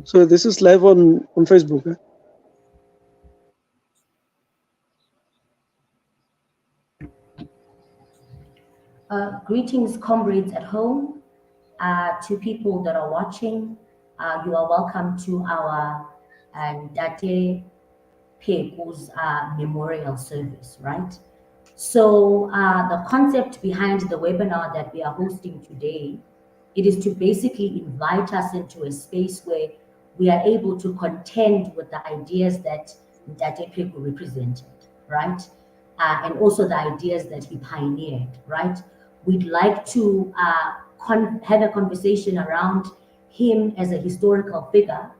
So this is live on Facebook. Greetings, comrades at home. To people that are watching, you are welcome to our Date Peku's memorial service, right? So the concept behind the webinar that we are hosting today, it is to basically invite us into a space where we are able to contend with the ideas that Date Peku represented, right? And also the ideas that he pioneered, right? We'd like to have a conversation around him as a historical figure,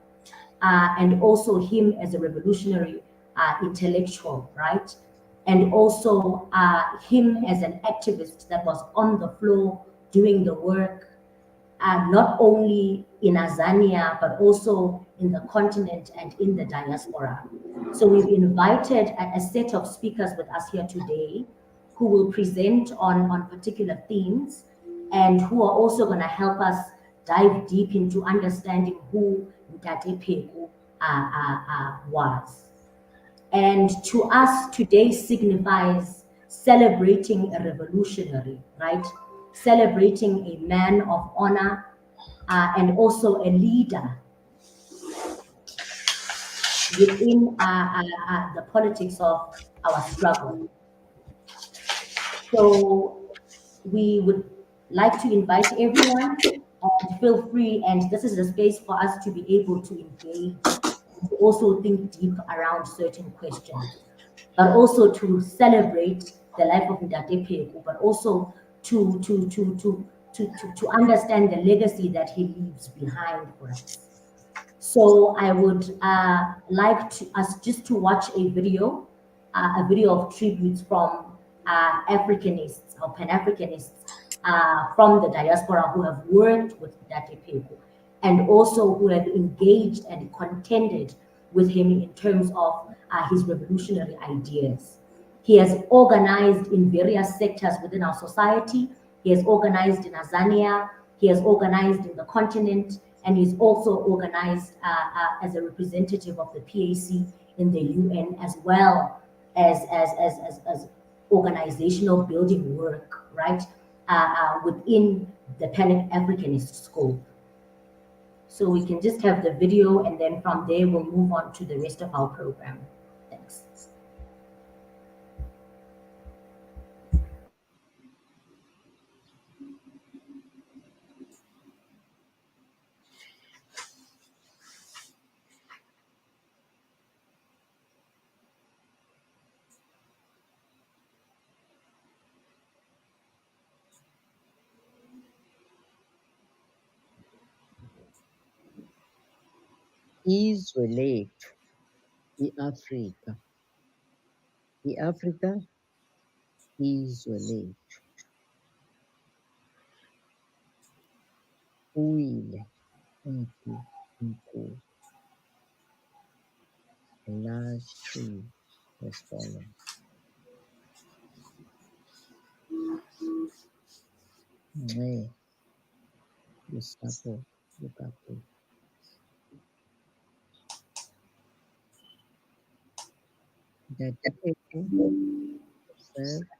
and also him as a revolutionary intellectual, right? And also him as an activist that was on the floor doing the work, not only in Azania, but also in the continent and in the diaspora. So we've invited a set of speakers with us here today who will present on particular themes and who are also going to help us dive deep into understanding who Ntate Pheko was. And to us, today signifies celebrating a revolutionary, right? Celebrating a man of honor and also a leader within the politics of our struggle. So we would like to invite everyone and feel free, and this is a space for us to be able to engage, to also think deep around certain questions, but also to celebrate the life of Ndate Pheko, but also to understand the legacy that he leaves behind for us. So I would like to us just to watch a video of tributes from Africanists or Pan-Africanists from the diaspora who have worked with Ndate Pheko and also who have engaged and contended with him in terms of his revolutionary ideas. He has organized in various sectors within our society. He has organized in Azania. He has organized in the continent, and he's also organized as a representative of the PAC in the UN, as well as organizational building work, right, within the Pan-Africanist scope. So we can just have the video, and then from there we'll move on to the rest of our program. Thanks. Izwe lethu i-Afrika, i-Afrika izwe lethu. Uwile umfi omkhulu. A large tree has fallen. Nxe lusapho lukakhulu. Ntate Pheko served.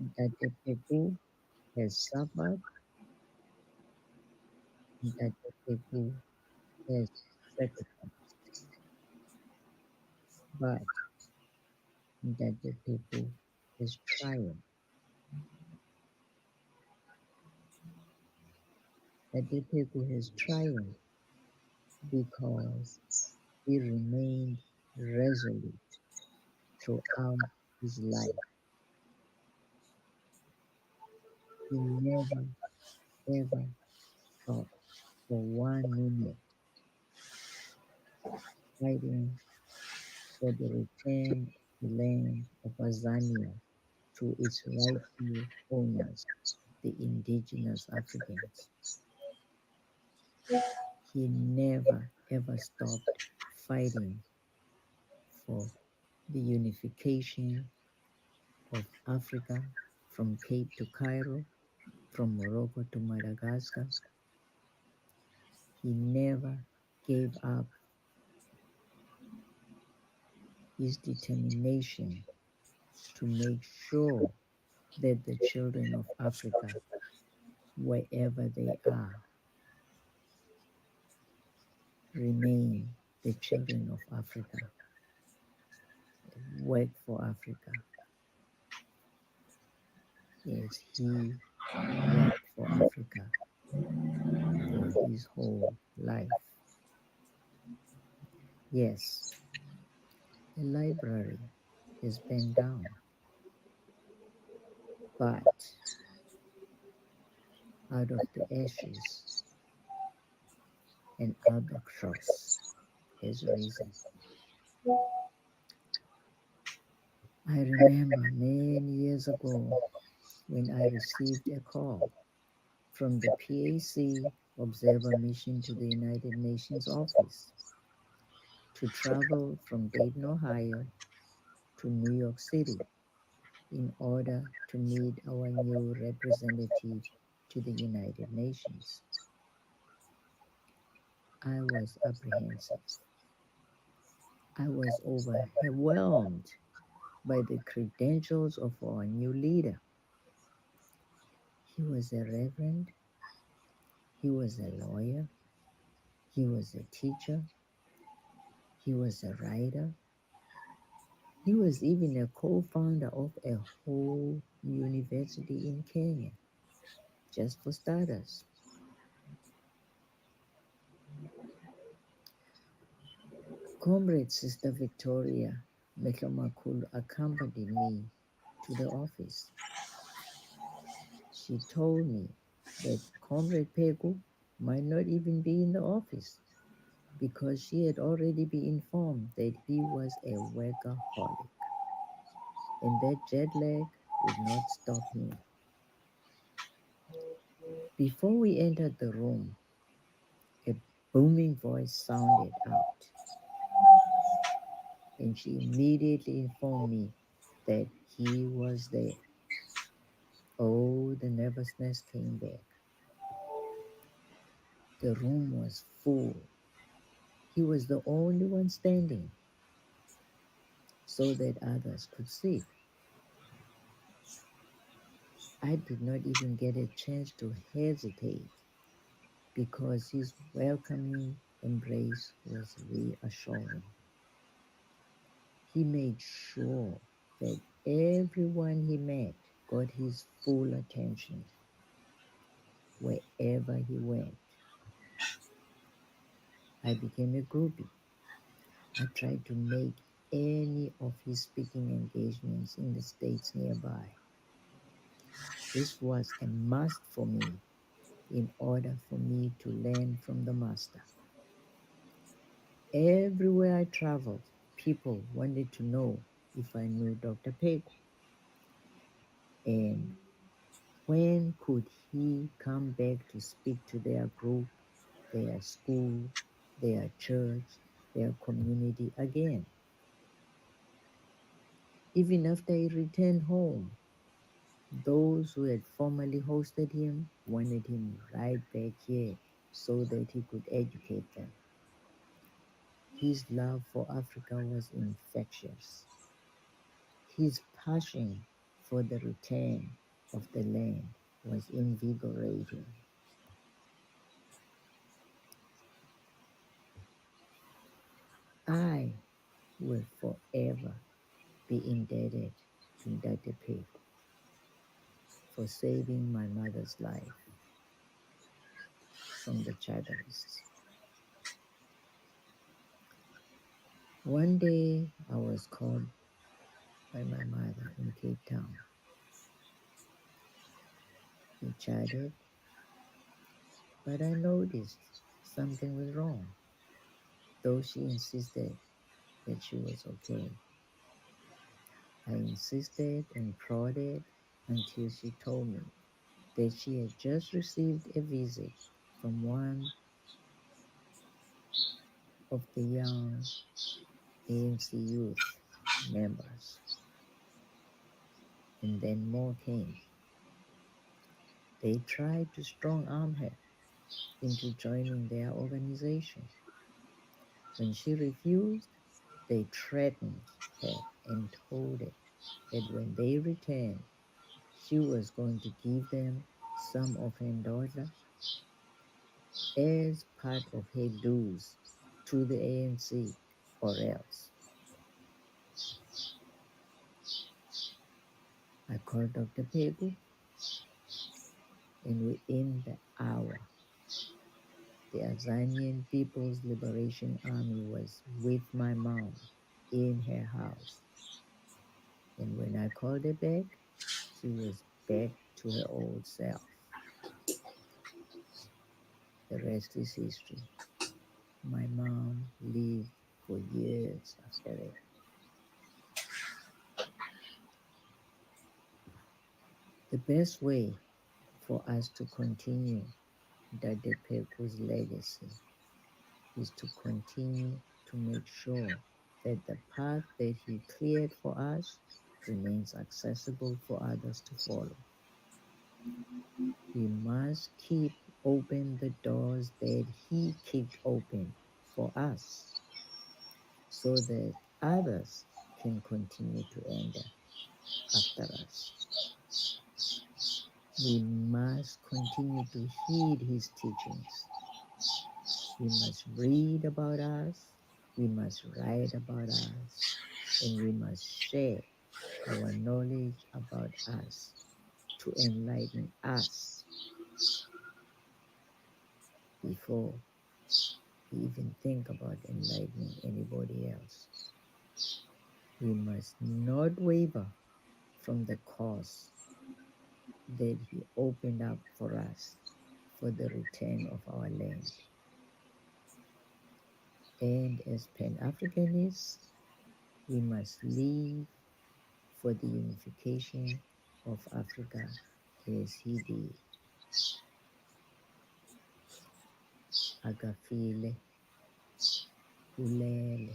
Ntate Pheko has suffered. Ntate Pheko has sacrificed. But Ntate Pheko has triumphed. Ntate Pheko has triumphed because he remained resolute throughout his life. He never ever stopped for 1 minute fighting for the return of the land of Azania to its rightful owners, the indigenous Africans. He never ever stopped fighting for the unification of Africa from Cape to Cairo, from Morocco to Madagascar, He never gave up his determination to make sure that the children of Africa, wherever they are, remain the children of Africa, work for Africa, as he worked for Africa for his whole life. Yes, the library has burned down, but out of the ashes, an albatross has risen. I remember many years ago when I received a call from the PAC Observer Mission to the United Nations office to travel from Dayton, Ohio to New York City in order to meet our new representative to the United Nations. I was apprehensive. I was overwhelmed by the credentials of our new leader. He was a reverend, he was a lawyer, he was a teacher, he was a writer, he was even a co-founder of a whole university in Kenya, just for starters. Comrade Sister Victoria Mehlomakulu accompanied me to the office. She told me that Comrade Pheko might not even be in the office because she had already been informed that he was a workaholic and that jet lag would not stop him. Before we entered the room, a booming voice sounded out, and she immediately informed me that he was there. Oh, the nervousness came back. The room was full. He was the only one standing so that others could sit. I did not even get a chance to hesitate because his welcoming embrace was reassuring. He made sure that everyone he met got his full attention wherever he went. I became a groupie. I tried to make any of his speaking engagements in the states nearby. This was a must for me in order for me to learn from the master. Everywhere I traveled, people wanted to know if I knew Dr. Pheko and when could he come back to speak to their group, their school, their church, their community again. Even after he returned home, those who had formerly hosted him wanted him right back here so that he could educate them. His love for Africa was infectious. His passion for the return of the land was invigorating. I will forever be indebted to Dr. Pheko for saving my mother's life from the tribalists. One day I was called by my mother in Cape Town. We chatted, but I noticed something was wrong, though she insisted that she was okay. I insisted and prodded until she told me that she had just received a visit from one of the young ANC youth members, and then more came. They tried to strong arm her, into joining their organization. When she refused, they threatened her and told her that when they returned, she was going to give them some of her daughter as part of her dues to the ANC, or else. I called Dr. Pheko, and within the hour, the Azanian People's Liberation Army was with my mom in her house. And when I called her back, she was back to her old self. The rest is history. My mom lived for years after that. The best way for us to continue Dade Pheko's legacy is to continue to make sure that the path that he cleared for us remains accessible for others to follow. We must keep open the doors that he kicked open for us so that others can continue to enter after us. We must continue to heed his teachings. We must read about us, we must write about us, and we must share our knowledge about us to enlighten us before we even think about enlightening anybody else. We must not waver from the cause that he opened up for us for the return of our land. And as Pan-Africanists, we must live for the unification of Africa as he did. Agafile, Ulele,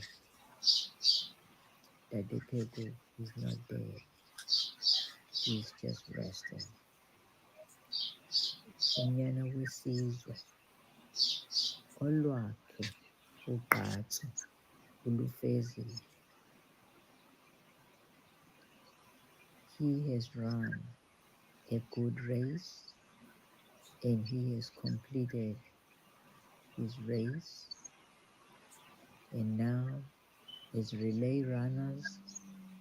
Dade Pheko is not dead. He's just resting. Unyana wesizwe, olwakhe ugqatso ulufezile. He has run a good race and he has completed his race. And now, as relay runners,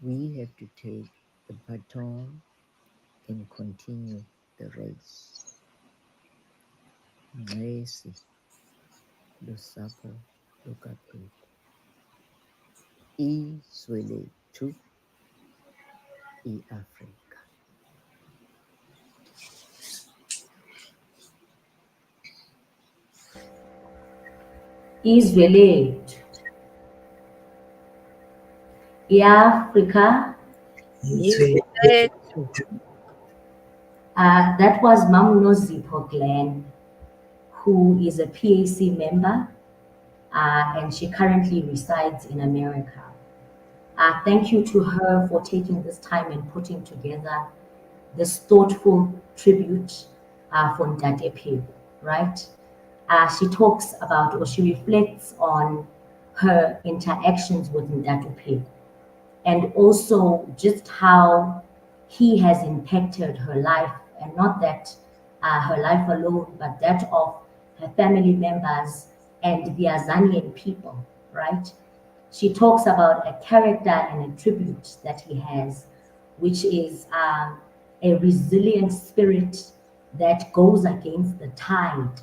we have to take the baton and continue the race. Ngesi lusapho lukaPheko. Izwe lethu iAfrika. Izwe lethu iAfrika. That was Mamnozipho Glenn, who is a PAC member, and she currently resides in America. Thank you to her for taking this time and putting together this thoughtful tribute for Ndate Pheko, right? She talks about, or she reflects on her interactions with Ndate Pheko, and also just how he has impacted her life, and not that her life alone, but that of her family members and the Azanian people, right? She talks about a character and a tribute that he has, which is a resilient spirit that goes against the tide.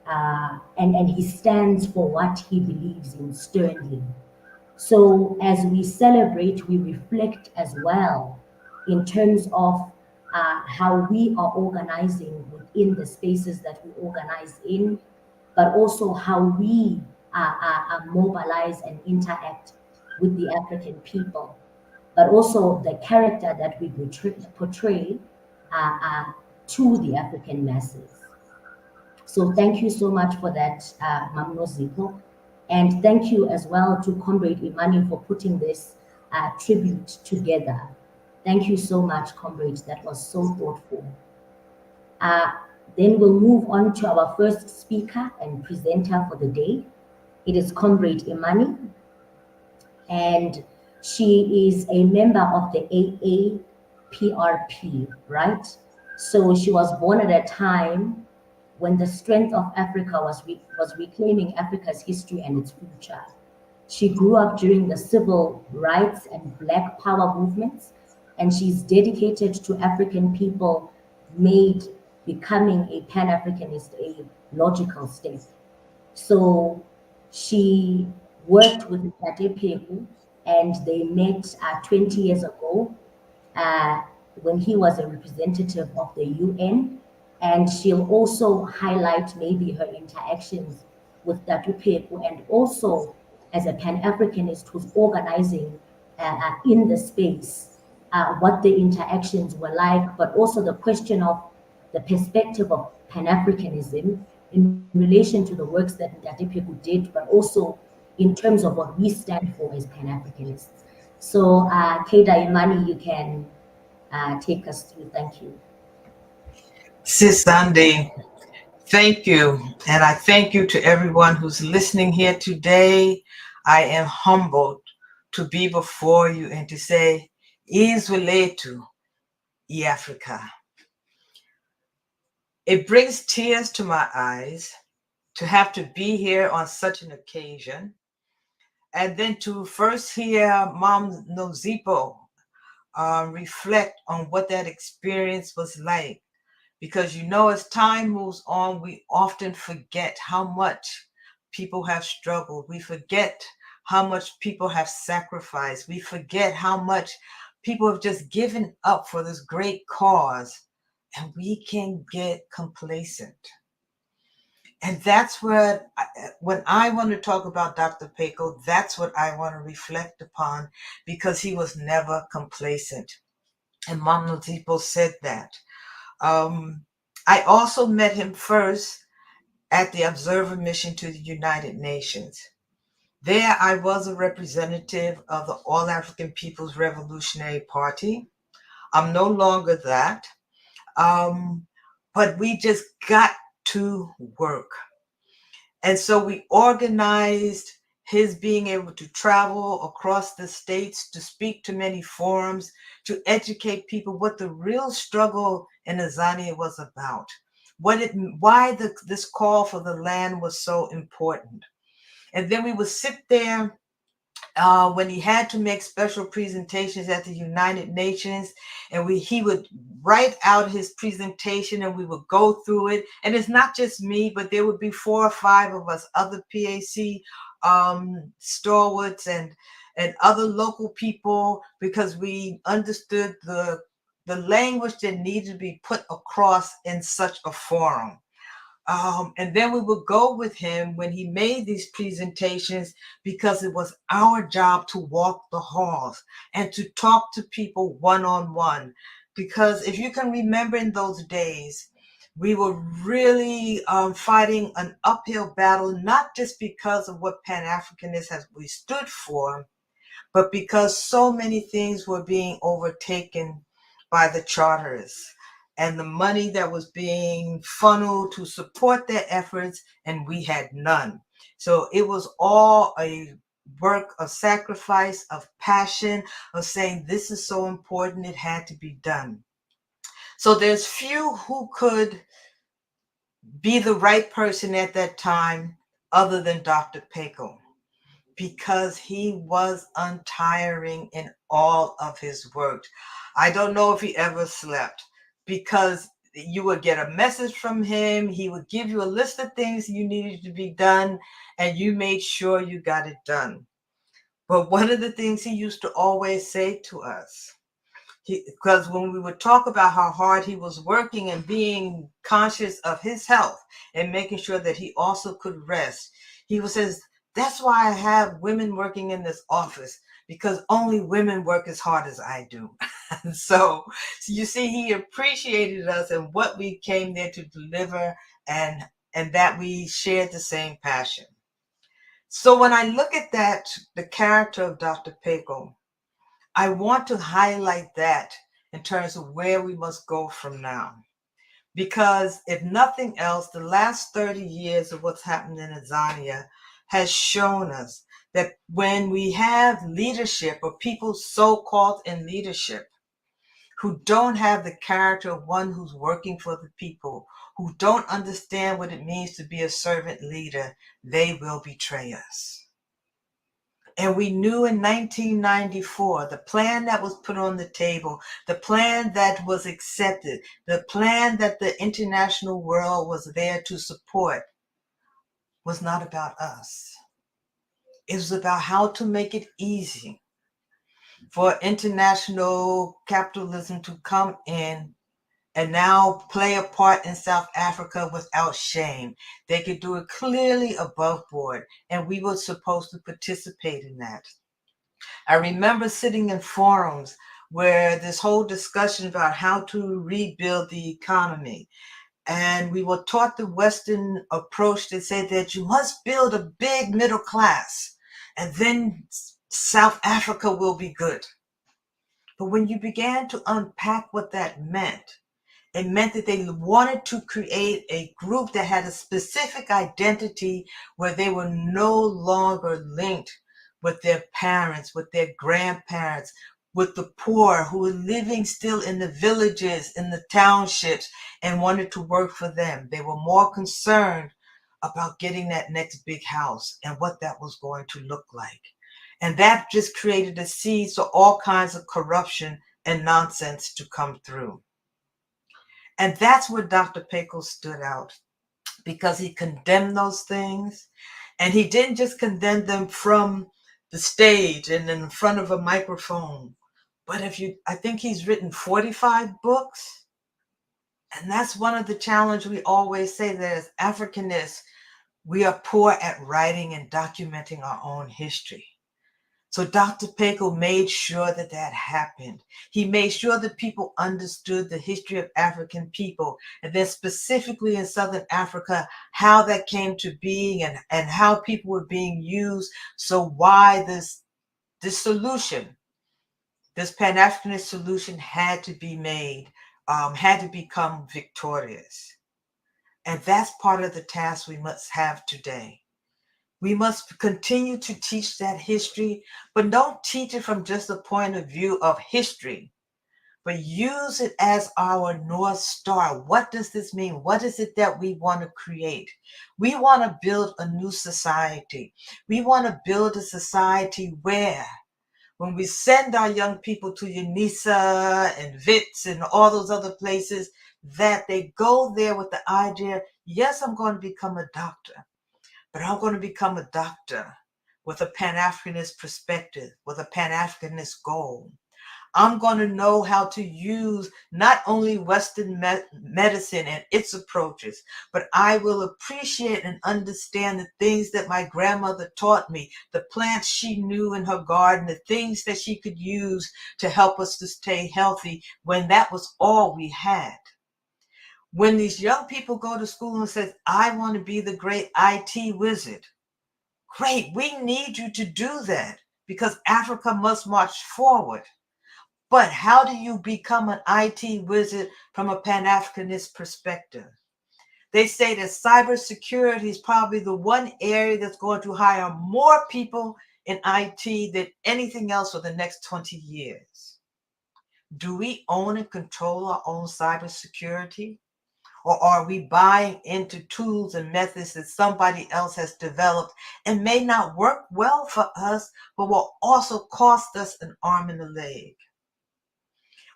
And he stands for what he believes in sternly. So as we celebrate, we reflect as well in terms of how we are organizing within the spaces that we organize in, but also how we mobilize and interact with the African people, but also the character that we portray to the African masses. So thank you so much for that, Mamnozipho. And thank you as well to Comrade Imani for putting this tribute together. Thank you so much, comrades. That was so thoughtful. Then we'll move on to our first speaker and presenter for the day. It is Comrade Imani, and she is a member of the AAPRP, right? So she was born at a time when the strength of Africa was reclaiming Africa's history and its future. She grew up during the civil rights and Black Power movements, and she's dedicated to African people, made becoming a Pan-Africanist a logical step. So she worked with Tate Pheko, and they met 20 years ago uh, when he was a representative of the UN. And she'll also highlight maybe her interactions with Datu Pheko, and also as a Pan-Africanist who's organizing in the space, what the interactions were like, but also the question of the perspective of Pan-Africanism in relation to the works that Datu Pheko did, but also in terms of what we stand for as Pan-Africanists. So, Keda Imani, you can take us through. Thank you. Sis Sandy, thank you. And I thank you to everyone who's listening here today. I am humbled to be before you and to say, Izweletu, Africa. It brings tears to my eyes to have to be here on such an occasion. And then to first hear Mom Nozipo reflect on what that experience was like. Because as time moves on, we often forget how much people have struggled. We forget how much people have sacrificed. We forget how much people have just given up for this great cause. And we can get complacent. And that's what, when I want to talk about Dr. Pheko, that's what I want to reflect upon, because he was never complacent. And Mom Nozipo said that. I also met him first at the Observer Mission to the United Nations. There I was a representative of the All African People's Revolutionary Party. I'm no longer that, but we just got to work. And so we organized his being able to travel across the states, to speak to many forums, to educate people what the real struggle in Azania was about, why this call for the land was so important. And then we would sit there when he had to make special presentations at the United Nations, and he would write out his presentation and we would go through it. And it's not just me, but there would be 4 or 5 of us, other PAC stalwarts and other local people, because we understood the language that needed to be put across in such a forum. And then we would go with him when he made these presentations, because it was our job to walk the halls and to talk to people one-on-one. Because if you can remember, in those days, we were really fighting an uphill battle, not just because of what Pan-Africanism we stood for, but because so many things were being overtaken by the charters and the money that was being funneled to support their efforts, and we had none. So it was all a work of sacrifice, of passion, of saying this is so important, it had to be done. So there's few who could be the right person at that time other than Dr. Pheko, because he was untiring in all of his work. I don't know if he ever slept, because you would get a message from him. He would give you a list of things you needed to be done, and you made sure you got it done. But one of the things he used to always say to us, because when we would talk about how hard he was working and being conscious of his health and making sure that he also could rest, he would say, that's why I have women working in this office, because only women work as hard as I do. So you see, he appreciated us and what we came there to deliver, and that we shared the same passion. So when I look at that, the character of Dr. Pheko, I want to highlight that in terms of where we must go from now. Because if nothing else, the last 30 years of what's happened in Azania has shown us that when we have leadership or people so-called in leadership who don't have the character of one who's working for the people, who don't understand what it means to be a servant leader, they will betray us. And we knew in 1994, the plan that was put on the table, the plan that was accepted, the plan that the international world was there to support was not about us. It was about how to make it easy for international capitalism to come in and now play a part in South Africa without shame. They could do it clearly above board, and we were supposed to participate in that. I remember sitting in forums where this whole discussion about how to rebuild the economy. And we were taught the Western approach that said that you must build a big middle class and then South Africa will be good. But when you began to unpack what that meant, it meant that they wanted to create a group that had a specific identity where they were no longer linked with their parents, with their grandparents, with the poor who were living still in the villages, in the townships, and wanted to work for them. They were more concerned about getting that next big house and what that was going to look like. And that just created a seed for all kinds of corruption and nonsense to come through. And that's where Dr. Pheko stood out, because he condemned those things. And he didn't just condemn them from the stage and in front of a microphone, but I think he's written 45 books. And that's one of the challenges we always say, that as Africanists, we are poor at writing and documenting our own history. So Dr. Pheko made sure that that happened. He made sure that people understood the history of African people, and then specifically in Southern Africa, how that came to being and how people were being used. So why this solution, this Pan-Africanist solution had to be made, had to become victorious. And that's part of the task we must have today. We must continue to teach that history, but don't teach it from just the point of view of history, but use it as our North Star. What does this mean? What is it that we want to create? We want to build a new society. We want to build a society where, when we send our young people to UNISA and WITS and all those other places, that they go there with the idea, yes, I'm going to become a doctor, but I'm going to become a doctor with a Pan-Africanist perspective, with a Pan-Africanist goal. I'm going to know how to use not only Western medicine and its approaches, but I will appreciate and understand the things that my grandmother taught me, the plants she knew in her garden, the things that she could use to help us to stay healthy when that was all we had. When these young people go to school and say, I want to be the great IT wizard, great, we need you to do that, because Africa must march forward. But how do you become an IT wizard from a Pan-Africanist perspective? They say that cybersecurity is probably the one area that's going to hire more people in IT than anything else for the next 20 years. Do we own and control our own cybersecurity? Or are we buying into tools and methods that somebody else has developed and may not work well for us, but will also cost us an arm and a leg?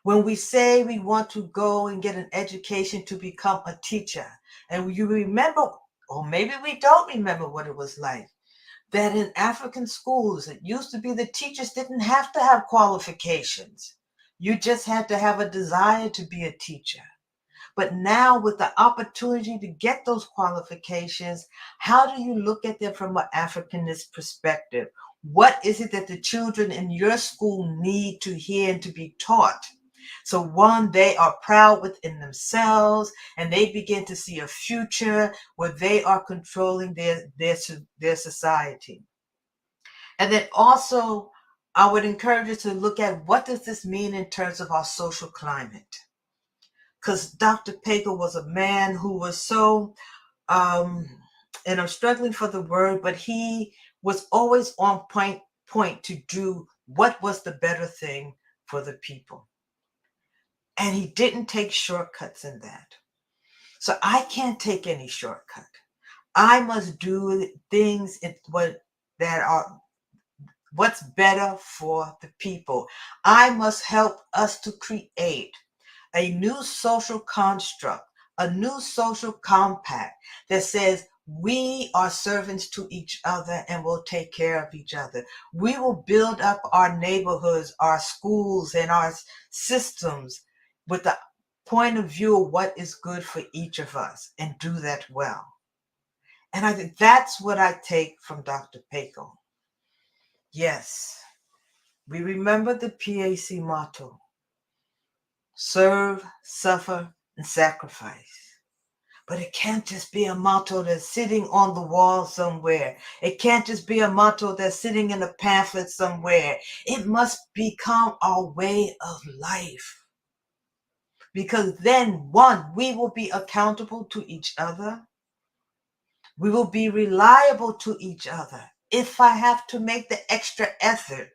When we say we want to go and get an education to become a teacher, and you remember, or maybe we don't remember what it was like, that in African schools, it used to be the teachers didn't have to have qualifications. You just had to have a desire to be a teacher. But now, with the opportunity to get those qualifications, how do you look at them from an Africanist perspective? What is it that the children in your school need to hear and to be taught? So one, they are proud within themselves and they begin to see a future where they are controlling their society. And then also, I would encourage you to look at, what does this mean in terms of our social climate? because Dr. Pheko was a man who was so, and I'm struggling for the word, but he was always on point to do what was the better thing for the people. And he didn't take shortcuts in that. So I can't take any shortcut. I must do things that are what's better for the people. I must help us to create a new social construct, a new social compact that says we are servants to each other and will take care of each other. We will build up our neighborhoods, our schools, and our systems with the point of view of what is good for each of us and do that well. And I think that's what I take from Dr. Pheko. Yes, we remember the PAC motto: serve, suffer, and sacrifice. But it can't just be a motto that's sitting on the wall somewhere. It can't just be a motto that's sitting in a pamphlet somewhere. It must become our way of life. Because then, one, we will be accountable to each other. We will be reliable to each other. If I have to make the extra effort,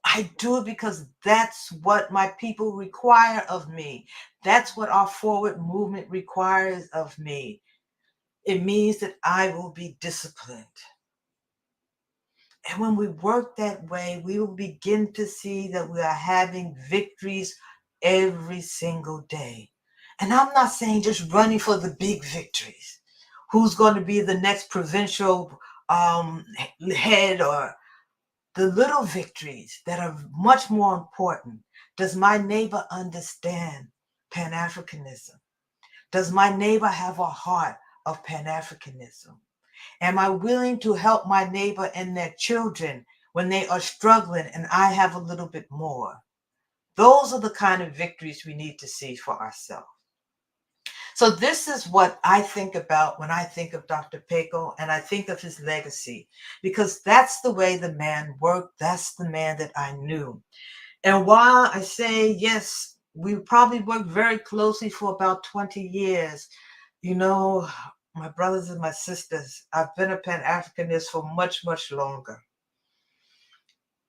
I do it because that's what my people require of me. That's what our forward movement requires of me. It means that I will be disciplined. And when we work that way, we will begin to see that we are having victories every single day. And I'm not saying just running for the big victories. Who's going to be the next provincial head, or the little victories that are much more important. Does my neighbor understand Pan-Africanism? Does my neighbor have a heart of Pan-Africanism? Am I willing to help my neighbor and their children when they are struggling and I have a little bit more? Those are the kind of victories we need to see for ourselves. So this is what I think about when I think of Dr. Pheko, and I think of his legacy, because that's the way the man worked. That's the man that I knew. And while I say, yes, we probably worked very closely for about 20 years, you know, my brothers and my sisters, I've been a Pan-Africanist for much, much longer.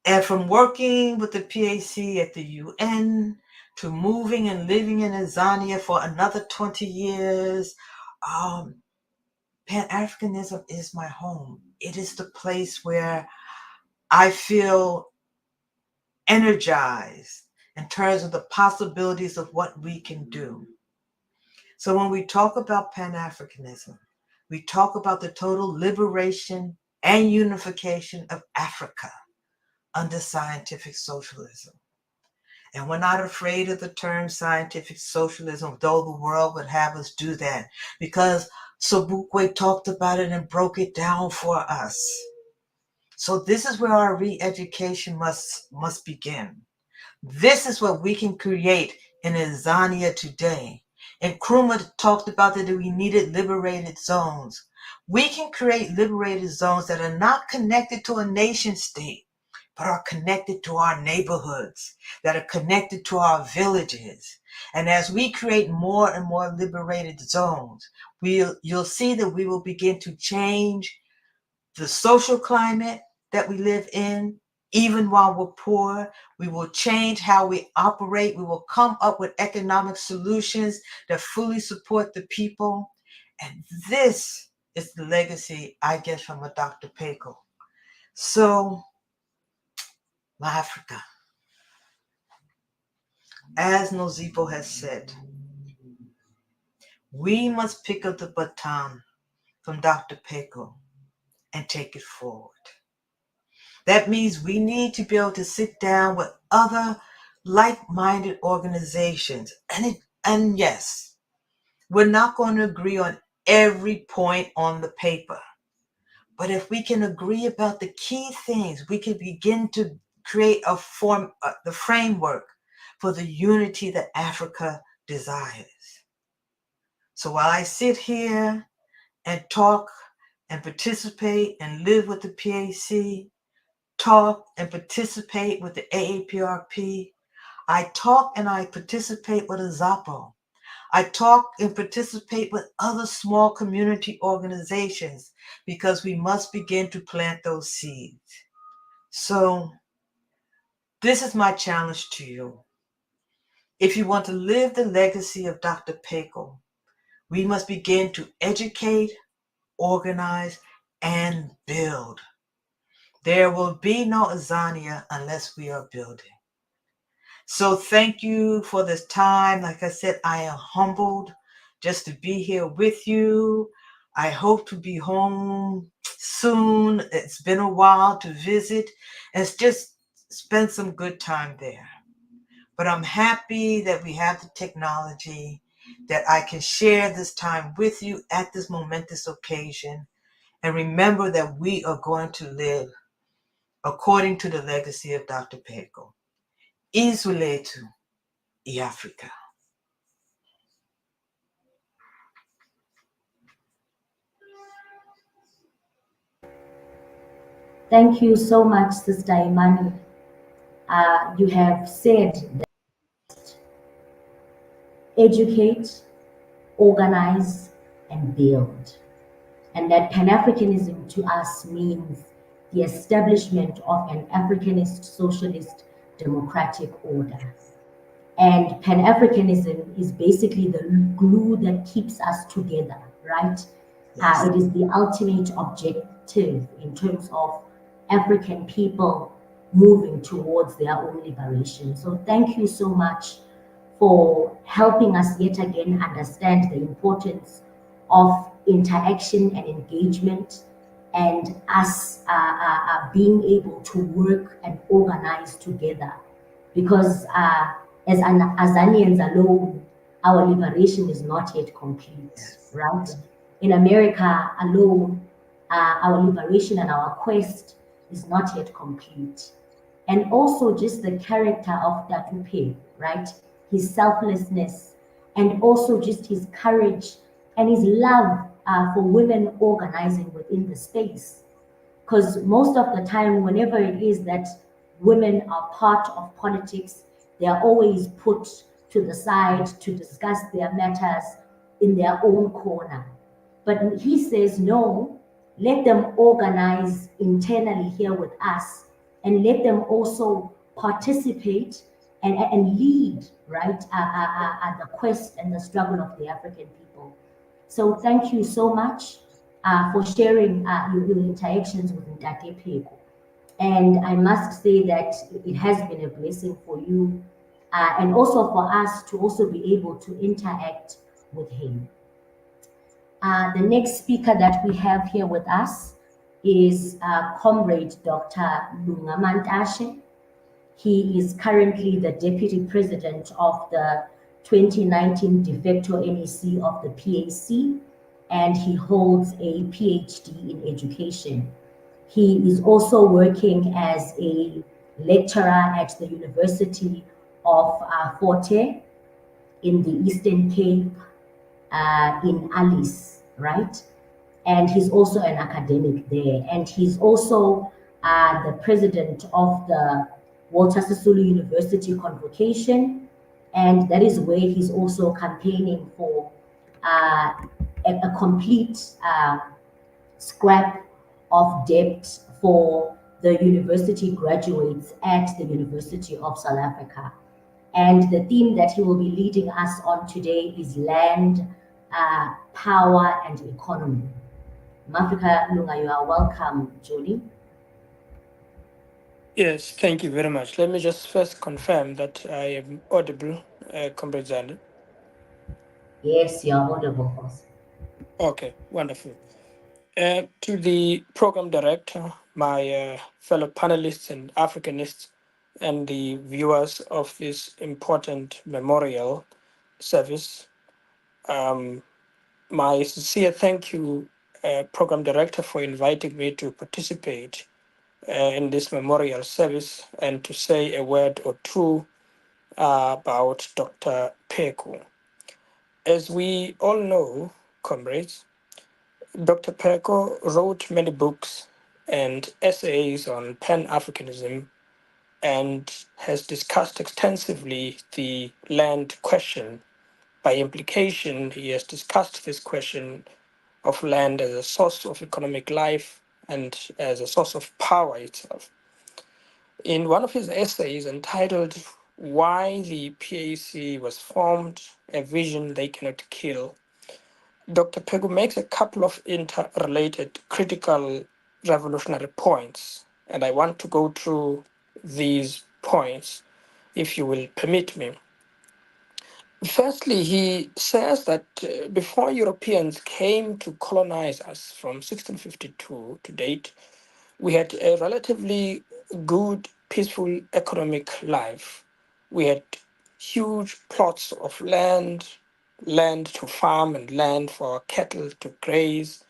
And from working with the PAC at the UN, to moving and living in Azania for another 20 years, Pan-Africanism is my home. It is the place where I feel energized in terms of the possibilities of what we can do. So when we talk about Pan-Africanism, we talk about the total liberation and unification of Africa under scientific socialism. And we're not afraid of the term scientific socialism, though the world would have us do that, because Sobukwe talked about it and broke it down for us. So this is where our re-education must begin. This is what we can create in Azania today. And Nkrumah talked about that we needed liberated zones. We can create liberated zones that are not connected to a nation state, but are connected to our neighborhoods, that are connected to our villages. And as we create more and more liberated zones, you'll see that we will begin to change the social climate that we live in. Even while we're poor, we will change how we operate. We will come up with economic solutions that fully support the people. And this is the legacy I get from a Dr. Pheko. So, my Africa, as Nozipo has said, we must pick up the baton from Dr. Pheko and take it forward. That means we need to be able to sit down with other like-minded organizations. And yes, we're not going to agree on every point on the paper. But if we can agree about the key things, we can begin to create the framework for the unity that Africa desires. So while I sit here and talk and participate and live with the PAC, talk and participate with the AAPRP, I talk and I participate with Azapo. I talk and participate with other small community organizations because we must begin to plant those seeds. So this is my challenge to you. If you want to live the legacy of Dr. Pheko, we must begin to educate, organize, and build. There will be no Azania unless we are building. So thank you for this time. Like I said, I am humbled just to be here with you. I hope to be home soon. It's been a while to visit and just spend some good time there. But I'm happy that we have the technology, that I can share this time with you at this momentous occasion. And remember that we are going to live according to the legacy of Dr. Pheko. Izwi lethu iAfrika. Thank you so much, Sister Imani. You have said that educate, organize, and build. And that Pan-Africanism to us means the establishment of an Africanist, socialist, democratic order. And Pan-Africanism is basically the glue that keeps us together, right? Yes. It is the ultimate objective in terms of African people moving towards their own liberation. So thank you so much for helping us yet again understand the importance of interaction and engagement, and us being able to work and organize together. Because as Azanians alone, our liberation is not yet complete, Yes. right? In America alone, our liberation and our quest is not yet complete. And also just the character of Datu Pheko, right? His selflessness, and also just his courage and his love for women organizing within the space. Because most of the time, whenever it is that women are part of politics, they are always put to the side to discuss their matters in their own corner. But he says, no, let them organize internally here with us, and let them also participate and lead, right, the quest and the struggle of the African people. So thank you so much for sharing your interactions with Ntate Pheko. And I must say that it has been a blessing for you, and also for us to also be able to interact with him. The next speaker that we have here with us is Comrade Dr. Lunga Mantashe. He is currently the Deputy President of the 2019 de facto NEC of the PAC, and he holds a PhD in education. He is also working as a lecturer at the University of Forte in the Eastern Cape, in Alice, right? And he's also an academic there. And he's also the president of the Walter Sisulu University Convocation. And that is where he's also campaigning for a complete scrap of debt for the university graduates at the University of South Africa. And the theme that he will be leading us on today is land, power, and economy. Mafrika Lunga, you are welcome, Julie. Yes, thank you very much. Let me just first confirm that I am audible, Comrade Zande. Yes, you are audible, boss. Okay, wonderful. To the program director, my fellow panelists and Africanists, and the viewers of this important memorial service, my sincere thank you, program director, for inviting me to participate in this memorial service and to say a word or two about Dr. Pheko. As we all know, comrades, Dr. Pheko wrote many books and essays on Pan-Africanism and has discussed extensively the land question. By implication, he has discussed this question of land as a source of economic life and as a source of power itself. In one of his essays entitled Why the PAC Was Formed, A Vision They Cannot Kill, Dr. Pheko makes a couple of interrelated critical revolutionary points, and I want to go through these points, if you will permit me. Firstly, he says that before Europeans came to colonize us from 1652 to date, we had a relatively good, peaceful economic life. We had huge plots of land, land to farm and land for cattle to graze,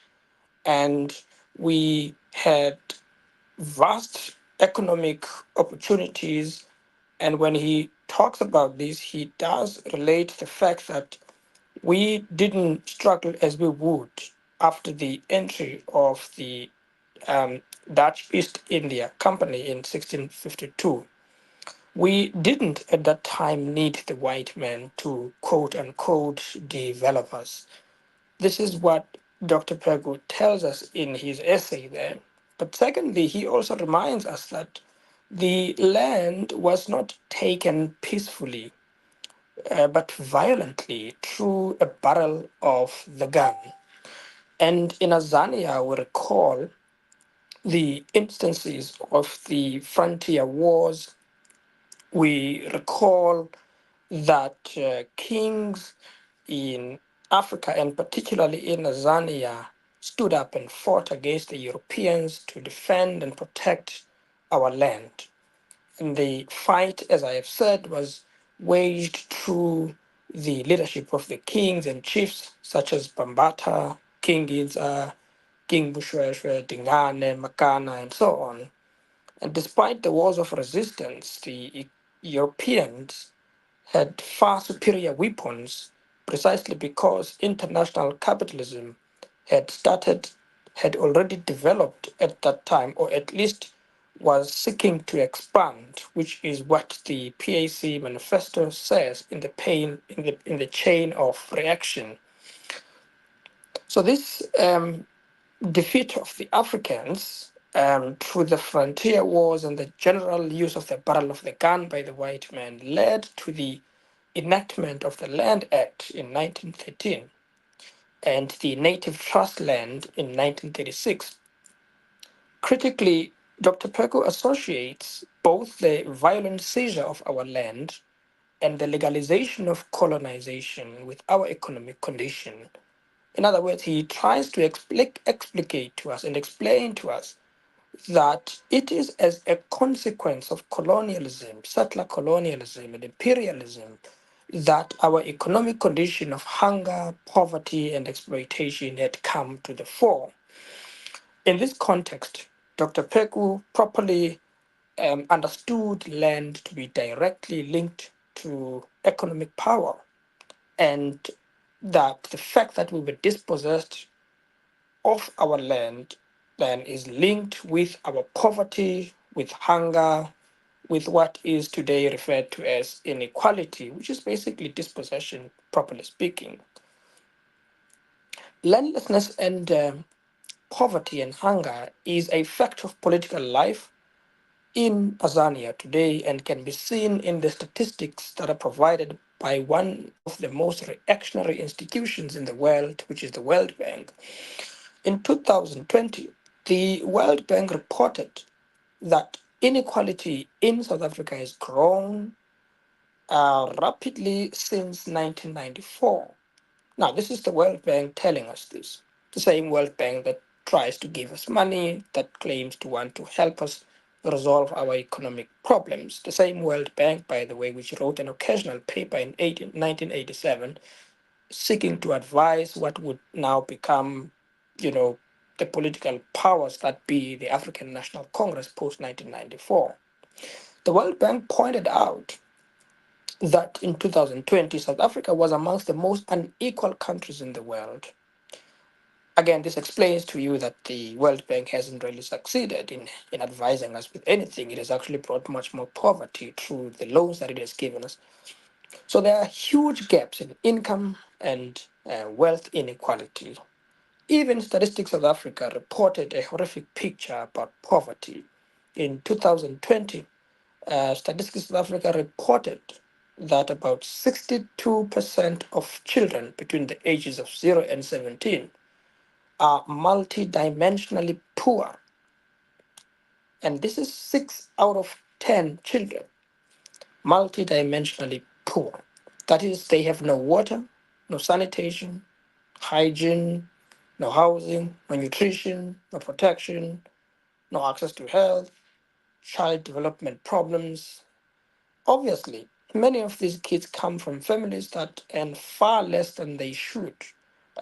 and we had vast economic opportunities. And when he talks about this, he does relate the fact that we didn't struggle as we would after the entry of the Dutch East India Company in 1652. We didn't at that time need the white man to quote unquote develop us. This is what Dr. Pheko tells us in his essay there. But secondly, he also reminds us that the land was not taken peacefully, but violently through a barrel of the gun. And in Azania, we recall the instances of the frontier wars. We recall that kings in Africa, and particularly in Azania, stood up and fought against the Europeans to defend and protect our land. And the fight, as I have said, was waged through the leadership of the kings and chiefs such as Bambata, King Giza, King Bushweshwe, Dingane, Makana, and so on. And despite the wars of resistance, the Europeans had far superior weapons precisely because international capitalism had started, had already developed at that time, or at least was seeking to expand, which is what the PAC manifesto says in the in the chain of reaction. So this defeat of the Africans through the frontier wars and the general use of the barrel of the gun by the white man led to the enactment of the Land Act in 1913 and the Native Trust Land in 1936. Critically, Dr. Pheko associates both the violent seizure of our land and the legalization of colonization with our economic condition. In other words, he tries to explicate to us and explain to us that it is as a consequence of colonialism, settler colonialism, and imperialism that our economic condition of hunger, poverty, and exploitation had come to the fore. In this context, Dr. Pheko properly understood land to be directly linked to economic power, and that the fact that we were dispossessed of our land then is linked with our poverty, with hunger, with what is today referred to as inequality, which is basically dispossession, properly speaking. Landlessness and poverty and hunger is a fact of political life in Azania today and can be seen in the statistics that are provided by one of the most reactionary institutions in the world, which is the World Bank. In 2020, the World Bank reported that inequality in South Africa has grown rapidly since 1994. Now, this is the World Bank telling us this. The same World Bank that tries to give us money, that claims to want to help us resolve our economic problems. The same World Bank, by the way, which wrote an occasional paper in 1987 seeking to advise what would now become, the political powers that be the African National Congress post 1994. The World Bank pointed out that in 2020, South Africa was amongst the most unequal countries in the world. Again, this explains to you that the World Bank hasn't really succeeded in advising us with anything. It has actually brought much more poverty through the loans that it has given us. So there are huge gaps in income and wealth inequality. Even Statistics South Africa reported a horrific picture about poverty. In 2020, Statistics South Africa reported that about 62% of children between the ages of 0 and 17 are multidimensionally poor. And this is 6 out of 10 children, multidimensionally poor. That is, they have no water, no sanitation, hygiene, no housing, no nutrition, no protection, no access to health, child development problems. Obviously, many of these kids come from families that earn far less than they should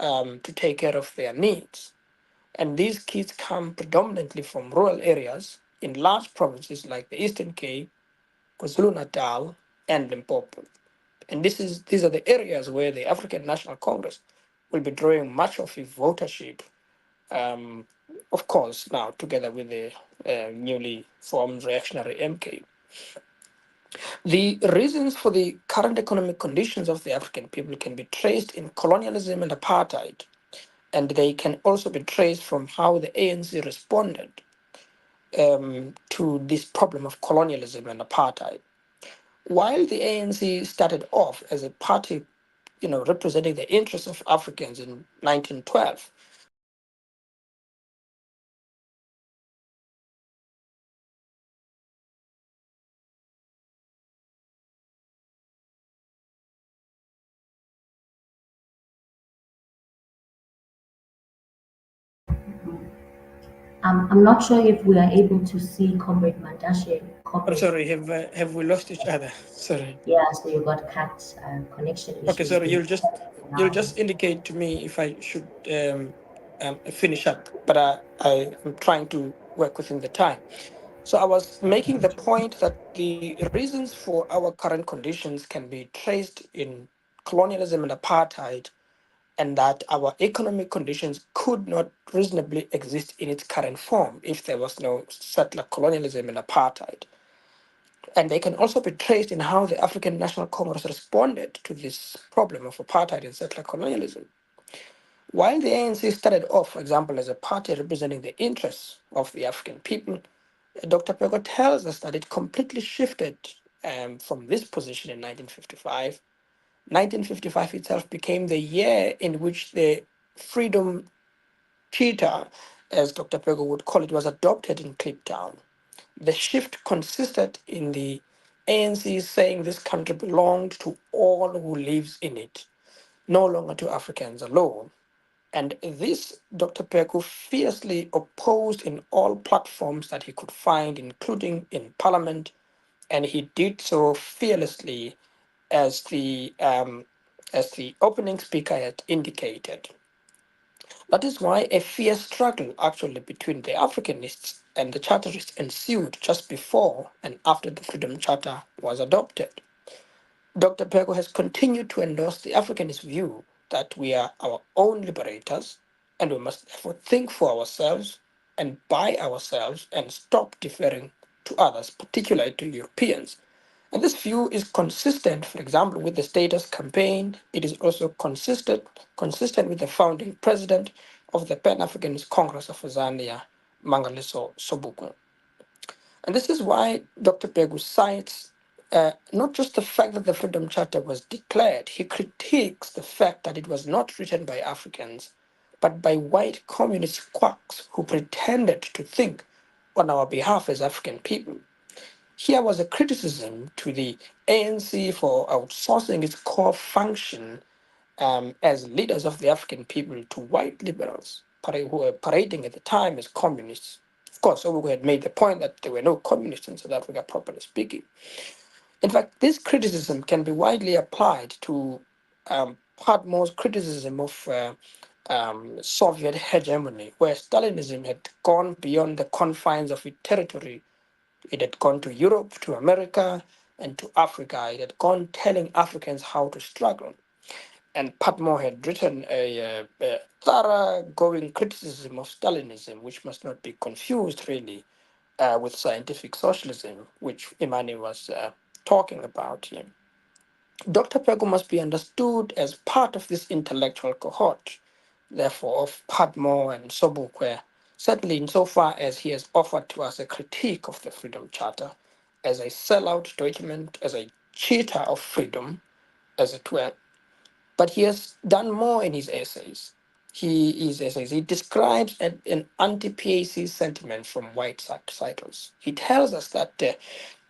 to take care of their needs. And these kids come predominantly from rural areas in large provinces like the Eastern Cape, KwaZulu-Natal, and Limpopo. And these are the areas where the African National Congress will be drawing much of its votership, of course, now together with the newly formed reactionary MK. The reasons for the current economic conditions of the African people can be traced in colonialism and apartheid, and they can also be traced from how the ANC responded to this problem of colonialism and apartheid. While the ANC started off as a party, representing the interests of Africans in 1912, I'm not sure if we are able to see Comrade Mantashe copy. sorry, have we lost each other? Sorry. Yeah, so you got cut connection Okay, issues sorry. with You'll now. just indicate to me if I should finish up, but I am trying to work within the time. So I was making the point that the reasons for our current conditions can be traced in colonialism and apartheid, and that our economic conditions could not reasonably exist in its current form if there was no settler colonialism and apartheid. And they can also be traced in how the African National Congress responded to this problem of apartheid and settler colonialism. While the ANC started off, for example, as a party representing the interests of the African people, Dr. Pheko tells us that it completely shifted from this position in 1955. 1955 itself became the year in which the freedom charter, as Dr. Pheko would call it, was adopted in Cape Town. The shift consisted in the ANC saying this country belonged to all who lives in it, no longer to Africans alone. And this Dr. Pheko fiercely opposed in all platforms that he could find, including in Parliament, and he did so fearlessly, as the opening speaker had indicated. That is why a fierce struggle actually between the Africanists and the Charterists ensued just before and after the Freedom Charter was adopted. Dr. Pheko has continued to endorse the Africanist view that we are our own liberators and we must therefore think for ourselves and by ourselves and stop deferring to others, particularly to Europeans. And this view is consistent, for example, with the status campaign. It is also consistent with the founding president of the Pan-Africanist Congress of Azania, Mangaliso Sobukwe. And this is why Dr. Pheko cites not just the fact that the Freedom Charter was declared, he critiques the fact that it was not written by Africans, but by white communist quacks who pretended to think on our behalf as African people. Here was a criticism to the ANC for outsourcing its core function as leaders of the African people to white liberals who were parading at the time as communists. Of course, Obuku had made the point that there were no communists in South Africa, properly speaking. In fact, this criticism can be widely applied to Padmore's criticism of Soviet hegemony, where Stalinism had gone beyond the confines of its territory. It had gone to Europe, to America, and to Africa. It had gone telling Africans how to struggle. and Patmore had written a thoroughgoing criticism of Stalinism, which must not be confused really with scientific socialism, which Imani was talking about here. Dr. Pheko must be understood as part of this intellectual cohort, therefore, of Padmore and Sobukwe, certainly insofar as he has offered to us a critique of the Freedom Charter as a sellout document, as a cheater of freedom, as it were. But he has done more in his essays. He describes an anti-PAC sentiment from white circles. He tells us that there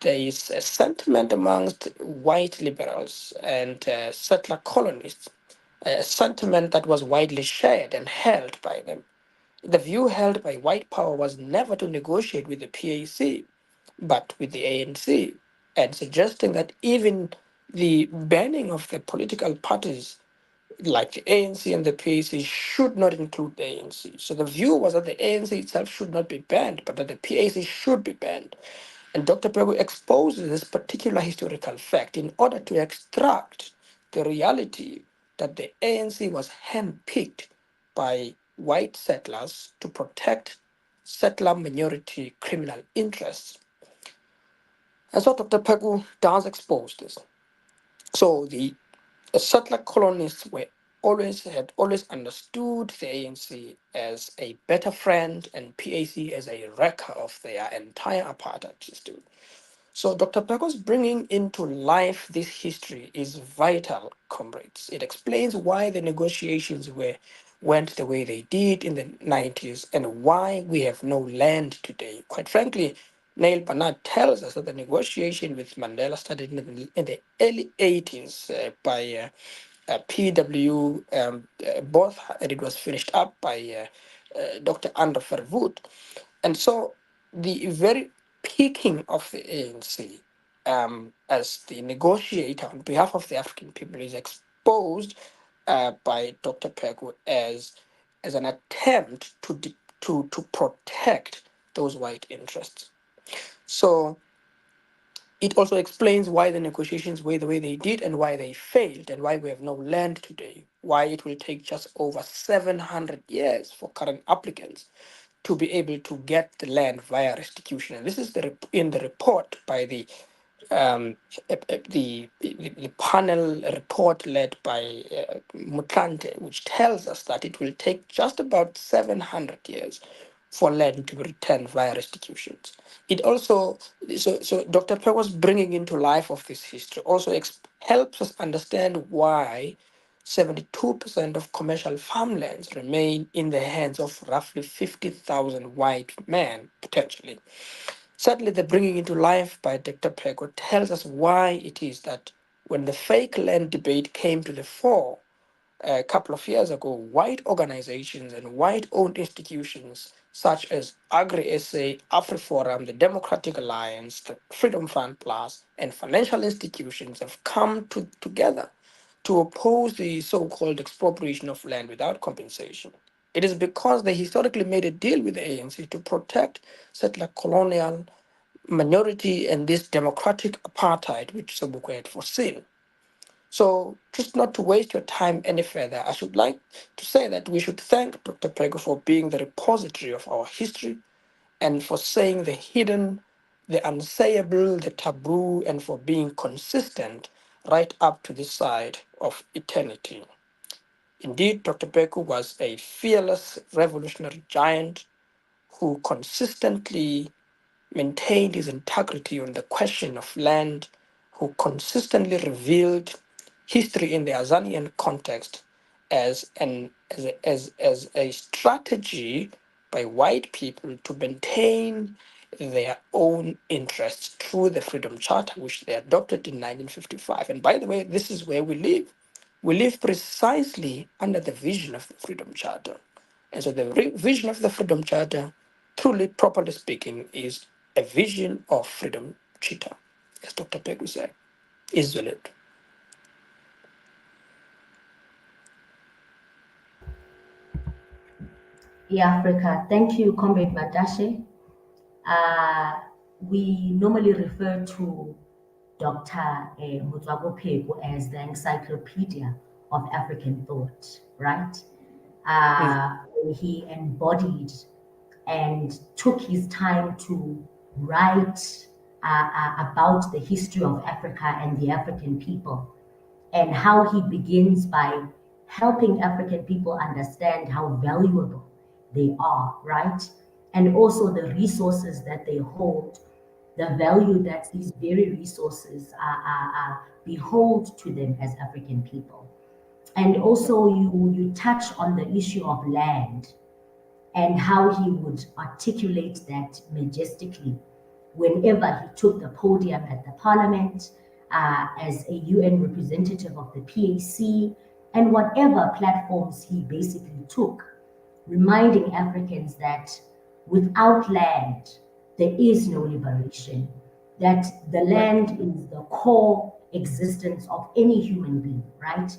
is a sentiment amongst white liberals and settler colonists, a sentiment that was widely shared and held by them. The view held by white power was never to negotiate with the PAC, but with the ANC, and suggesting that even the banning of the political parties like the ANC and the PAC should not include the ANC. So the view was that the ANC itself should not be banned, but that the PAC should be banned. And Dr. Pheko exposes this particular historical fact in order to extract the reality that the ANC was handpicked by white settlers to protect settler minority criminal interests. And so Dr. Pheko does expose this. So the settler colonists had always understood the ANC as a better friend and PAC as a wrecker of their entire apartheid system. So Dr. Pheko's bringing into life this history is vital, comrades. It explains why the negotiations went the way they did in the 90s and why we have no land today. Quite frankly, Neil Barnard tells us that the negotiation with Mandela started in the early 80s by PW, and it was finished up by Dr. Andrew Verwoerd. And so the very peaking of the ANC as the negotiator on behalf of the African people is exposed by Dr. Pheko as an attempt to protect those white interests. So it also explains why the negotiations were the way they did and why they failed and why we have no land today, why it will take just over 700 years for current applicants to be able to get the land via restitution. And this is in the report by the panel report led by Mutlante, which tells us that it will take just about 700 years for land to be returned via restitutions. It also, so Dr. Pheko's bringing into life of this history also helps us understand why 72% of commercial farmlands remain in the hands of roughly 50,000 white men, potentially. Certainly, the bringing into life by Dr. Pheko tells us why it is that when the fake land debate came to the fore a couple of years ago, white organizations and white-owned institutions such as Agri-SA, AfriForum, the Democratic Alliance, the Freedom Front Plus, and financial institutions have come together to oppose the so-called expropriation of land without compensation. It is because they historically made a deal with the ANC to protect settler colonial minority and this democratic apartheid which Sobukwe had foreseen. So, just not to waste your time any further, I should like to say that we should thank Dr. Pheko for being the repository of our history and for saying the hidden, the unsayable, the taboo, and for being consistent right up to the side of eternity. Indeed, Dr. Pheko was a fearless revolutionary giant who consistently maintained his integrity on the question of land, who consistently revealed history in the Azanian context as a strategy by white people to maintain their own interests through the Freedom Charter, which they adopted in 1955. And by the way, this is where we live. We live precisely under the vision of the Freedom Charter. And so the vision of the Freedom Charter, truly, properly speaking, is a vision of freedom cheetah, as Dr. Pheko said. Is valid. Yeah, Africa. Thank you, Comrade Mantashe. We normally refer to Dr. Motsoko Pheko as the encyclopedia of African thought, right? He embodied and took his time to write about the history of Africa and the African people, and how he begins by helping African people understand how valuable they are, right? And also the resources that they hold, the value that these very resources behold to them as African people. And also you touch on the issue of land and how he would articulate that majestically whenever he took the podium at the parliament, as a UN representative of the PAC, and whatever platforms he basically took, reminding Africans that without land, there is no liberation, that the land is the core existence of any human being, right?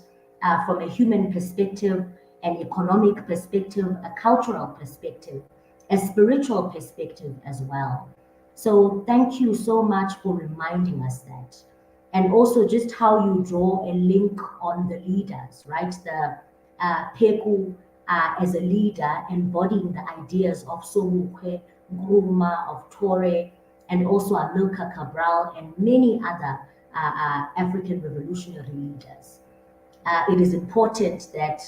From a human perspective, an economic perspective, a cultural perspective, a spiritual perspective as well. So thank you so much for reminding us that. And also just how you draw a link on the leaders, right? The Pheko as a leader embodying the ideas of Sobukwe, Nkrumah, of Tore, and also Amilcar Cabral and many other African revolutionary leaders. It is important that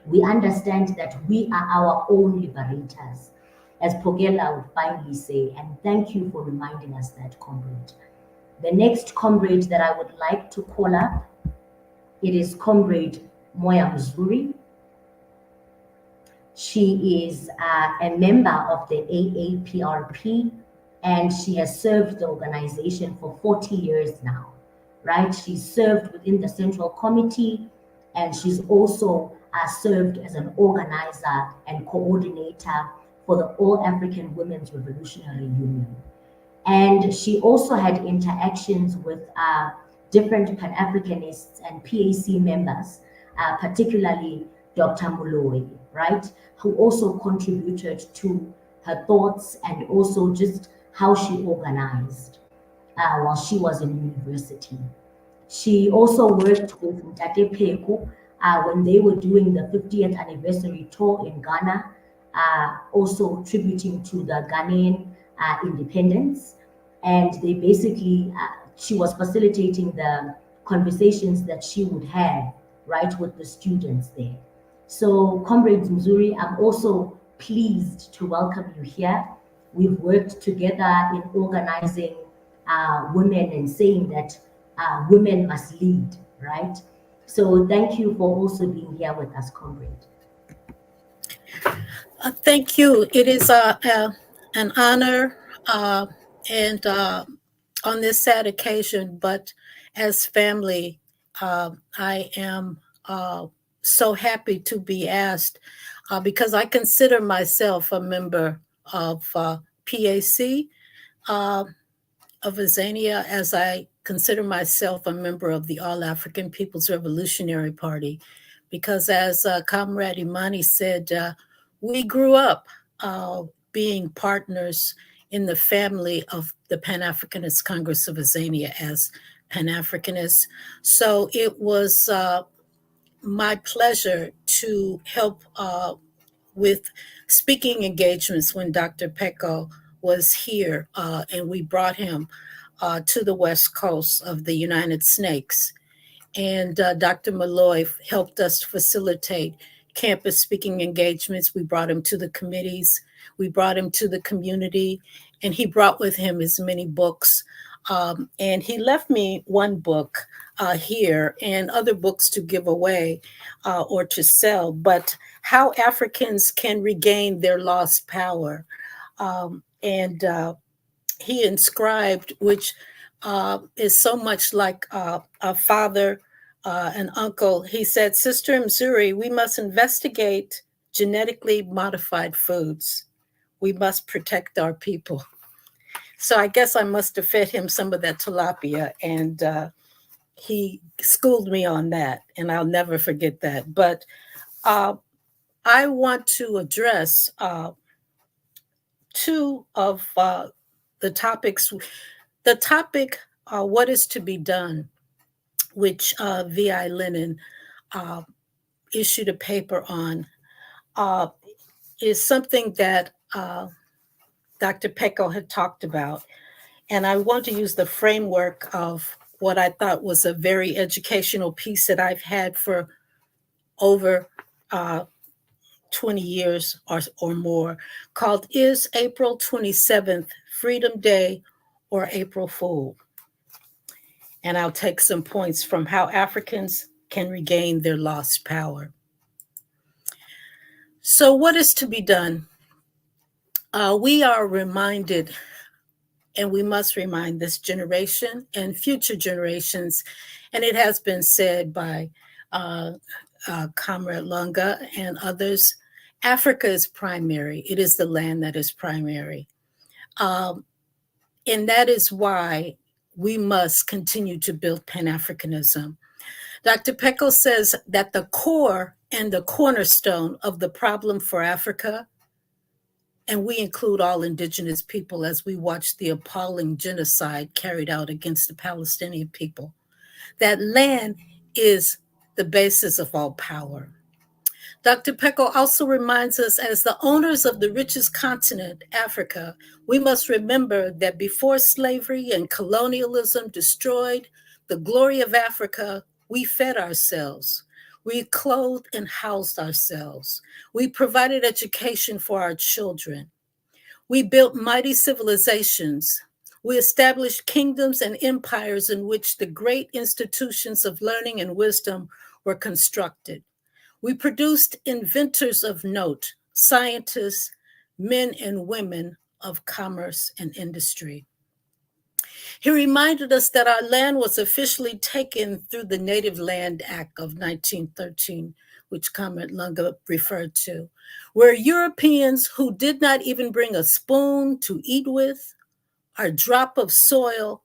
we understand that we are our own liberators, as Pogela would finally say, and thank you for reminding us that, comrade. The next comrade that I would like to call up, it is Comrade Moya Mzuri. She is a member of the AAPRP, and she has served the organization for 40 years now, right? She's served within the Central Committee, and she's also served as an organizer and coordinator for the All African Women's Revolutionary Union. And she also had interactions with different Pan-Africanists and PAC members, particularly Dr. Moloi, right, who also contributed to her thoughts and also just how she organized while she was in university. She also worked with Ntate Pheko when they were doing the 50th anniversary tour in Ghana, also tributing to the Ghanaian independence. And they basically, she was facilitating the conversations that she would have, right, with the students there. So, Comrades Mzuri, I'm also pleased to welcome you here. We've worked together in organizing women and saying that women must lead, right? So thank you for also being here with us, comrade. Thank you. It is an honor and on this sad occasion, but as family, I am so happy to be asked because I consider myself a member of PAC of Azania, as I consider myself a member of the All African People's Revolutionary Party, because as Comrade Imani said, we grew up being partners in the family of the Pan-Africanist Congress of Azania as Pan-Africanists. So it was my pleasure to help with speaking engagements when Dr. Pheko was here, and we brought him to the West Coast of the United Snakes. And Dr. Moloi helped us facilitate campus speaking engagements. We brought him to the committees. We brought him to the community. And he brought with him his many books. And he left me one book here and other books to give away or to sell, but How Africans Can Regain Their Lost Power. And he inscribed, which is so much like a father, an uncle. He said, Sister Mzuri, we must investigate genetically modified foods. We must protect our people. So I guess I must have fed him some of that tilapia, and he schooled me on that, and I'll never forget that. But I want to address two of the topics. The topic, what is to be done, which V.I. Lenin issued a paper on is something that Dr. Pheko had talked about. And I want to use the framework of what I thought was a very educational piece that I've had for over 20 years or more, called Is April 27th Freedom Day or April Fool? And I'll take some points from how Africans can regain their lost power. So what is to be done? We are reminded, and we must remind this generation and future generations, and it has been said by Comrade Lunga and others, Africa is primary. It is the land that is primary. And that is why we must continue to build Pan-Africanism. Dr. Pheko says that the core and the cornerstone of the problem for Africa, and we include all indigenous people as we watch the appalling genocide carried out against the Palestinian people, that land is the basis of all power. Dr. Pheko also reminds us, as the owners of the richest continent, Africa, we must remember that before slavery and colonialism destroyed the glory of Africa, we fed ourselves. We clothed and housed ourselves. We provided education for our children. We built mighty civilizations. We established kingdoms and empires in which the great institutions of learning and wisdom were constructed. We produced inventors of note, scientists, men and women of commerce and industry. He reminded us that our land was officially taken through the Native Land Act of 1913, which Comrade Lunga referred to, where Europeans who did not even bring a spoon to eat with, or a drop of soil,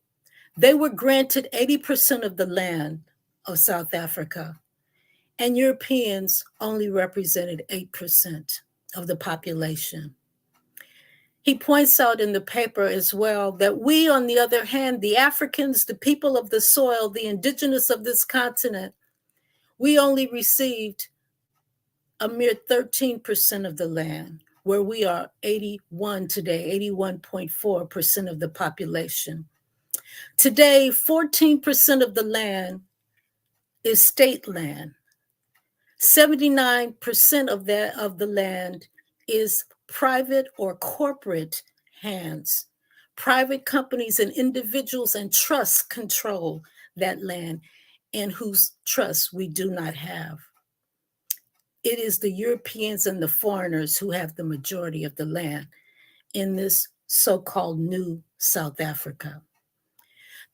they were granted 80% of the land of South Africa. And Europeans only represented 8% of the population. He points out in the paper as well that we, on the other hand, the Africans, the people of the soil, the indigenous of this continent, we only received a mere 13% of the land, where we are 81 today, 81.4% of the population. Today, 14% of the land is state land. 79% of the land is private or corporate hands. Private companies and individuals and trusts control that land, and whose trust we do not have. It is the Europeans and the foreigners who have the majority of the land in this so-called new South Africa.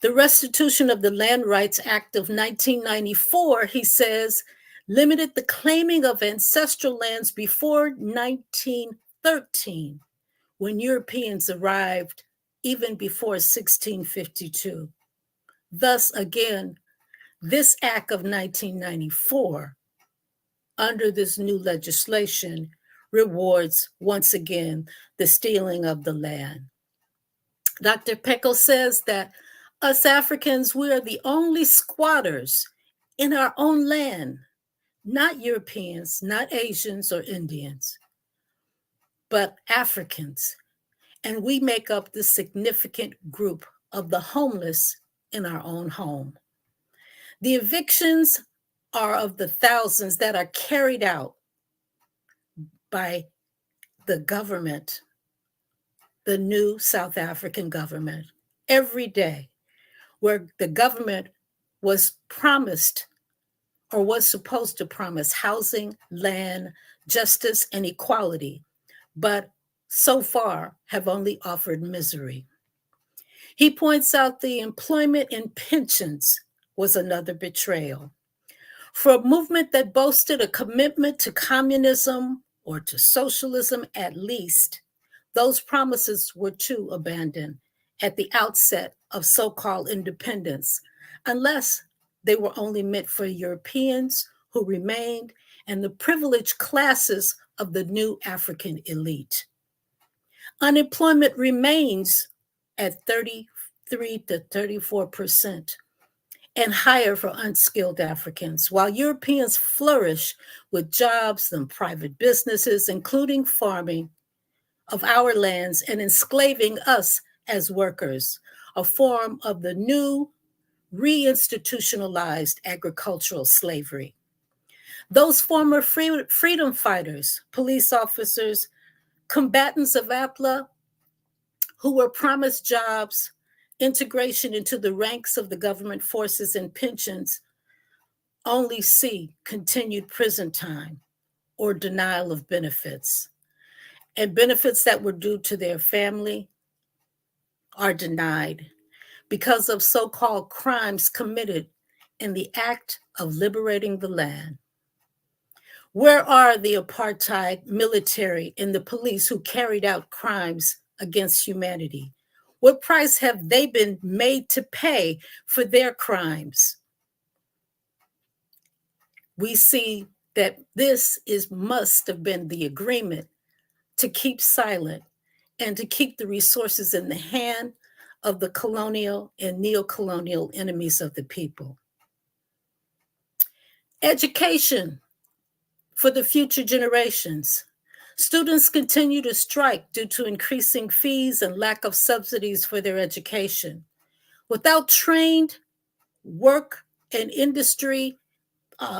The Restitution of the Land Rights Act of 1994, he says, limited the claiming of ancestral lands before 1913, when Europeans arrived, even before 1652. Thus, again, this act of 1994, under this new legislation, rewards, once again, the stealing of the land. Dr. Pheko says that us Africans, we are the only squatters in our own land, not Europeans, not Asians or Indians, but Africans. And we make up the significant group of the homeless in our own home. The evictions are of the thousands that are carried out by the government, the new South African government, every day, where the government was promised or was supposed to promise housing, land, justice, and equality, but so far have only offered misery. He points out the employment and pensions was another betrayal. For a movement that boasted a commitment to communism or to socialism at least, those promises were too abandoned at the outset of so-called independence, unless they were only meant for Europeans who remained and the privileged classes of the new African elite. Unemployment remains at 33 to 34%, and hire for unskilled Africans, while Europeans flourish with jobs and private businesses, including farming of our lands and enslaving us as workers, a form of the new reinstitutionalized agricultural slavery. Those former freedom fighters, police officers, combatants of APLA, who were promised jobs, integration into the ranks of the government forces and pensions, only see continued prison time or denial of benefits. And benefits that were due to their family are denied because of so-called crimes committed in the act of liberating the land. Where are the apartheid military and the police who carried out crimes against humanity? What price have they been made to pay for their crimes? We see that this must have been the agreement to keep silent and to keep the resources in the hand of the colonial and neo-colonial enemies of the people. Education for the future generations. Students continue to strike due to increasing fees and lack of subsidies for their education. Without trained work and industry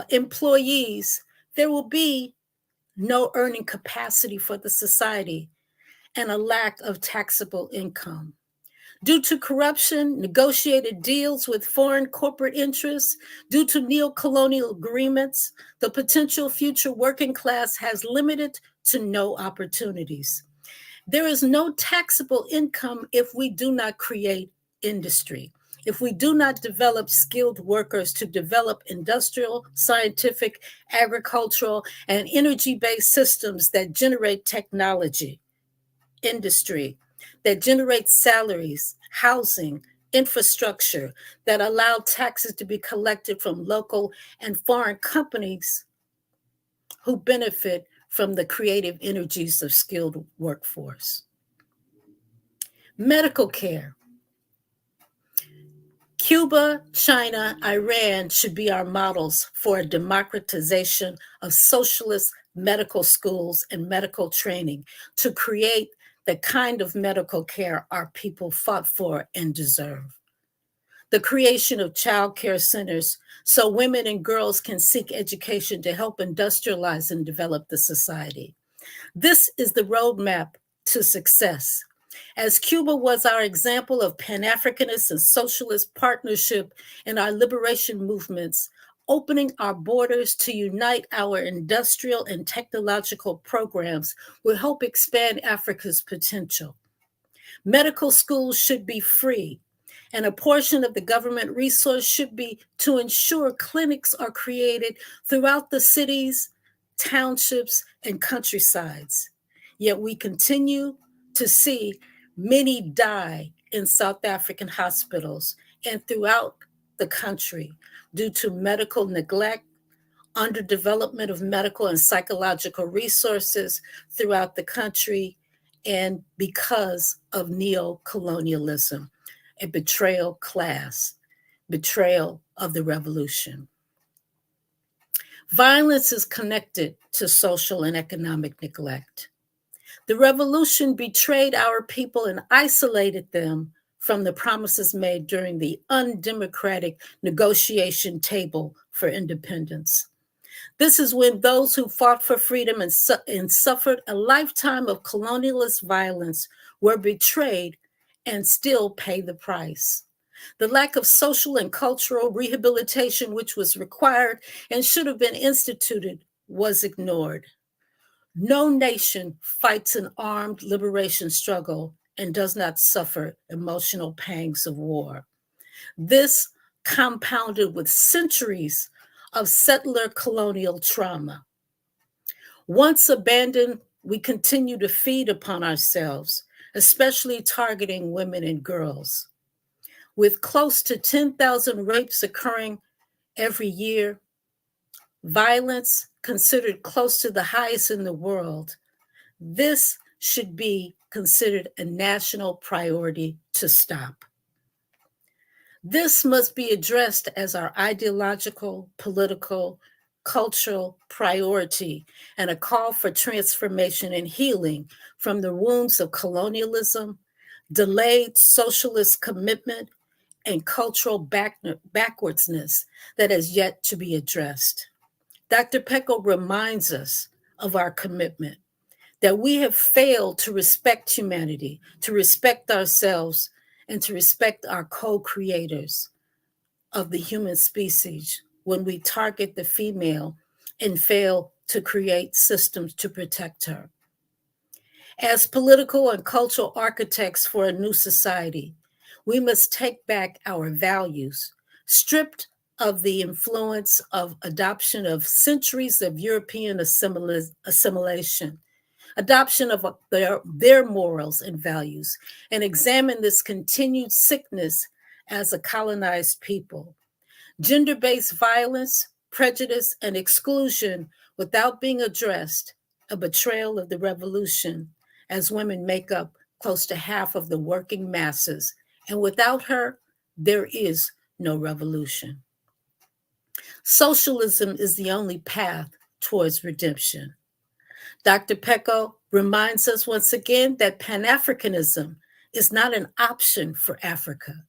employees, there will be no earning capacity for the society and a lack of taxable income. Due to corruption, negotiated deals with foreign corporate interests, due to neo-colonial agreements, the potential future working class has limited to no opportunities. There is no taxable income if we do not create industry, if we do not develop skilled workers to develop industrial, scientific, agricultural, and energy-based systems that generate technology, industry, that generates salaries, housing, infrastructure, that allow taxes to be collected from local and foreign companies who benefit from the creative energies of skilled workforce. Medical care. Cuba, China, Iran should be our models for a democratization of socialist medical schools and medical training to create the kind of medical care our people fought for and deserve. The creation of child care centers so women and girls can seek education to help industrialize and develop the society. This is the roadmap to success. As Cuba was our example of Pan-Africanist and socialist partnership in our liberation movements, opening our borders to unite our industrial and technological programs will help expand Africa's potential. Medical schools should be free, and a portion of the government resource should be to ensure clinics are created throughout the cities, townships, and countrysides. Yet we continue to see many die in South African hospitals and throughout the country due to medical neglect, underdevelopment of medical and psychological resources throughout the country, and because of neo-colonialism, a betrayal class, betrayal of the revolution. Violence is connected to social and economic neglect. The revolution betrayed our people and isolated them from the promises made during the undemocratic negotiation table for independence. This is when those who fought for freedom and suffered a lifetime of colonialist violence were betrayed and still pay the price. The lack of social and cultural rehabilitation, which was required and should have been instituted, was ignored. No nation fights an armed liberation struggle and does not suffer emotional pangs of war. This compounded with centuries of settler colonial trauma. Once abandoned, we continue to feed upon ourselves, especially targeting women and girls. With close to 10,000 rapes occurring every year, violence considered close to the highest in the world, this should be considered a national priority to stop. This must be addressed as our ideological, political, cultural priority and a call for transformation and healing from the wounds of colonialism, delayed socialist commitment, and cultural backwardsness that has yet to be addressed. Dr. Pheko reminds us of our commitment, that we have failed to respect humanity, to respect ourselves, and to respect our co-creators of the human species when we target the female and fail to create systems to protect her. As political and cultural architects for a new society, we must take back our values, stripped of the influence of adoption of centuries of European assimilation, adoption of their morals and values, and examine this continued sickness as a colonized people. Gender-based violence, prejudice, and exclusion without being addressed, a betrayal of the revolution, as women make up close to half of the working masses, and without her, there is no revolution. Socialism is the only path towards redemption. Dr. Pheko reminds us once again that Pan-Africanism is not an option for Africa.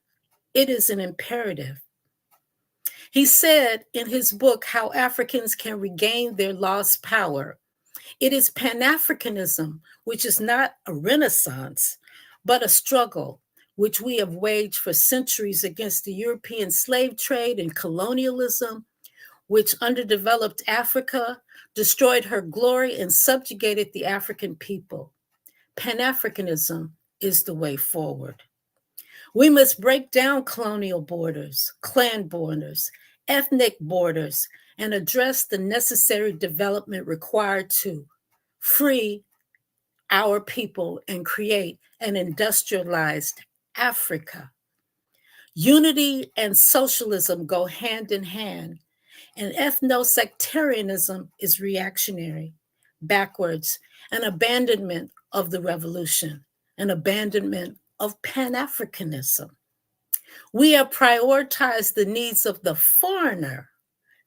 It is an imperative. He said in his book, How Africans Can Regain Their Lost Power, it is Pan-Africanism, which is not a renaissance, but a struggle which we have waged for centuries against the European slave trade and colonialism, which underdeveloped Africa, destroyed her glory, and subjugated the African people. Pan-Africanism is the way forward. We must break down colonial borders, clan borders, ethnic borders, and address the necessary development required to free our people and create an industrialized Africa. Unity and socialism go hand in hand, and ethno-sectarianism is reactionary, backwards, an abandonment of the revolution, an abandonment of Pan-Africanism. We have prioritized the needs of the foreigner,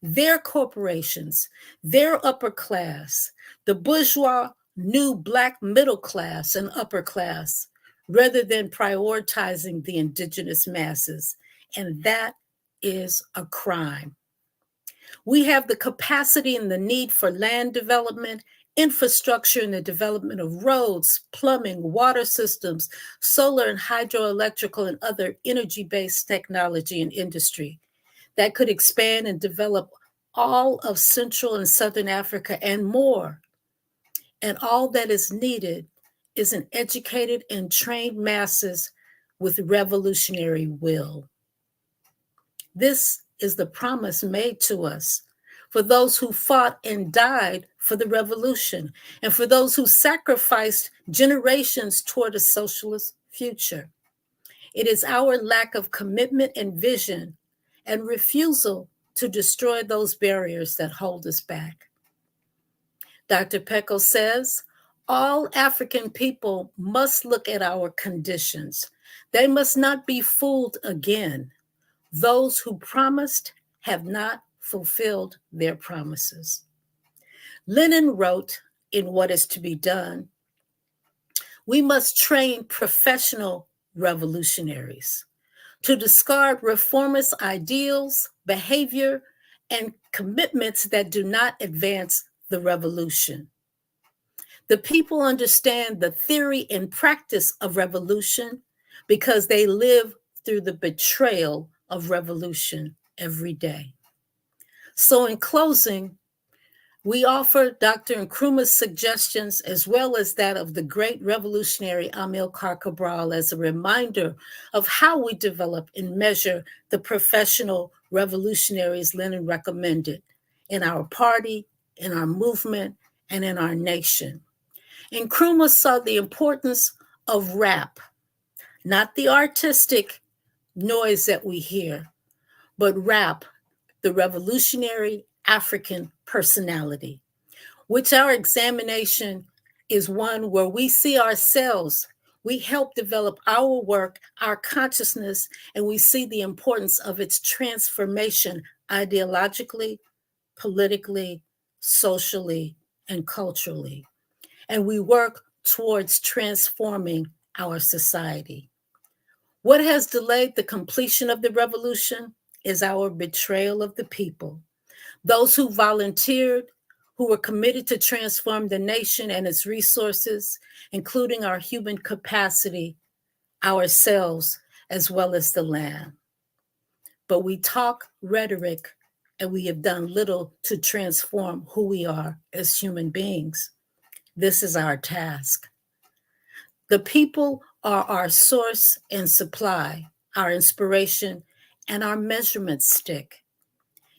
their corporations, their upper class, the bourgeois, new Black middle class and upper class, rather than prioritizing the indigenous masses. And that is a crime. We have the capacity and the need for land development, infrastructure, and the development of roads, plumbing, water systems, solar and hydroelectrical and other energy-based technology and industry that could expand and develop all of Central and Southern Africa and more. And all that is needed is an educated and trained masses with revolutionary will. This is the promise made to us for those who fought and died for the revolution, and for those who sacrificed generations toward a socialist future. It is our lack of commitment and vision and refusal to destroy those barriers that hold us back. Dr. Pheko says, all African people must look at our conditions. They must not be fooled again. Those who promised have not fulfilled their promises. Lenin wrote in What Is to Be Done, we must train professional revolutionaries to discard reformist ideals, behavior, and commitments that do not advance the revolution. The people understand the theory and practice of revolution because they live through the betrayal of revolution every day. So in closing, we offer Dr. Nkrumah's suggestions as well as that of the great revolutionary Amilcar Cabral as a reminder of how we develop and measure the professional revolutionaries Lenin recommended in our party, in our movement, and in our nation. Nkrumah saw the importance of rap, not the artistic noise that we hear, but rap, the revolutionary African personality, which our examination is one where we see ourselves We help develop our work, our consciousness, and we see the importance of its transformation ideologically, politically, socially, and culturally. And we work towards transforming our society. What has delayed the completion of the revolution is our betrayal of the people. Those who volunteered, who were committed to transform the nation and its resources, including our human capacity, ourselves, as well as the land. But we talk rhetoric, and we have done little to transform who we are as human beings. This is our task. The people are our source and supply, our inspiration, and our measurement stick.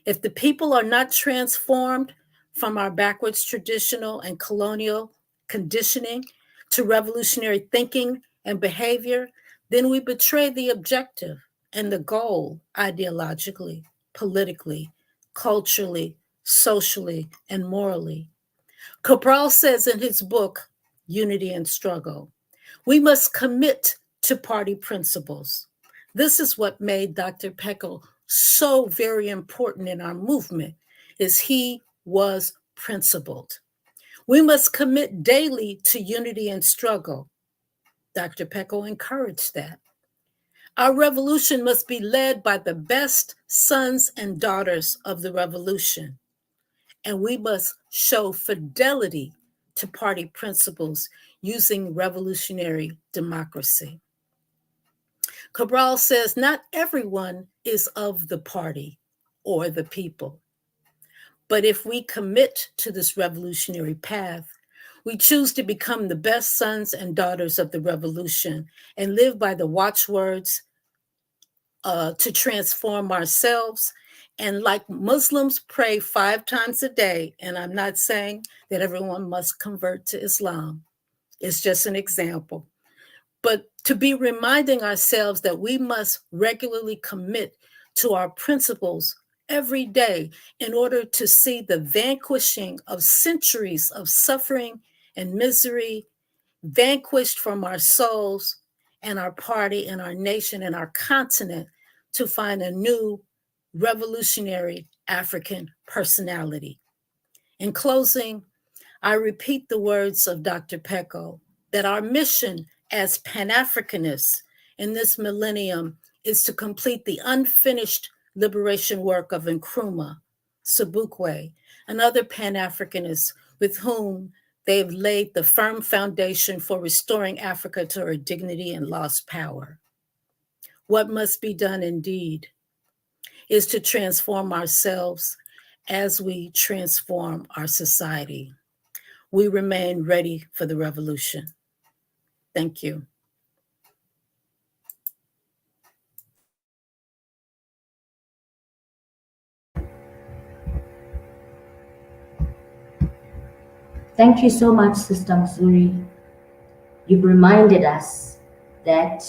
If the people are not transformed from our backwards traditional and colonial conditioning to revolutionary thinking and behavior, then we betray the objective and the goal ideologically, politically, culturally, socially, and morally. Cabral says in his book, Unity and Struggle, we must commit to party principles. This is what made Dr. Pheko so very important in our movement, is he was principled. We must commit daily to unity and struggle. Dr. Pheko encouraged that. Our revolution must be led by the best sons and daughters of the revolution. And we must show fidelity to party principles using revolutionary democracy. Cabral says not everyone is of the party or the people. But if we commit to this revolutionary path, we choose to become the best sons and daughters of the revolution and live by the watchwords to transform ourselves. And like Muslims pray 5 times a day, and I'm not saying that everyone must convert to Islam. It's just an example. But to be reminding ourselves that we must regularly commit to our principles every day in order to see the vanquishing of centuries of suffering and misery vanquished from our souls and our party and our nation and our continent to find a new revolutionary African personality. In closing, I repeat the words of Dr. Pheko that our mission as Pan-Africanists in this millennium is to complete the unfinished liberation work of Nkrumah, Sobukwe, and other Pan-Africanists with whom they have laid the firm foundation for restoring Africa to her dignity and lost power. What must be done indeed is to transform ourselves as we transform our society. We remain ready for the revolution. Thank you. Thank you so much, Sister Mzuri. You've reminded us that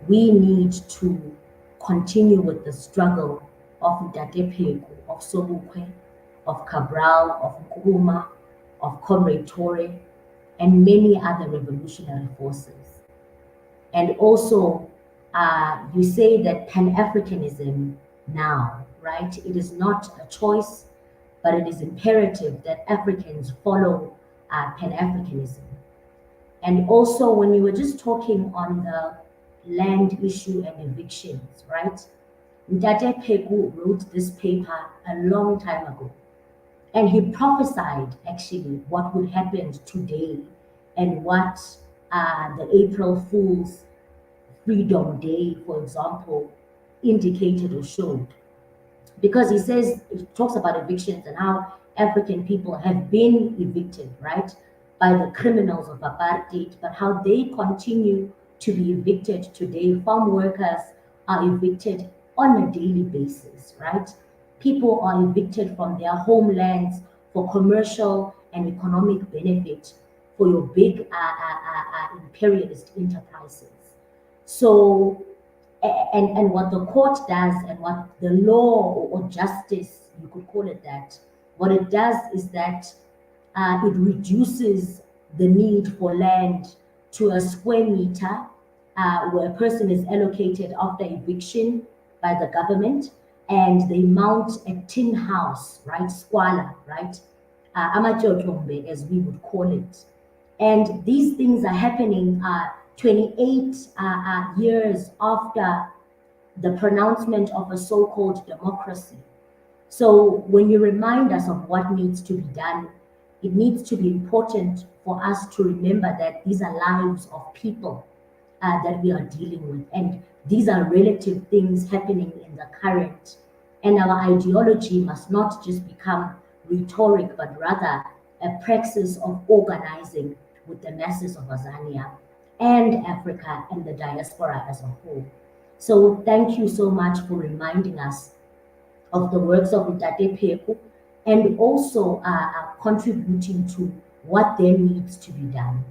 we need to continue with the struggle of Ntate Pheko, of Sobukwe, of Cabral, of Nkrumah, of Comrade Tore, and many other revolutionary forces. And also, you say that Pan-Africanism now, right? It is not a choice, but it is imperative that Africans follow Pan-Africanism. And also, when you were just talking on the land issue and evictions, right? Ntate Pheko wrote this paper a long time ago. And he prophesied actually what would happen today and what the April Fool's Freedom Day, for example, indicated or showed. Because he says, he talks about evictions and how African people have been evicted, right, by the criminals of apartheid, but how they continue to be evicted today. Farm workers are evicted on a daily basis, right? People are evicted from their homelands for commercial and economic benefit for your big imperialist enterprises. So, and what the court does and what the law or justice, you could call it that, what it does is that it reduces the need for land to a square meter where a person is allocated after eviction by the government, and they mount a tin house, right? Squala, right? Amatyotombe, as we would call it. And these things are happening 28 years after the pronouncement of a so-called democracy. So when you remind us of what needs to be done, it needs to be important for us to remember that these are lives of people that we are dealing with. And these are relative things happening in the current. And our ideology must not just become rhetoric, but rather a praxis of organizing with the masses of Azania and Africa and the diaspora as a whole. So thank you so much for reminding us of the works of Ntate Pheko, and also contributing to what then needs to be done.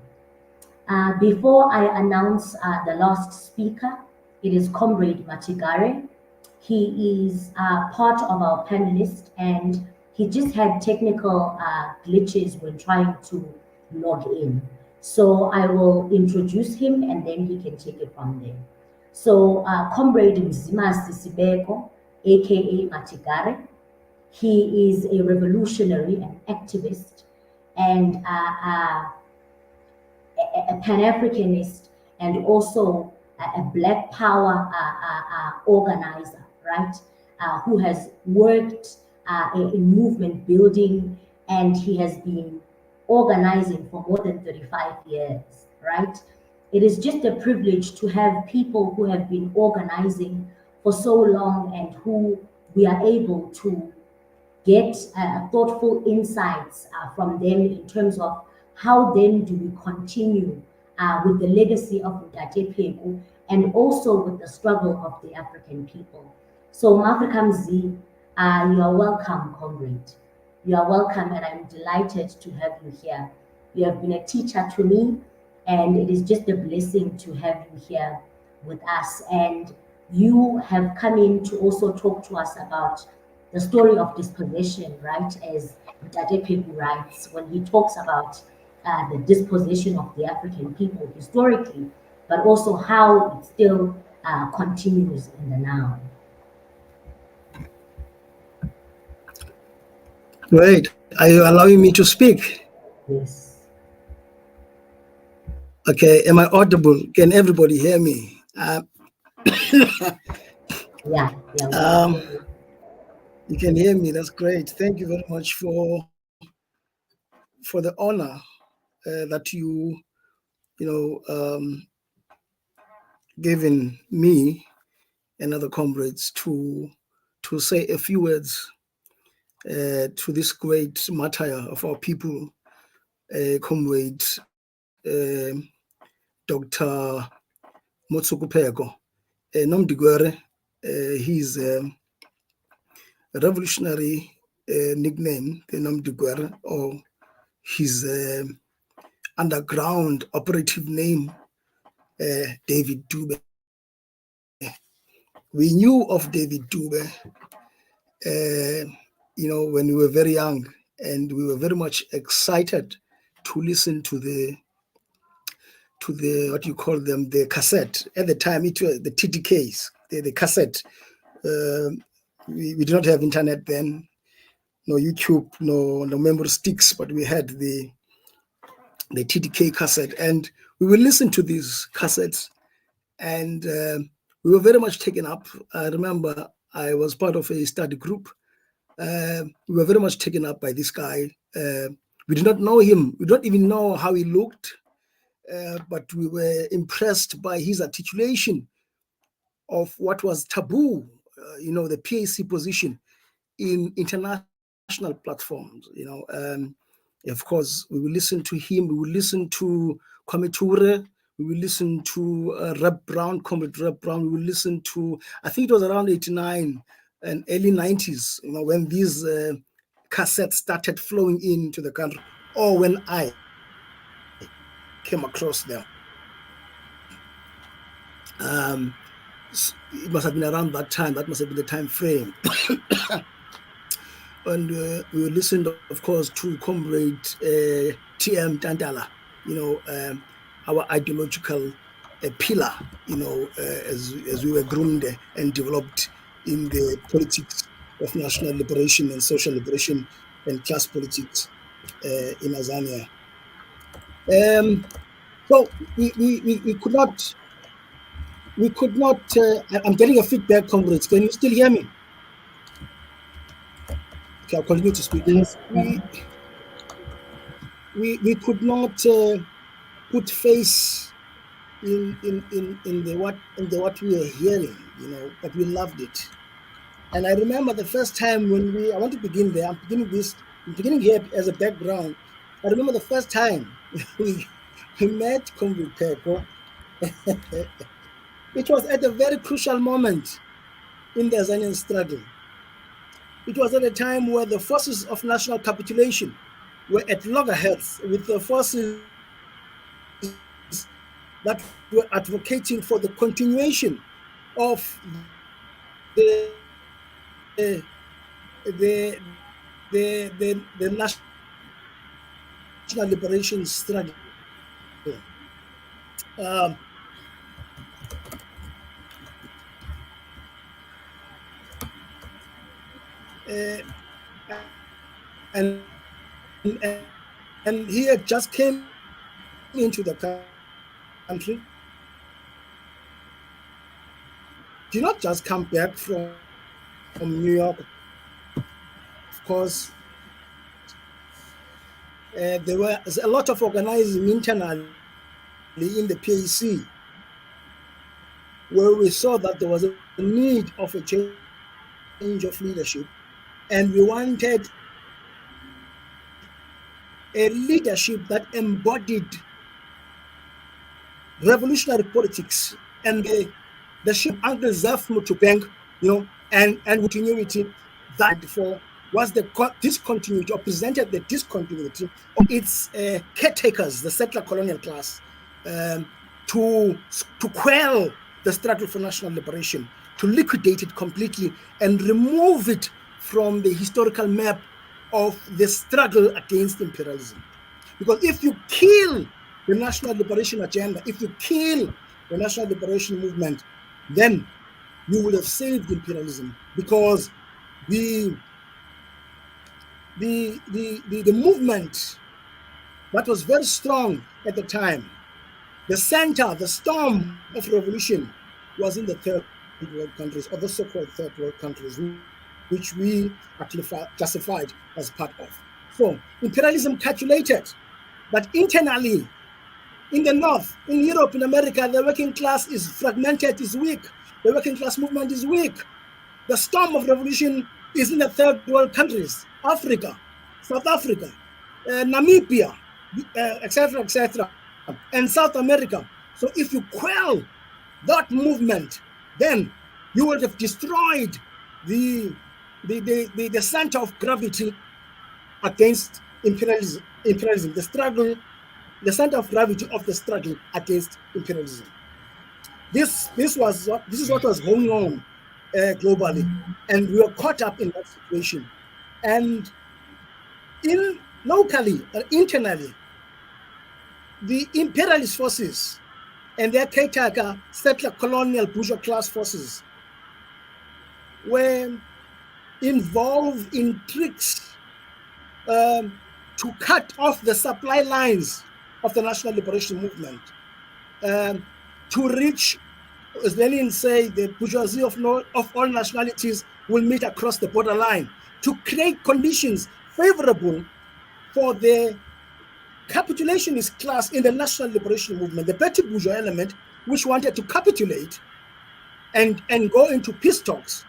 Before I announce the last speaker, it is Comrade Machigare. He is part of our panelists, and he just had technical glitches when trying to log in. So I will introduce him and then he can take it from there. So Comrade Mzimasi, aka Machigare, he is a revolutionary, an activist, and a Pan-Africanist, and also a Black Power organizer, right? Who has worked in movement building, and he has been organizing for more than 35 years, right? It is just a privilege to have people who have been organizing for so long and who we are able to get thoughtful insights from them in terms of how then do we continue with the legacy of Ntate Pheko and also with the struggle of the African people. So Mafrikamzi, you are welcome, comrade. You are welcome, and I'm delighted to have you here. You have been a teacher to me, and it is just a blessing to have you here with us. And you have come in to also talk to us about the story of dispossession, right? As Ntate Pheko writes, when he talks about the dispossession of the African people historically, but also how it still continues in the now. Wait, are you allowing me to speak? Yes. Okay, am I audible? Can everybody hear me? Yeah. You can hear me. That's great. Thank you very much for the honor that you given me and other comrades to say a few words to this great martyr of our people, comrade Dr. Motsoko Pheko. Nomdigwere, he's a revolutionary nickname, the Nomdigwere, or his underground operative name, David Dube. We knew of David Dube, when we were very young, and we were very much excited to listen to the what you call them, the cassette. At the time, it was the TTKs, the cassette. We did not have internet then, no YouTube, no memory sticks, but we had the TTK cassette, and we would listen to these cassettes, and we were very much taken up. I remember I was part of a study group. We were very much taken up by this guy. We did not know him. We don't even know how he looked, but we were impressed by his articulation of what was taboo, the PAC position in international platforms. Of course, we will listen to him. We will listen to Kwame Ture. We will listen to Rep Brown, Comrade Rep Brown. We will listen to, I think it was around 89 and early 90s, when these cassettes started flowing into the country, or when I came across them. It must have been around that time. That must have been the time frame. And we listened, of course, to Comrade TM Tantala, our ideological pillar, as we were groomed and developed in the politics of national liberation and social liberation and class politics in Azania. So we could not. I'm getting a feedback, comrades. Can you still hear me? Okay, I'll continue to speak. Yes. We could not put face in the what we were hearing, but we loved it. And I remember the first time I want to begin there. I'm beginning here as a background. I remember the first time we met Comrade Pheko. It was at a very crucial moment in the Azanian struggle. It was at a time where the forces of national capitulation were at loggerheads with the forces that were advocating for the continuation of the national liberation struggle. And he had just came into the country. Did not just come back from New York. Of course, there was a lot of organizing internally in the PAC, where we saw that there was a need of a change of leadership, and we wanted a leadership that embodied revolutionary politics and the ship Uncle Zaf Mutupeng, and continuity that for was the discontinuity, or presented the discontinuity of its caretakers, the settler colonial class, to quell the struggle for national liberation, to liquidate it completely and remove it from the historical map of the struggle against imperialism. Because if you kill the national liberation agenda, if you kill the national liberation movement, then you will have saved imperialism, because the movement that was very strong at the time, the center, the storm of revolution, was in the third world countries, or the so-called third world countries, which we actually classified as part of. So imperialism calculated that internally, in the North, in Europe, in America, the working class is fragmented, is weak. The working class movement is weak. The storm of revolution is in the third world countries, Africa, South Africa, Namibia, etc., and South America. So if you quell that movement, then you will have destroyed the center of gravity against imperialism, the struggle, the center of gravity of the struggle against imperialism. This is what was going on globally, and we were caught up in that situation. And locally or internally, the imperialist forces and their caretaker settler colonial bourgeois class forces were involved in tricks to cut off the supply lines of the national liberation movement, to reach, as Lenin say, the bourgeoisie of all nationalities will meet across the borderline, to create conditions favorable for the capitulationist class in the national liberation movement, the petty bourgeois element, which wanted to capitulate and go into peace talks,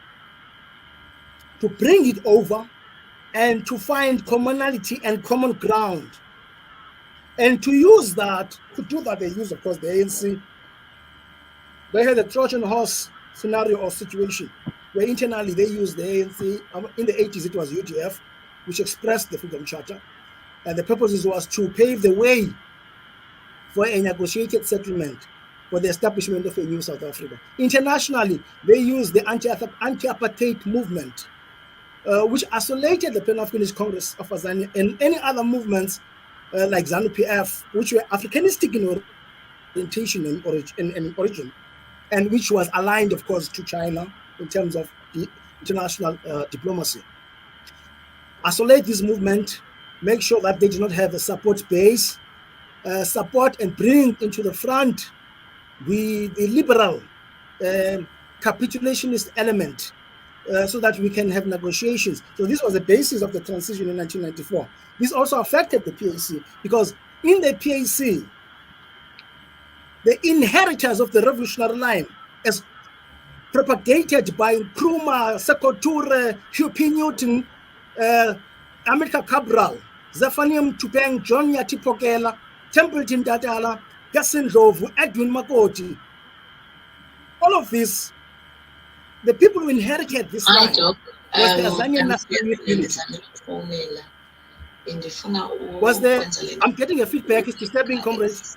to bring it over and to find commonality and common ground. And to use that, to do that, they use, of course, the ANC. They had a Trojan horse scenario or situation where internally they used the ANC. In the 80s, it was UDF, which expressed the Freedom Charter. And the purpose was to pave the way for a negotiated settlement for the establishment of a new South Africa. Internationally, they used the anti-apartheid movement, which isolated the PanAfricanist Congress of Azania and any other movements like ZANU-PF, which were Africanistic in orientation and origin, and which was aligned, of course, to China in terms of the international diplomacy. Isolate this movement, make sure that they do not have a support base, support and bring into the front the liberal capitulationist element, so that we can have negotiations. So this was the basis of the transition in 1994. This also affected the PAC, because in the PAC, the inheritors of the revolutionary line, as propagated by Nkrumah, Sekou Toure, Hugh P. Newton, Amilcar Cabral, Zephaniah Tupeng, John Yati Pokela, Templeton Dadala, Gassin Ndlovu, Edwin Makoti. All of this, the people who inherited this line was the Azania National Youth Unity. I'm getting a feedback, it's disturbing, comrades.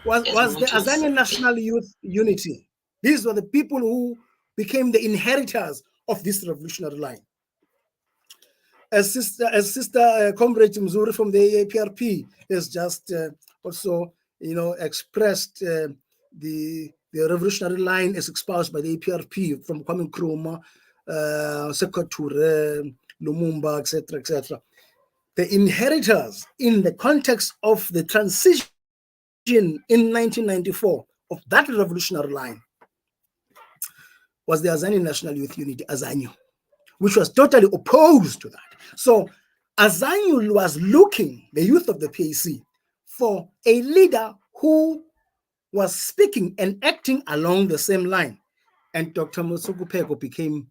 Was the Azania National Youth Unity. These were the people who became the inheritors of this revolutionary line. As sister comrade Mzuri from the APRP has just also, expressed the revolutionary line as espoused by the APRP from Kwame Nkrumah, Sekou Toure, Lumumba, etc., etc. The inheritors in the context of the transition in 1994 of that revolutionary line was the Azania National Youth Unity, Azanyo, which was totally opposed to that. So Azanyo was looking, the youth of the PAC, for a leader who was speaking and acting along the same line. And Dr. Motsoko Pheko became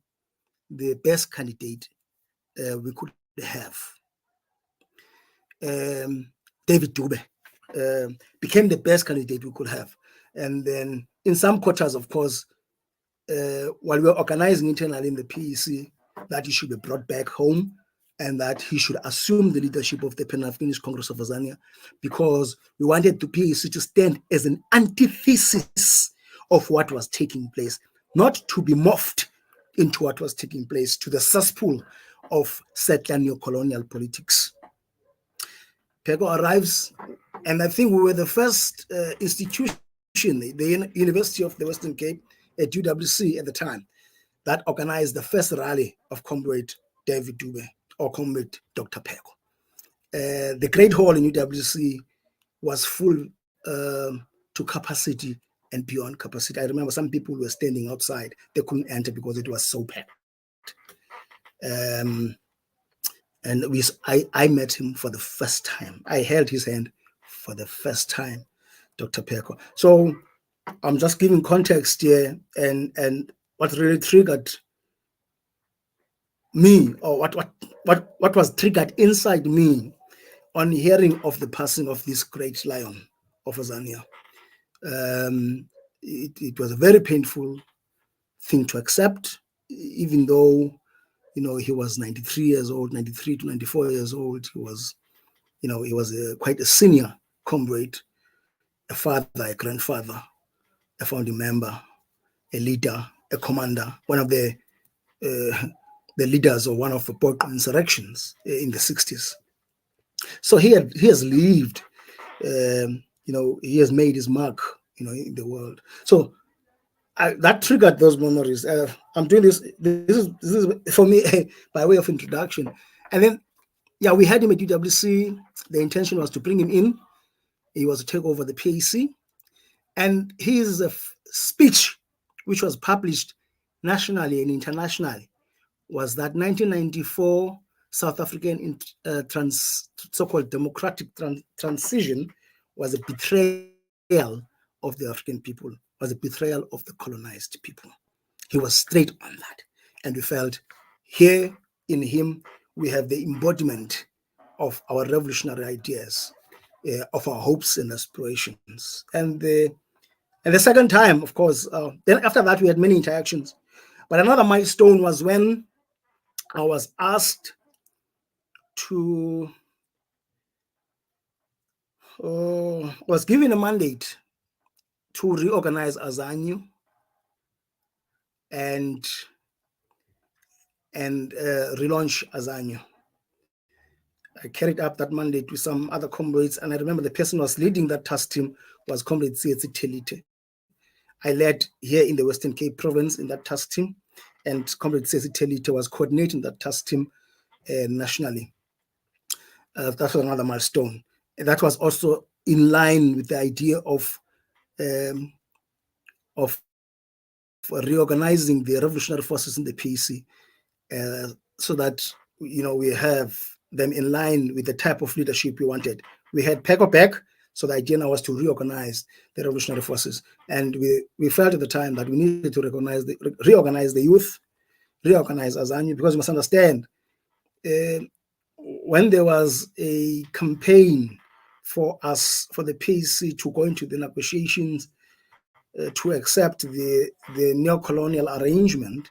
the best candidate we could have. David Dube became the best candidate we could have. And then in some quarters, of course, while we were organizing internally in the PAC, that he should be brought back home and that he should assume the leadership of the Pan-Africanist Congress of Azania, because we wanted the PAC to stand as an antithesis of what was taking place, not to be morphed into what was taking place, to the cesspool of settler neo-colonial politics. Pheko arrives, and I think we were the first institution, the University of the Western Cape, at UWC at the time, that organized the first rally of Comrade David Dube or Comrade Dr. Pheko. The Great Hall in UWC was full to capacity and beyond capacity. I remember some people were standing outside. They couldn't enter because it was so packed. And I met him for the first time. I held his hand for the first time, Dr. Pheko. So I'm just giving context here, and what really triggered me, or what was triggered inside me on hearing of the passing of this great lion of Azania. It was a very painful thing to accept, even though, he was 93 years old, 93 to 94 years old. He was, quite a senior comrade, a father, a grandfather, a founding member, a leader, a commander, one of the leaders of one of the Port insurrections in the 60s. So he has lived, he has made his mark, in the world. So that triggered those memories. I'm doing this. This is for me by way of introduction. And then, we had him at UWC. The intention was to bring him in. He was to take over the PAC. And his speech, which was published nationally and internationally, was that 1994 South African so-called democratic transition was a betrayal of the African people, was a betrayal of the colonized people. He was straight on that. And we felt here in him, we have the embodiment of our revolutionary ideas, of our hopes and aspirations. And the second time, of course, then after that, we had many interactions. But another milestone was when I was asked to, was given a mandate to reorganize Azania and relaunch Azania. I carried up that mandate with some other comrades, and I remember the person who was leading that task team was Comrade Tsietsi Telite. I led here in the Western Cape province in that task team, and Comrade Tsietsi Telite was coordinating that task team nationally. That was another milestone. And that was also in line with the idea of reorganizing the revolutionary forces in the PAC, so that we have them in line with the type of leadership we wanted. We had PAC back, so the idea now was to reorganize the revolutionary forces, and we felt at the time that we needed to reorganize the youth, reorganize Azania, because you must understand, when there was a campaign for the PAC to go into the negotiations to accept the neo-colonial arrangement,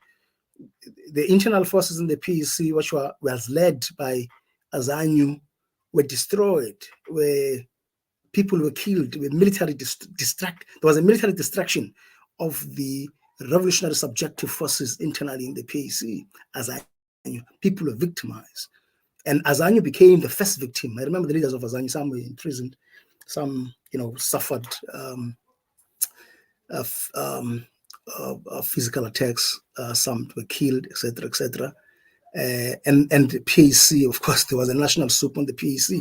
the internal forces in the PAC, which was led by Azania, were destroyed, where people were killed, were military there was a military destruction of the revolutionary subjective forces internally in the PAC. Azania, people were victimized. And Azania became the first victim. I remember the leaders of Azania, some were imprisoned, some suffered physical attacks, some were killed, etc., etc. And the PAC, of course, there was a national soup on the PAC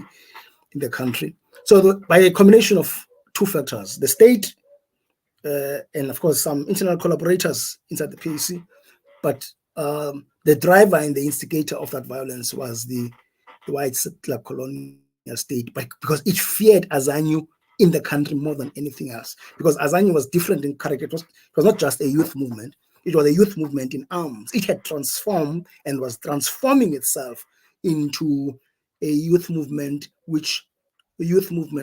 in the country. So by a combination of two factors, the state and of course some internal collaborators inside the PAC, but the driver and the instigator of that violence was the white settler colonial state, because it feared Azania in the country more than anything else, because Azania was different in character. It was not just a youth movement, it was a youth movement in arms. It had transformed and was transforming itself into a youth movement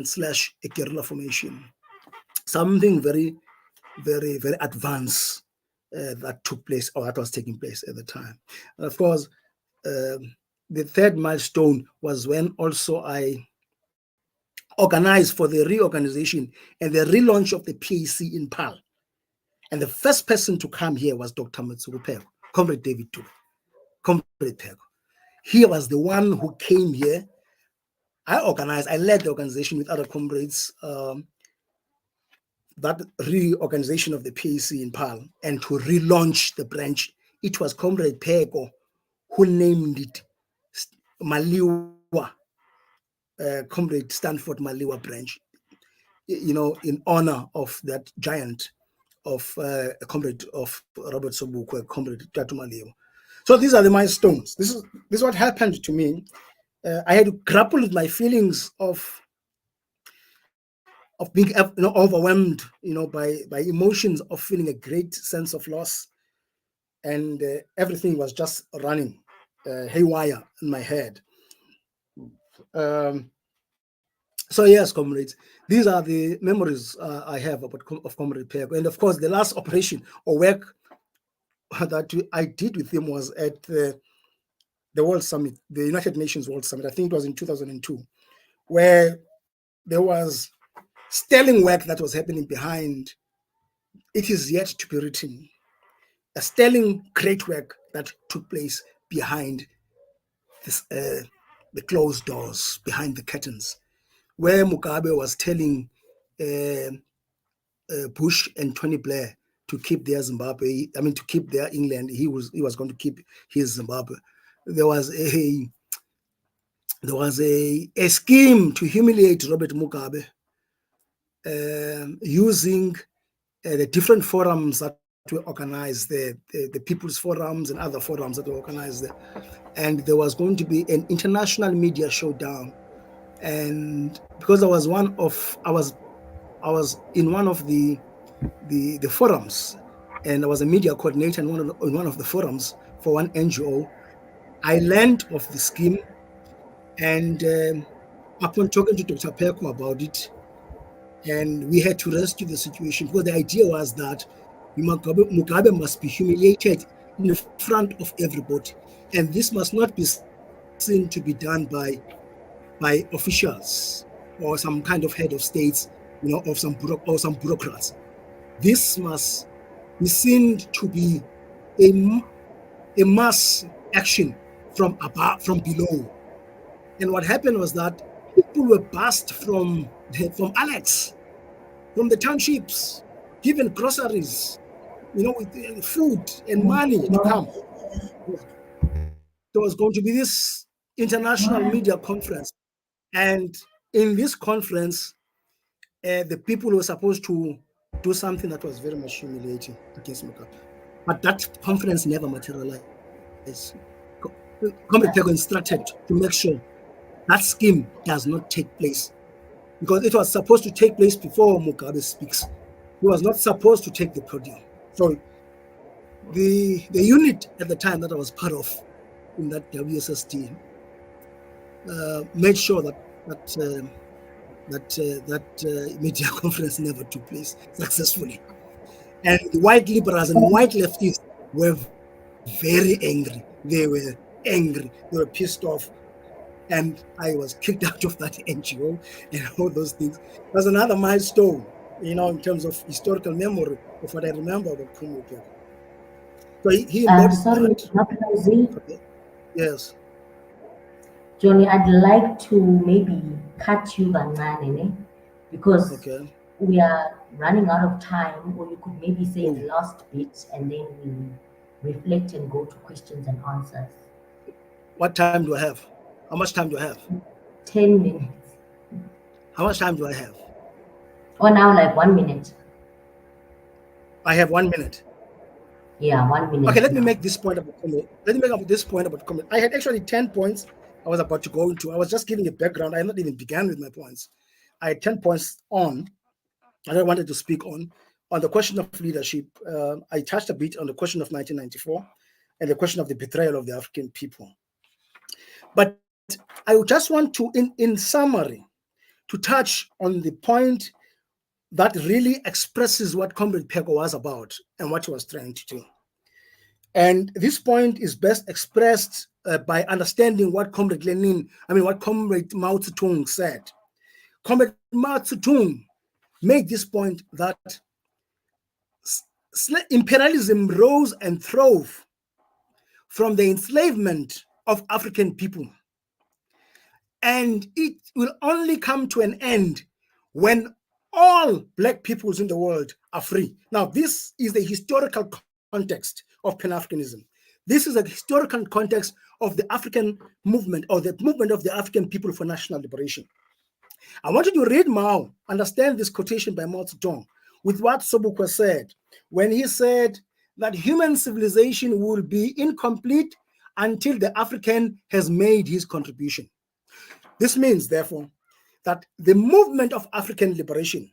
slash a guerrilla formation, something very, very, very advanced that took place, or that was taking place at the time. And of course, the third milestone was when also I organized for the reorganization and the relaunch of the PAC in PAL. And the first person to come here was Dr. Motsoko Pheko, Comrade David Tube, Comrade Pheko. He was the one who came here. I led the organization with other comrades, that reorganization of the PAC in PAL, and to relaunch the branch. It was Comrade Pheko who named it Maliwa, Comrade Stanford Maliwa branch, in honor of that giant of a comrade of Robert Sobukwe, Comrade Tatu Maliwa. So these are the milestones. This is what happened to me. I had to grapple with my feelings of being overwhelmed, by emotions of feeling a great sense of loss, and everything was just running haywire in my head. So yes, comrades, these are the memories I have of Comrade Pheko. And of course, the last operation or work that I did with him was at the World Summit, the United Nations World Summit. I think it was in 2002, where there was sterling work that was happening behind. It is yet to be written. A sterling great work that took place behind this, the closed doors, behind the curtains, where Mugabe was telling Bush and Tony Blair to keep their Zimbabwe. I mean, to keep their England. He was going to keep his Zimbabwe. There was a scheme to humiliate Robert Mugabe, using the different forums that were organized there, the People's Forums and other forums that were organized there. And there was going to be an international media showdown. And because I was in one of the forums, and I was a media coordinator in one of the forums for one NGO, I learned of the scheme, and upon talking to Dr. Pheko about it, and we had to rescue the situation, because the idea was that Mugabe must be humiliated in front of everybody, and this must not be seen to be done by officials or some kind of head of states, or some bureaucrats. This must be seen to be a mass action from above, from below. And what happened was that people were bussed from Alex, from the townships, given groceries, with food and money to come. There was going to be this international media conference. And in this conference, the people were supposed to do something that was very much humiliating against Mugabe. But that conference never materialized. Comrade Pheko instructed to make sure that scheme does not take place, because it was supposed to take place before Mugabe speaks. He was not supposed to take the podium. So the unit at the time that I was part of in that WSST made sure that media conference never took place successfully. And the white liberals and white leftists were very angry. They were angry. They were pissed off. And I was kicked out of that NGO and all those things. That's another milestone, in terms of historical memory of what I remember about Comrade Pheko. So he embodied sorry, that. Yes. Johnny, I'd like to maybe cut you because Okay. we are running out of time, or you could maybe say Oh. the last bit and then we reflect and go to questions and answers. What time do I have? How much time do I have? 10 minutes. How much time do I have? Or now like 1 minute. I have 1 minute. Yeah, 1 minute. Okay, let me make this point about comment. I had actually 10 points I was about to go into. I was just giving a background. I had not even began with my points. I had 10 points that I wanted to speak on the question of leadership. I touched a bit on the question of 1994 and the question of the betrayal of the African people. But I just want to, in summary, to touch on the point that really expresses what Comrade Pheko was about and what he was trying to do. And this point is best expressed by understanding what Comrade Mao Zedong said. Comrade Mao Zedong made this point that imperialism rose and throve from the enslavement of African people. And it will only come to an end when all Black peoples in the world are free. Now, this is the historical context of Pan-Africanism. This is a historical context of the African movement, or the movement of the African people for national liberation. I want you to read Mao, understand this quotation by Mao Zedong, with what Sobukwe said, when he said that human civilization will be incomplete until the African has made his contribution. This means, therefore, that the movement of African liberation,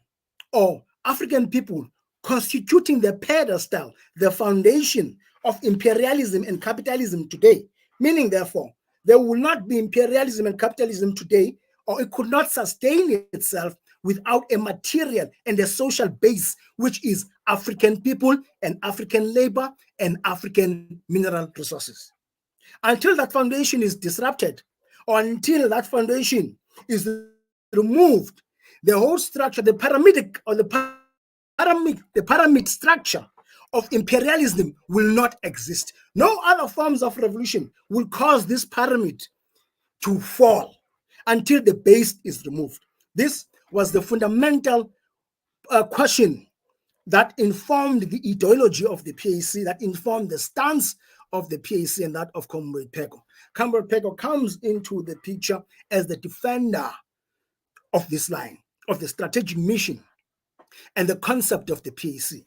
or African people constituting the pedestal, the foundation of imperialism and capitalism today, meaning, therefore, there will not be imperialism and capitalism today, or it could not sustain itself without a material and a social base, which is African people and African labor and African mineral resources. Until that foundation is disrupted, or until that foundation is removed, the whole structure, the pyramid structure of imperialism will not exist. No other forms of revolution will cause this pyramid to fall until the base is removed. This was the fundamental question that informed the ideology of the PAC, that informed the stance of the PAC and that of Comrade Pheko. Comrade Pheko comes into the picture as the defender of this line, of the strategic mission and the concept of the PAC.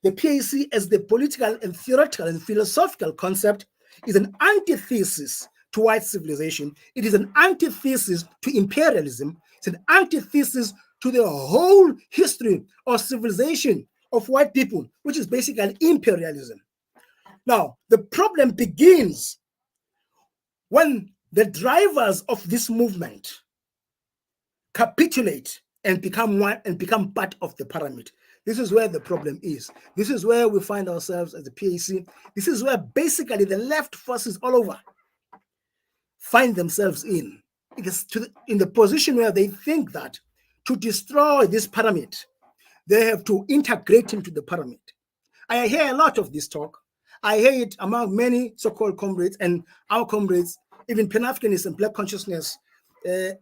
The PAC, as the political and theoretical and philosophical concept, is an antithesis to white civilization. It is an antithesis to imperialism. It's an antithesis to the whole history of civilization of white people, which is basically imperialism. Now, the problem begins when the drivers of this movement capitulate and become one and become part of the pyramid. This is where the problem is. This is where we find ourselves as the PAC. This is where basically the left forces all over find themselves in. It is in the position where they think that to destroy this pyramid, they have to integrate into the pyramid. I hear a lot of this talk. I hear it among many so-called comrades and our comrades, even Pan-Africanists and Black consciousness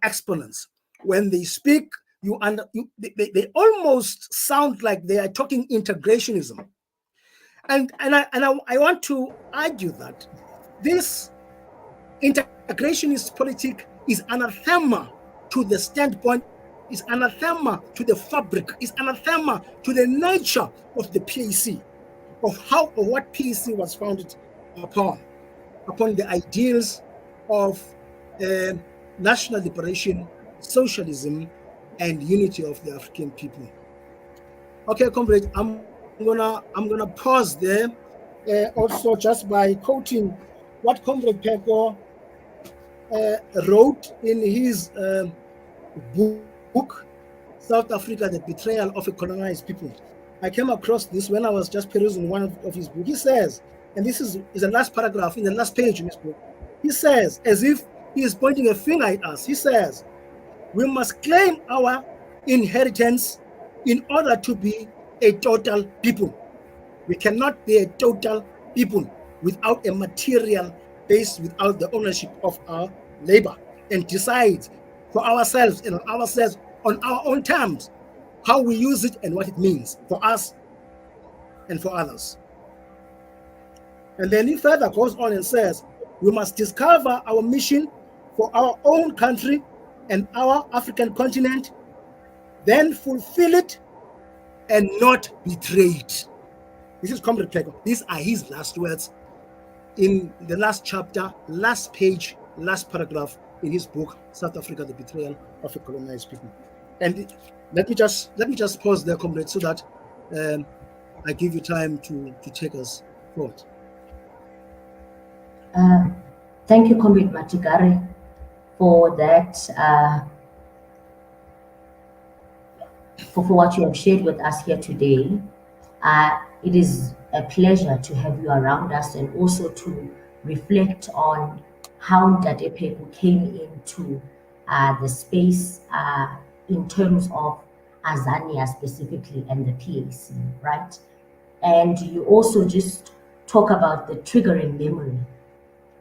exponents. When they speak, they almost sound like they are talking integrationism. And I want to argue that this integrationist politic is anathema to the standpoint, is anathema to the fabric, is anathema to the nature of the PAC, of what PAC was founded upon the ideals of national liberation, socialism, and unity of the African people. Okay, comrade, I'm gonna pause there. Also, just by quoting what Comrade Pheko wrote in his book, South Africa, the Betrayal of a Colonized People. I came across this when I was just perusing one of his books. He says, and this is the last paragraph in the last page in his book, he says, as if he is pointing a finger at us, he says, we must claim our inheritance in order to be a total people. We cannot be a total people without a material base, without the ownership of our labor, and decide for ourselves and on our own terms how we use it and what it means for us and for others. And then he further goes on and says, we must discover our mission for our own country and our African continent, then fulfill it and not betray it. This is Comrade Pheko. These are his last words in the last chapter, last page, last paragraph in his book, South Africa, the Betrayal of a Colonized People. And let me just pause there, comrade, so that I give you time to take us forward. Thank you, Comrade Matigari, for that, for what you have shared with us here today. It is a pleasure to have you around us and also to reflect on how Ntate Pheko came into the space in terms of Azania specifically and the PAC, right? And you also just talk about the triggering memory.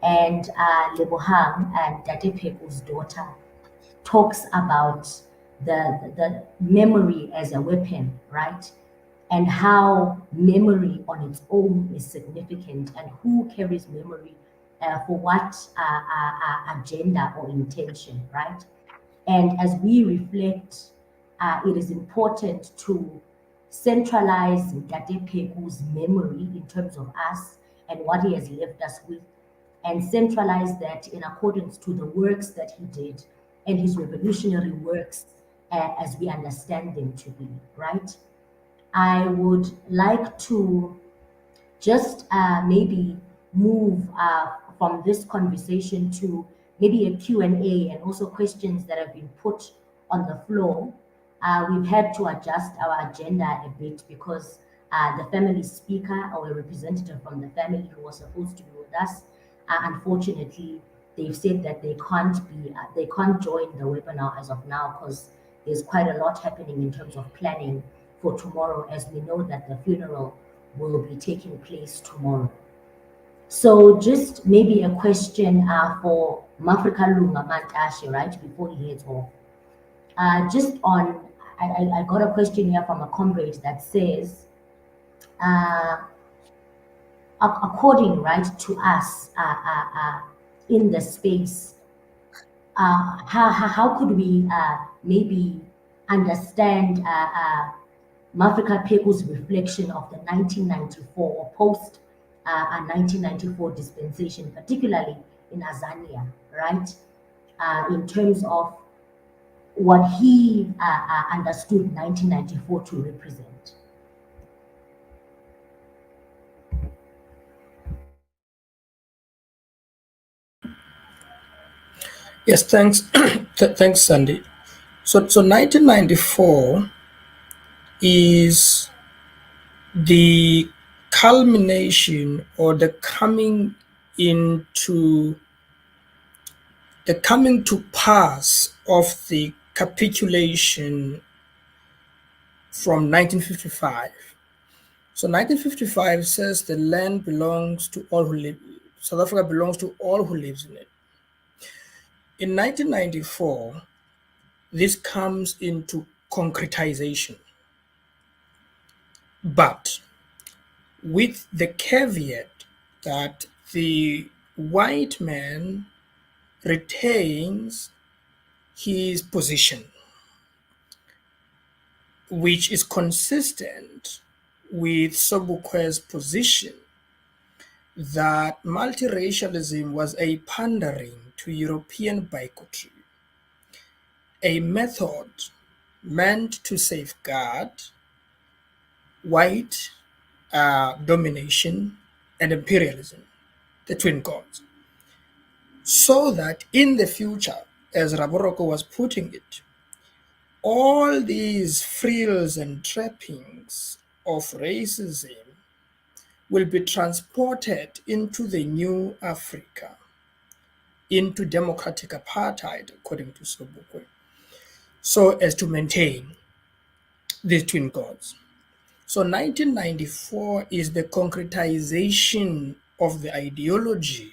And Lebohang and Ntate Pheko's daughter talks about the memory as a weapon, right? And how memory on its own is significant, and who carries memory for what agenda or intention, right? And as we reflect, it is important to centralize Ntate Pheko's memory in terms of us and what he has left us with, and centralize that in accordance to the works that he did and his revolutionary works as we understand them to be, right? I would like to just maybe move from this conversation to maybe a Q&A and also questions that have been put on the floor. We've had to adjust our agenda a bit because the family speaker or a representative from the family who was supposed to be with us, unfortunately, they've said that they can't join the webinar as of now because there's quite a lot happening in terms of planning for tomorrow, as we know that the funeral will be taking place tomorrow. So just maybe a question for Mafrika Lunga Mantashe, right, before he heads off. Just on, I got a question here from a comrade that says, according, right, to us in the space, how could we maybe understand Mafrika Pheko's reflection of the 1994 or post 1994 dispensation, particularly in Azania, right? In terms of what he understood 1994 to represent. Yes, thanks. Thanks, Sandy. So 1994 is the culmination or the coming to pass of the capitulation from 1955. So 1955 says the land belongs to all who live. South Africa belongs to all who lives in it. In 1994, this comes into concretization, but with the caveat that the white man retains his position, which is consistent with Sobukwe's position that multiracialism was a pandering to European bigotry, a method meant to safeguard white domination and imperialism, the twin gods, so that in the future, as Raboroko was putting it, all these frills and trappings of racism will be transported into the new Africa, into democratic apartheid, according to Sobukwe, so as to maintain these twin gods. So 1994 is the concretization of the ideology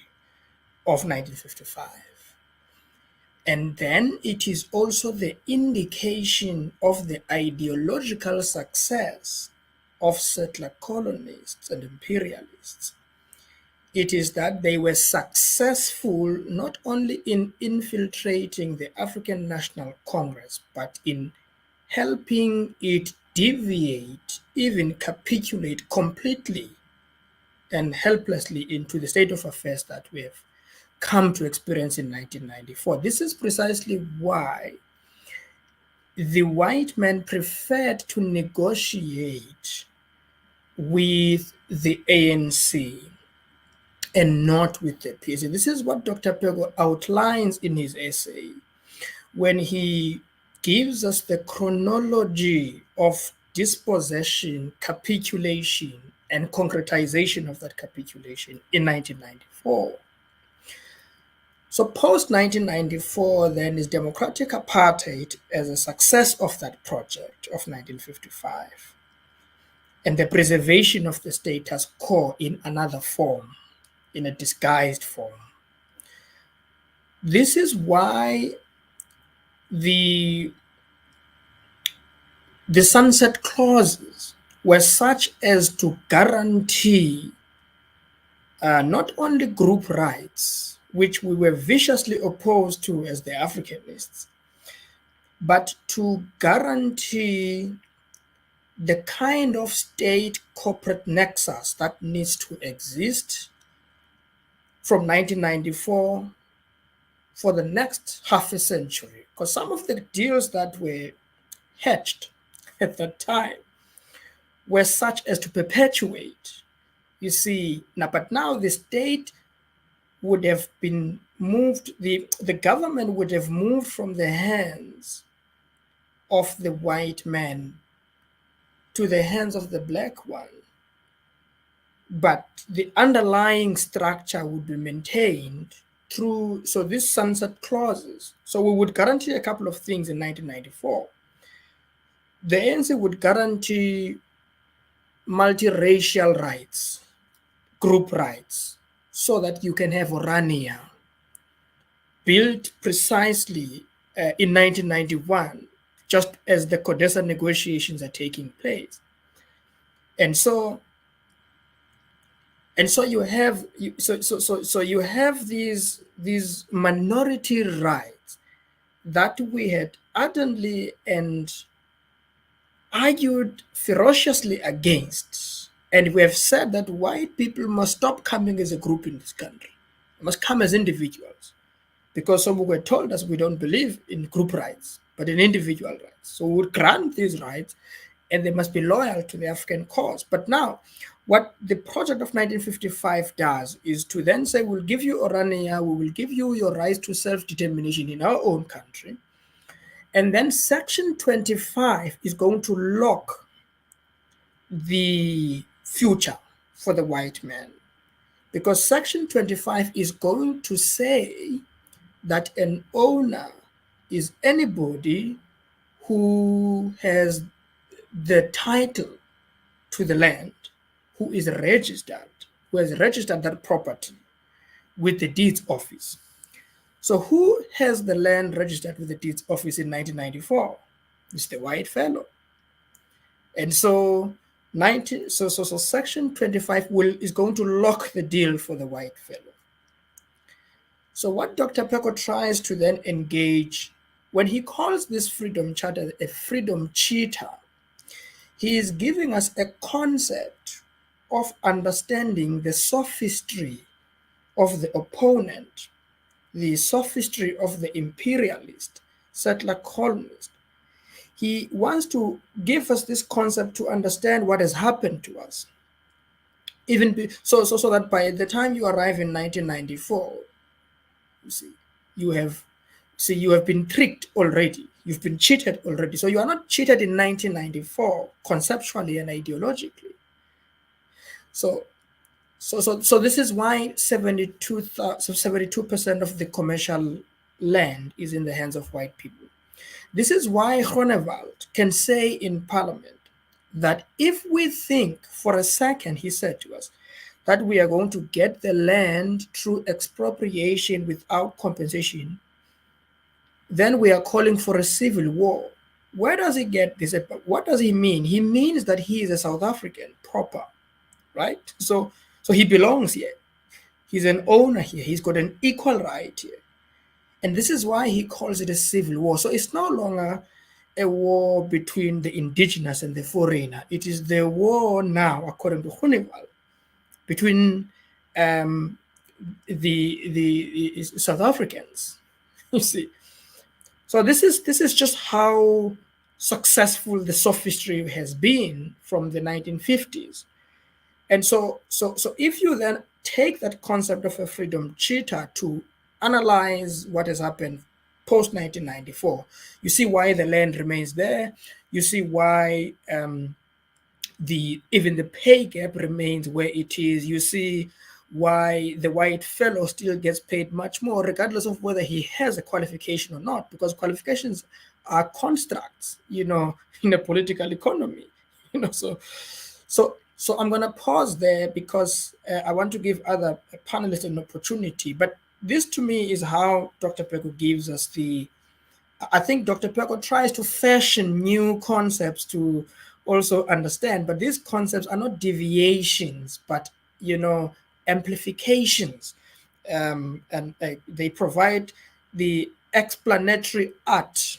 of 1955. And then it is also the indication of the ideological success of settler colonists and imperialists. It is that they were successful not only in infiltrating the African National Congress, but in helping it deviate, even capitulate completely and helplessly into the state of affairs that we have come to experience in 1994. This is precisely why the white men preferred to negotiate with the ANC and not with the PAC. This is what Dr. Pheko outlines in his essay when he gives us the chronology of dispossession, capitulation, and concretization of that capitulation in 1994. So post-1994 then is democratic apartheid as a success of that project of 1955 and the preservation of the status quo in another form, in a disguised form. This is why the sunset clauses were such as to guarantee not only group rights, which we were viciously opposed to as the Africanists, but to guarantee the kind of state corporate nexus that needs to exist from 1994 for the next half a century. Because some of the deals that were hatched at that time were such as to perpetuate. You see, but now the state would have been moved, the government would have moved from the hands of the white man to the hands of the black one. But the underlying structure would be maintained through, so these sunset clauses. So we would guarantee a couple of things in 1994. The ANC would guarantee multiracial rights, group rights, so that you can have Orania built precisely in 1991, just as the CODESA negotiations are taking place. And so you have you have these minority rights that we had ardently and argued ferociously against. And we have said that white people must stop coming as a group in this country. They must come as individuals. Because some were told us we don't believe in group rights, but in individual rights. So we would grant these rights and they must be loyal to the African cause. But now, what the project of 1955 does is to then say, we'll give you Orania, we will give you your rights to self-determination in our own country. And then Section 25 is going to lock the future for the white man. Because Section 25 is going to say that an owner is anybody who has the title to the land, who has registered that property with the deeds office. So who has the land registered with the deeds office in 1994? It's the white fellow. And so section 25 is going to lock the deal for the white fellow. So what Dr. Pheko tries to then engage, when he calls this freedom charter a freedom cheetah, he is giving us a concept of understanding the sophistry of the opponent, the sophistry of the imperialist, settler colonist. He wants to give us this concept to understand what has happened to us. So that by the time you arrive in 1994, you have been tricked already. You've been cheated already. So you are not cheated in 1994 conceptually and ideologically. So this is why 72% of the commercial land is in the hands of white people. This is why Groenewald can say in Parliament that if we think for a second, he said to us, that we are going to get the land through expropriation without compensation, then we are calling for a civil war. Where does he get this? What does he mean? He means that he is a South African proper, right? So he belongs here. He's an owner here. He's got an equal right here. And this is why he calls it a civil war. So it's no longer a war between the indigenous and the foreigner. It is the war now, according to Groenewald, between the South Africans. You see. So this is just how successful the sophistry has been from the 1950s. And so if you then take that concept of a freedom cheetah to analyze what has happened post 1994, you see why the land remains there. You see why even the pay gap remains where it is. You see why the white fellow still gets paid much more, regardless of whether he has a qualification or not, because qualifications are constructs, in a political economy, So I'm going to pause there because I want to give other panelists an opportunity. But this, to me, is how Dr. Pheko gives us I think Dr. Pheko tries to fashion new concepts to also understand, but these concepts are not deviations, but, amplifications. And they provide the explanatory art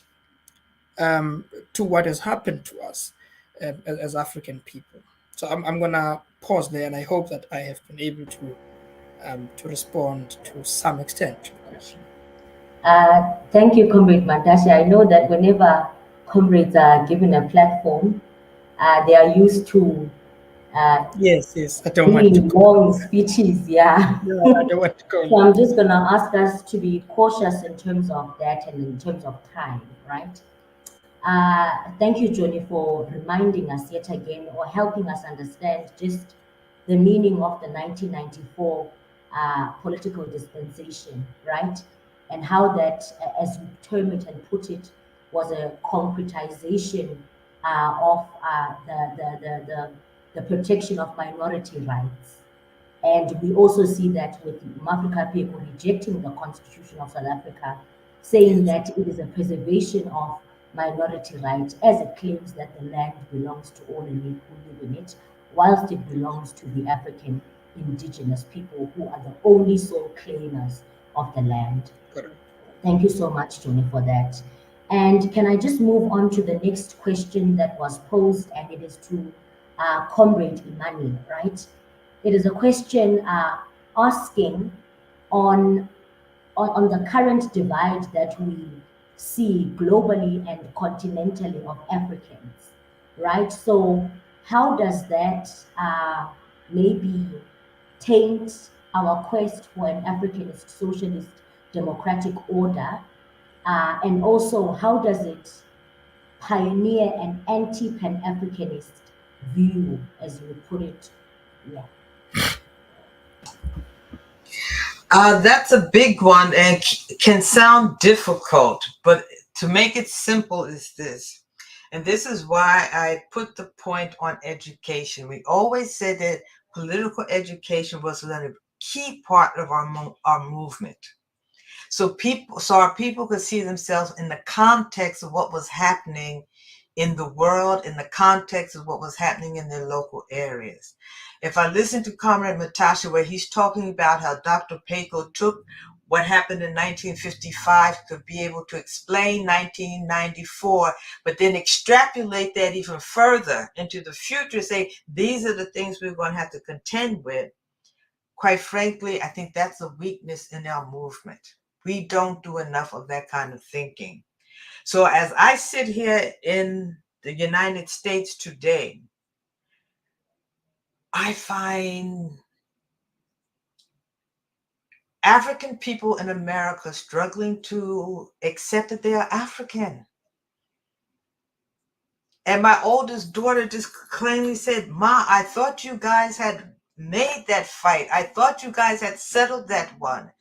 to what has happened to us as African people. So I'm going to pause there, and I hope that I have been able to respond to some extent to the question. Thank you, Comrade Mantashe. I know that whenever comrades are given a platform, they are used to Yes, I don't want to giving go. long speeches. Yeah. Yeah, I don't want to go. So I'm just gonna ask us to be cautious in terms of that and in terms of time, right? Thank you, Johnny, for reminding us yet again or helping us understand just the meaning of the 1994 political dispensation, right? And how that, as you term it and put it, was a concretization of the protection of minority rights. And we also see that with Motsoko Pheko rejecting the Constitution of South Africa, saying that it is a preservation of minority rights, as it claims that the land belongs to all who live in it, whilst it belongs to the African indigenous people who are the only sole claimers of the land. Correct. Thank you so much, Tony, for that. And can I just move on to the next question that was posed, and it is to Comrade Imani, right? It is a question asking on the current divide that we see globally and continentally of Africans, right? So how does that maybe taint our quest for an Africanist, socialist, democratic order? And also, how does it pioneer an anti-Pan-Africanist view, as you would put it? Yeah. That's a big one and can sound difficult, but to make it simple is this. And this is why I put the point on education. We always said that political education was a key part of our movement. So our people could see themselves in the context of what was happening in the world, in the context of what was happening in their local areas. If I listen to Comrade Mantashe, where he's talking about how Dr. Pheko took what happened in 1955 to be able to explain 1994, but then extrapolate that even further into the future, say, these are the things we're going to have to contend with. Quite frankly, I think that's a weakness in our movement. We don't do enough of that kind of thinking. So as I sit here in the United States today, I find African people in America struggling to accept that they are African. And my oldest daughter just plainly said, "Ma, I thought you guys had made that fight. I thought you guys had settled that one."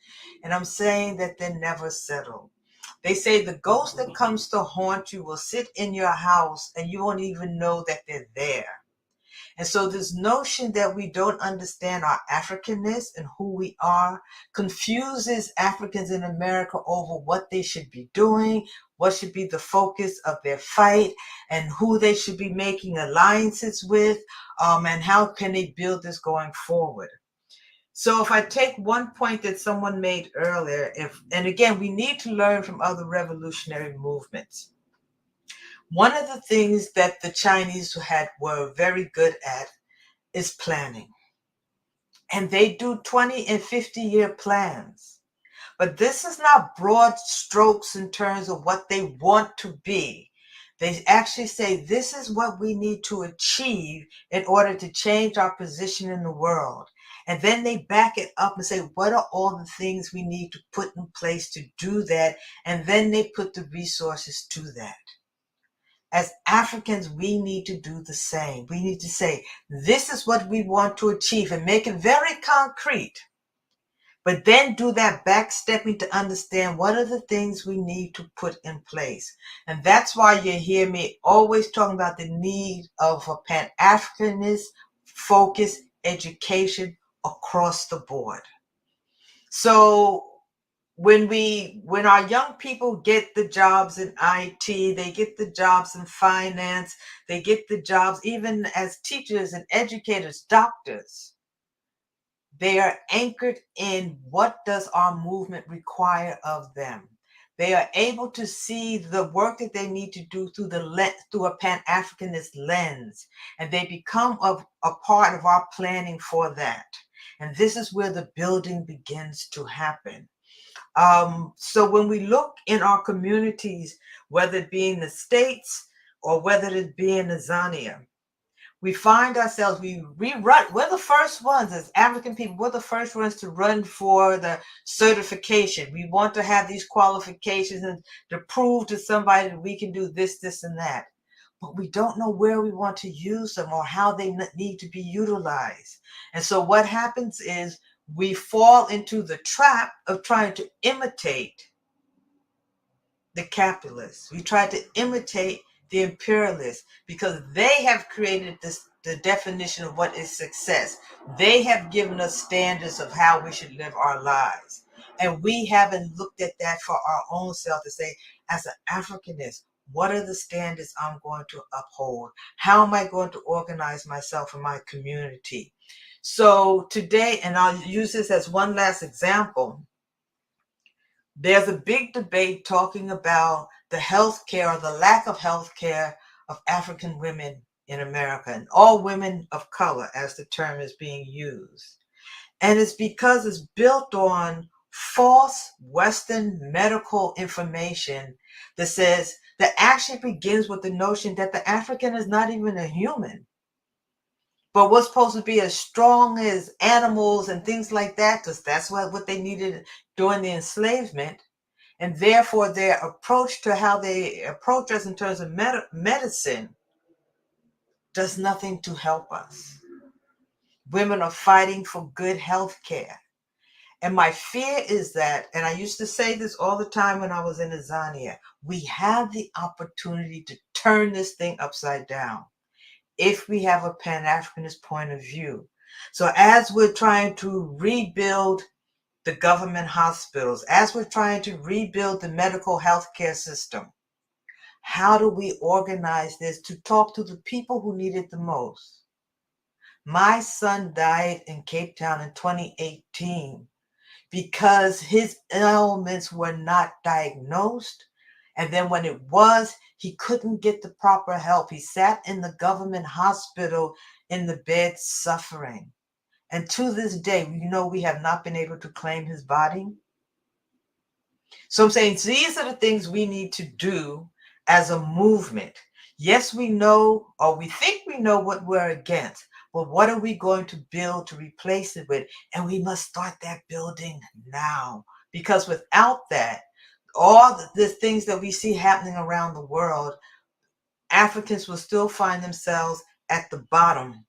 And I'm saying that they're never settled. They say the ghost that comes to haunt you will sit in your house and you won't even know that they're there. And so this notion that we don't understand our Africanness and who we are confuses Africans in America over what they should be doing, what should be the focus of their fight, and who they should be making alliances with, and how can they build this going forward. So if I take one point that someone made earlier, and again, we need to learn from other revolutionary movements. One of the things that the Chinese were very good at is planning. And they do 20 and 50-year plans. But this is not broad strokes in terms of what they want to be. They actually say this is what we need to achieve in order to change our position in the world. And then they back it up and say, what are all the things we need to put in place to do that? And then they put the resources to that. As Africans, we need to do the same. We need to say, this is what we want to achieve and make it very concrete. But then do that backstepping to understand what are the things we need to put in place. And that's why you hear me always talking about the need of a Pan-Africanist focused education across the board. So when our young people get the jobs in IT, they get the jobs in finance, they get the jobs even as teachers and educators, doctors, they are anchored in what does our movement require of them. They are able to see the work that they need to do through a Pan-Africanist lens, and they become a part of our planning for that. And this is where the building begins to happen. So when we look in our communities, whether it be in the States or whether it be in Azania, we find ourselves, we're the first ones as African people, we're the first ones to run for the certification. We want to have these qualifications and to prove to somebody that we can do this, this, and that. But we don't know where we want to use them or how they need to be utilized. And so what happens is we fall into the trap of trying to imitate the capitalists. We try to imitate the imperialists because they have created the definition of what is success. They have given us standards of how we should live our lives. And we haven't looked at that for our own self to say, as an Africanist, what are the standards I'm going to uphold? How am I going to organize myself in my community? So today, and I'll use this as one last example, there's a big debate talking about the health care or the lack of health care of African women in America, and all women of color as the term is being used. And it's because it's built on false Western medical information that says that actually begins with the notion that the African is not even a human, but was supposed to be as strong as animals and things like that, because that's what they needed during the enslavement. And therefore, their approach to how they approach us in terms of medicine does nothing to help us. Women are fighting for good health care. And my fear is that, and I used to say this all the time when I was in Azania, we have the opportunity to turn this thing upside down if we have a Pan-Africanist point of view. So as we're trying to rebuild the government hospitals, as we're trying to rebuild the medical healthcare system, how do we organize this to talk to the people who need it the most? My son died in Cape Town in 2018 because his ailments were not diagnosed. And then when it was, he couldn't get the proper help. He sat in the government hospital in the bed suffering. And to this day, we have not been able to claim his body. So I'm saying these are the things we need to do as a movement. Yes, we know, or we think we know what we're against, but what are we going to build to replace it with? And we must start that building now, because without that, all the things that we see happening around the world, Africans will still find themselves at the bottom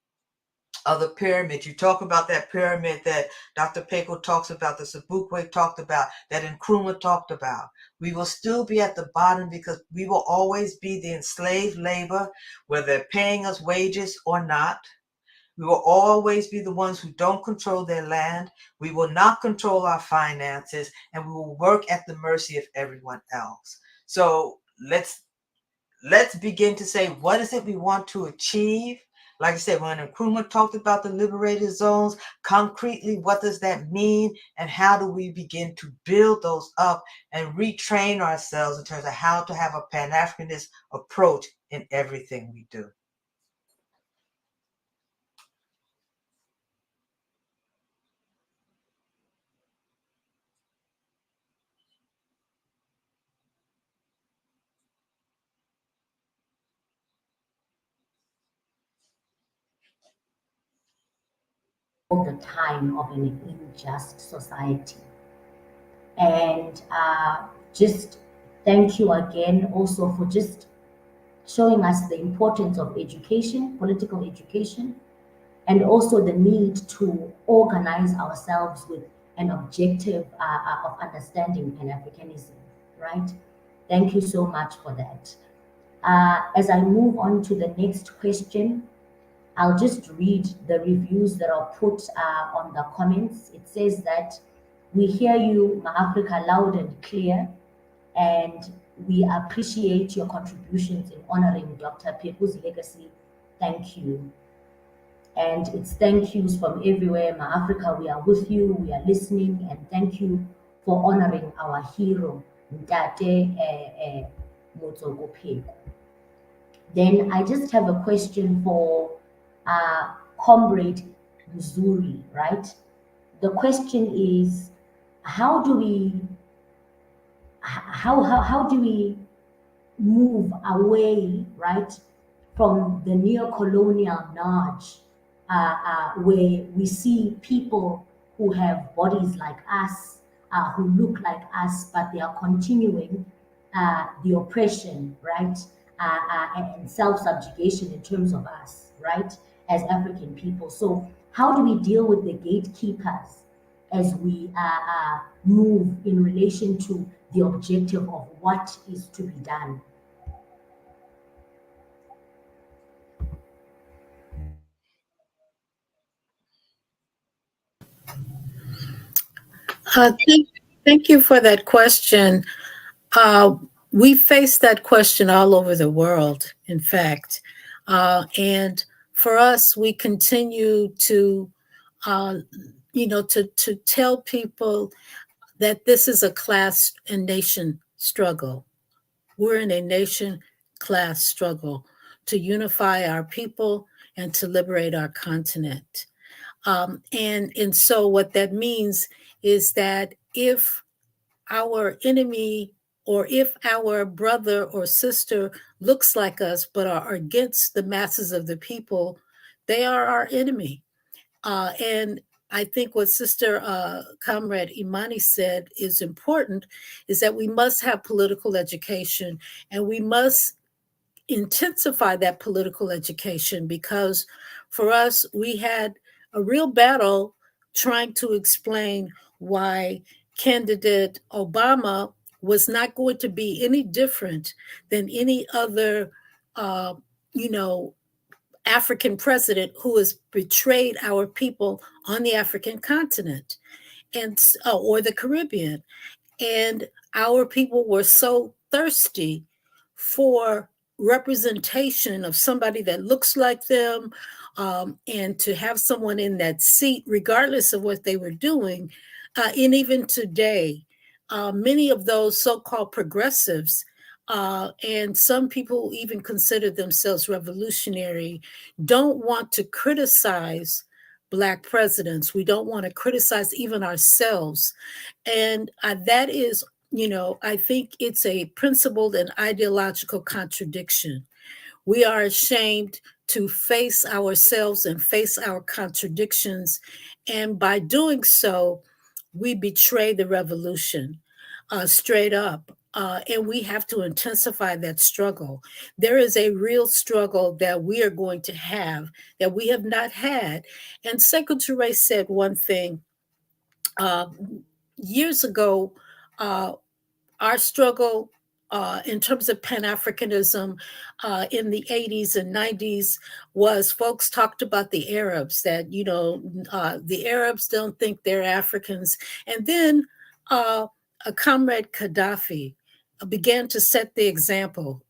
of the pyramid. You talk about that pyramid that Dr. Pheko talks about, the Sobukwe talked about, that Nkrumah talked about. We will still be at the bottom because we will always be the enslaved labor, whether they're paying us wages or not. We will always be the ones who don't control their land. We will not control our finances, and we will work at the mercy of everyone else. So let's begin to say, what is it we want to achieve? Like I said, when Nkrumah talked about the liberated zones, concretely, what does that mean? And how do we begin to build those up and retrain ourselves in terms of how to have a Pan-Africanist approach in everything we do? All the time of an unjust society. And just thank you again also for just showing us the importance of education, political education, and also the need to organize ourselves with an objective of understanding Pan-Africanism, right? Thank you so much for that. As I move on to the next question, I'll just read the reviews that are put on the comments. It says that we hear you, Ma-Africa, loud and clear, and we appreciate your contributions in honoring Dr. Pheko's legacy. Thank you. And it's thank yous from everywhere. Ma-Africa, we are with you, we are listening, and thank you for honoring our hero, Ntate Motsoko Pheko. Then I just have a question for Comrade Mzuri, right? The question is, how do we move away, right, from the neo-colonial nudge, where we see people who have bodies like us, who look like us, but they are continuing the oppression, right, and self-subjugation in terms of us, right, as African people. So how do we deal with the gatekeepers as we move in relation to the objective of what is to be done? Thank you for that question. We face that question all over the world, in fact. And for us, we continue to, to tell people that this is a class and nation struggle. We're in a nation class struggle to unify our people and to liberate our continent. And so what that means is that if our enemy or if our brother or sister looks like us but are against the masses of the people, they are our enemy. And I think what Sister Comrade Imani said is important, is that we must have political education, and we must intensify that political education, because for us, we had a real battle trying to explain why candidate Obama was not going to be any different than any other, African president who has betrayed our people on the African continent. and or the Caribbean. And our people were so thirsty for representation of somebody that looks like them, and to have someone in that seat, regardless of what they were doing. And even today, many of those so-called progressives, and some people even consider themselves revolutionary, don't want to criticize Black presidents. We don't want to criticize even ourselves. And that is, I think it's a principled and ideological contradiction. We are ashamed to face ourselves and face our contradictions. And by doing so, we betray the revolution, straight up. And we have to intensify that struggle. There is a real struggle that we are going to have that we have not had. And Sekou Touré said one thing years ago. Our struggle in terms of Pan-Africanism in the 80s and 90s was folks talked about the Arabs, that, the Arabs don't think they're Africans. And then a comrade Gaddafi began to set the example.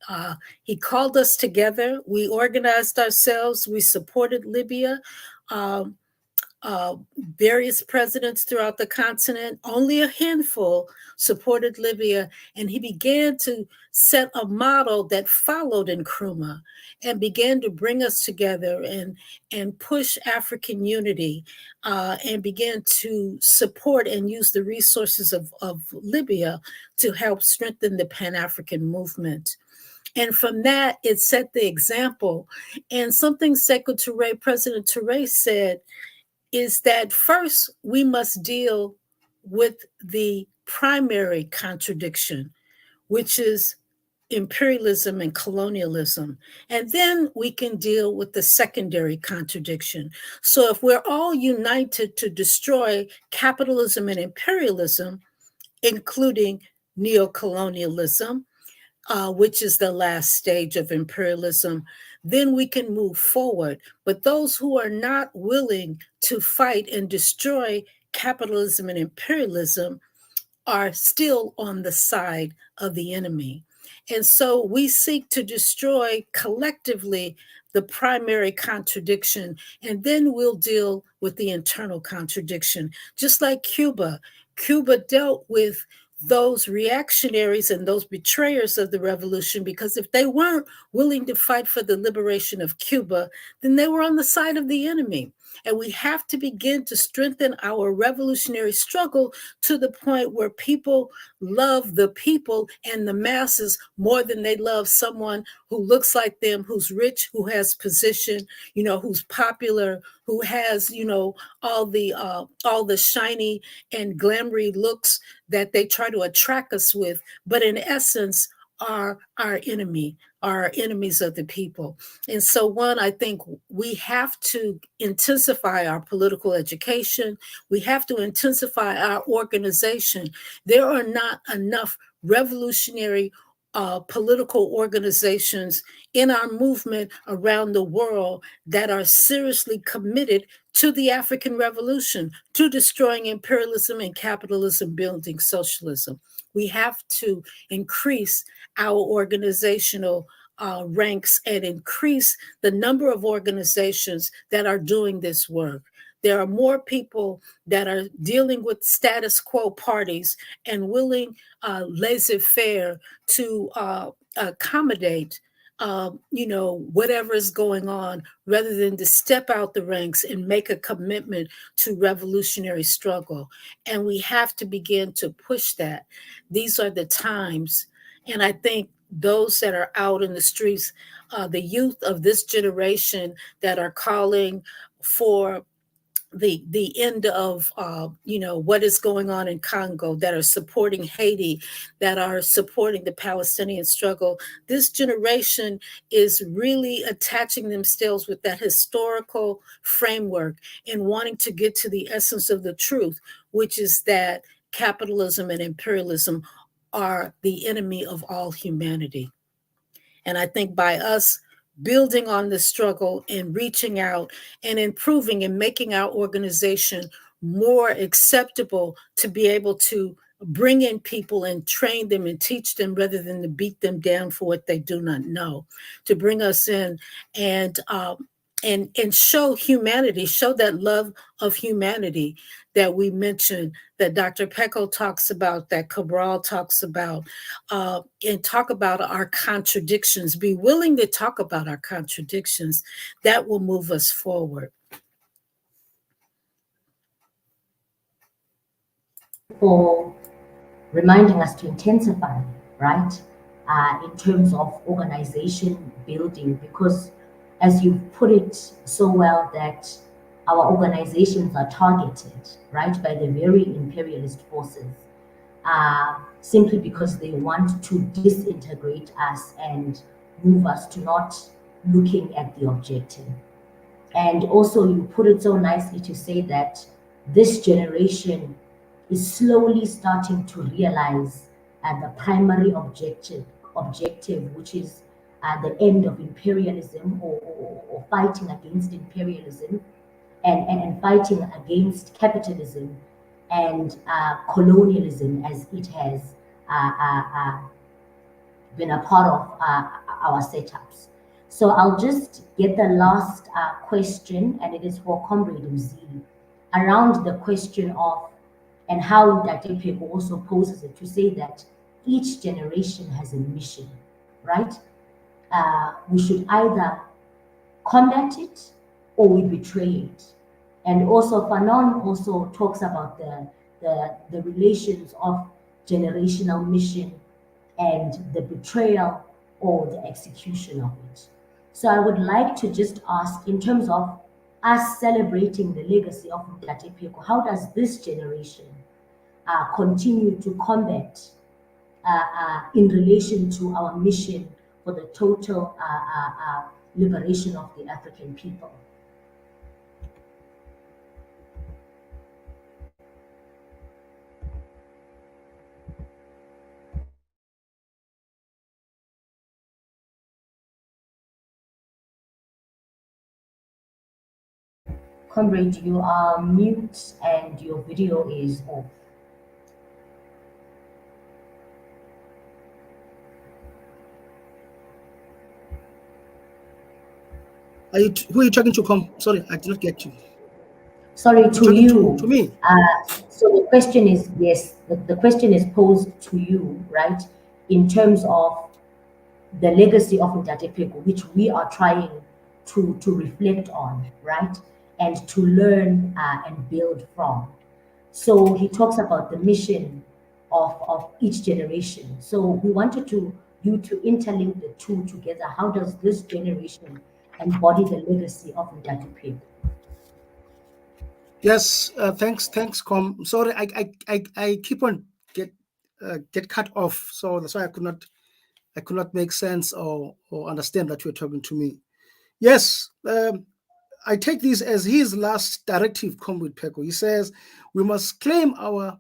He called us together. We organized ourselves. We supported Libya. Various presidents throughout the continent, only a handful supported Libya, and he began to set a model that followed Nkrumah and began to bring us together and push African unity, and began to support and use the resources of Libya to help strengthen the Pan-African movement. And from that, it set the example. And something Sekou Touré, President Touré said, is that first we must deal with the primary contradiction, which is imperialism and colonialism. And then we can deal with the secondary contradiction. So if we're all united to destroy capitalism and imperialism, including neocolonialism, which is the last stage of imperialism, then we can move forward. But those who are not willing to fight and destroy capitalism and imperialism are still on the side of the enemy. And so we seek to destroy collectively the primary contradiction, and then we'll deal with the internal contradiction. Just like Cuba dealt with those reactionaries and those betrayers of the revolution, because if they weren't willing to fight for the liberation of Cuba, then they were on the side of the enemy. And we have to begin to strengthen our revolutionary struggle to the point where people love the people and the masses more than they love someone who looks like them, who's rich, who has position, who's popular, who has, all the shiny and glamoury looks that they try to attract us with, but in essence are our enemy, are enemies of the people. And so one, I think we have to intensify our political education. We have to intensify our organization. There are not enough revolutionary political organizations in our movement around the world that are seriously committed to the African Revolution, to destroying imperialism and capitalism, building socialism. We have to increase our organizational ranks and increase the number of organizations that are doing this work. There are more people that are dealing with status quo parties and willing laissez-faire to accommodate whatever is going on, rather than to step out the ranks and make a commitment to revolutionary struggle. And we have to begin to push that. These are the times. And I think those that are out in the streets, the youth of this generation that are calling for the end of what is going on in Congo, that are supporting Haiti, that are supporting the Palestinian struggle. This generation is really attaching themselves with that historical framework and wanting to get to the essence of the truth, which is that capitalism and imperialism are the enemy of all humanity. And I think by us building on this struggle and reaching out and improving and making our organization more acceptable to be able to bring in people and train them and teach them rather than to beat them down for what they do not know, to bring us in and show humanity, show that love of humanity that we mentioned, that Dr. Pheko talks about, that Cabral talks about, and talk about our contradictions. Be willing to talk about our contradictions. That will move us forward. For reminding us to intensify, right, in terms of organization building, because as you put it so well, that our organizations are targeted, right, by the very imperialist forces, simply because they want to disintegrate us and move us to not looking at the objective. And also, you put it so nicely to say that this generation is slowly starting to realize the primary objective, which is the end of imperialism, or fighting against imperialism, and fighting against capitalism and colonialism as it has been a part of our setups. So I'll just get the last question, and it is for Comrade Mzuri, around the question of, and how Dr. Pheko also poses it, to say that each generation has a mission, right? We should either combat it or we betray it. And also Fanon also talks about the relations of generational mission and the betrayal or the execution of it. So I would like to just ask, in terms of us celebrating the legacy of Dr. Pheko, how does this generation continue to combat in relation to our mission for the total liberation of the African people? Comrade, you are mute and your video is off. Who are you talking to? Sorry, I did not get you. Sorry, to you. To me. So the question is, yes, the question is posed to you, right? In terms of the legacy of Dr. Pheko, which we are trying to reflect on, right? And to learn and build from. So he talks about the mission of each generation. So we wanted you to interlink the two together. How does this generation embody the legacy of Dr. Pheko? Yes, thanks, Com. Sorry, I keep on get cut off, so that's why I could not make sense or understand that you're talking to me. Yes, I take this as his last directive, Comrade Pheko. He says we must claim our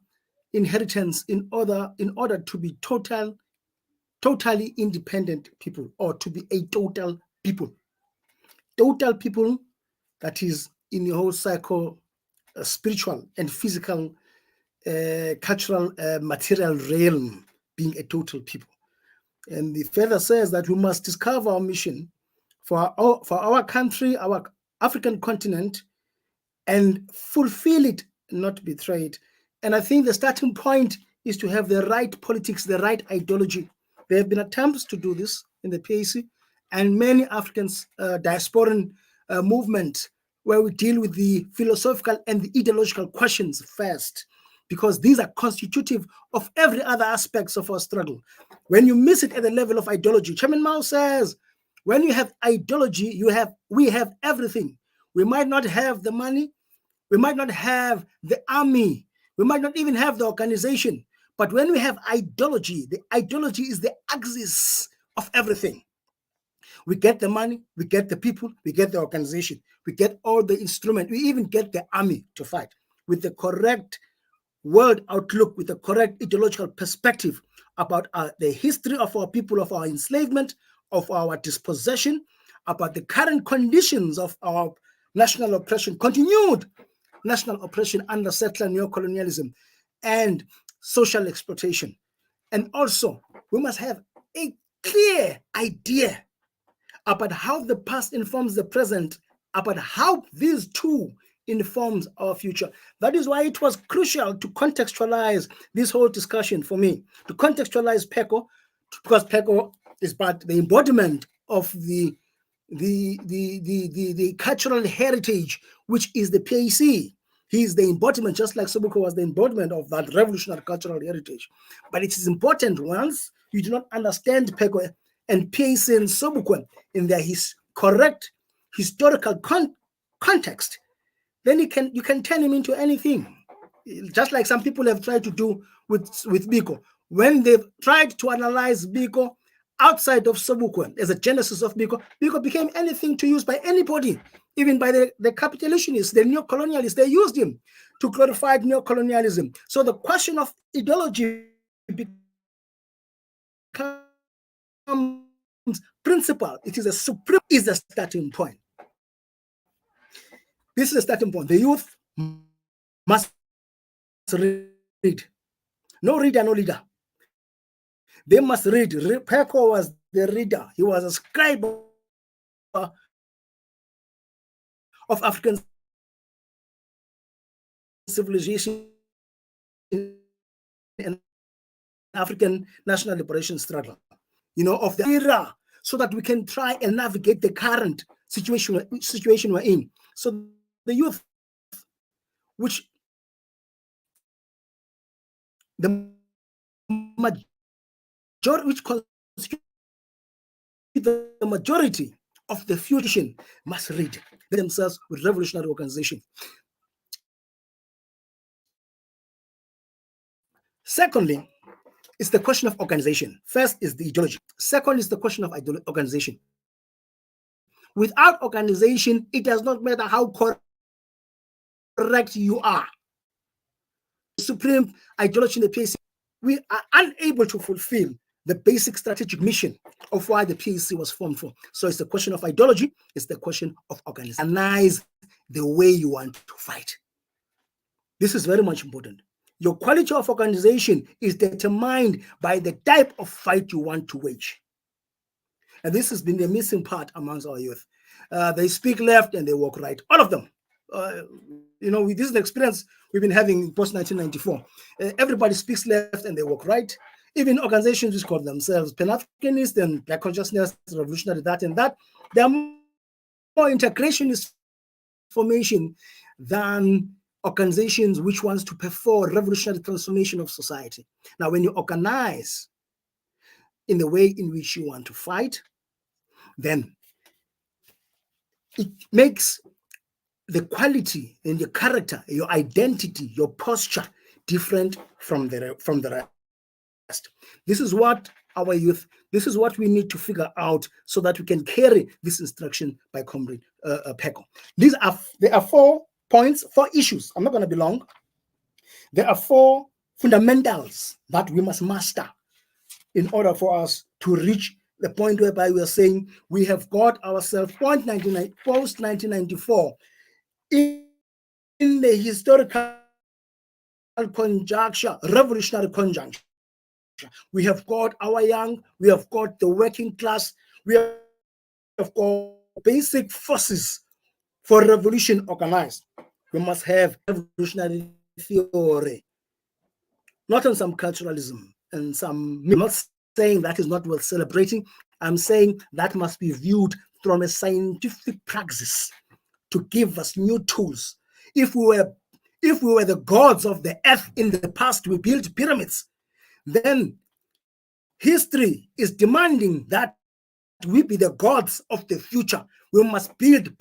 inheritance in order to be totally independent people, or to be a total people. Total people, that is in the whole cycle, spiritual and physical, cultural, material realm, being a total people. And the further says that we must discover our mission for our country, our African continent, and fulfill it, not betray it. And I think the starting point is to have the right politics, the right ideology. There have been attempts to do this in the PAC, and many Africans, diasporan movement, where we deal with the philosophical and the ideological questions first, because these are constitutive of every other aspects of our struggle. When you miss it at the level of ideology, Chairman Mao says, when you have ideology, we have everything. We might not have the money, we might not have the army, we might not even have the organization, but when we have ideology, the ideology is the axis of everything. We get the money, we get the people, we get the organization, we get all the instruments, we even get the army to fight with the correct world outlook, with the correct ideological perspective about the history of our people, of our enslavement, of our dispossession, about the current conditions of our national oppression, continued national oppression under settler neocolonialism and social exploitation. And also, we must have a clear idea about how the past informs the present, about how these two informs our future. That is why it was crucial to contextualize this whole discussion for me, to contextualize Pheko, because Pheko is but the embodiment of the cultural heritage, which is the PAC. He is the embodiment, just like Sobukwe was the embodiment of that revolutionary cultural heritage. But it is important, once you do not understand Pheko and PAC and Sobukwe in their correct historical context, then you can turn him into anything. Just like some people have tried to do with Biko. When they've tried to analyze Biko outside of Sobukwe as a genesis of Biko, Biko became anything to use by anybody, even by the capitalists, the neo-colonialists. They used him to glorify neo-colonialism. So the question of ideology becomes principal. It is the starting point. This is the starting point. The youth must read. No reader, no leader. They must read. Pheko was the reader. He was a scribe of African civilization and African national liberation struggle, of the era, so that we can try and navigate the current situation we're in. So the youth, which the majority, which constitute the majority of the future, must read themselves with revolutionary organization. Secondly, it's the question of organization. First is the ideology. Second is the question of organization. Without organization, it does not matter how correct you are. Supreme ideology in the PAC, we are unable to fulfill the basic strategic mission of why the PAC was formed for. So it's the question of ideology, it's the question of organization. Organize the way you want to fight. This is very much important. Your quality of organization is determined by the type of fight you want to wage. And this has been the missing part amongst our youth. They speak left and they walk right. All of them. This is the experience we've been having post-1994. Everybody speaks left and they walk right. Even organizations which call themselves PanAfricanist and Black Consciousness, Revolutionary, that and that, they are more integrationist formation than organizations which wants to perform revolutionary transformation of society. Now, when you organize in the way in which you want to fight, then it makes the quality and your character, your identity, your posture different from the rest. This is what our youth, this is what we need to figure out so that we can carry this instruction by Comrade Pheko. There are 4 points, 4 issues. I'm not going to be long. There are 4 fundamentals that we must master in order for us to reach the point whereby we are saying we have got ourselves post-1994 in the historical conjuncture, revolutionary conjuncture. We have got our young, we have got the working class, we have got basic forces for revolution organized. We must have revolutionary theory, not on some culturalism and some. I'm not saying that is not worth celebrating. I'm saying that must be viewed from a scientific praxis to give us new tools. If we were the gods of the earth in the past, we built pyramids, then history is demanding that we be the gods of the future. We must build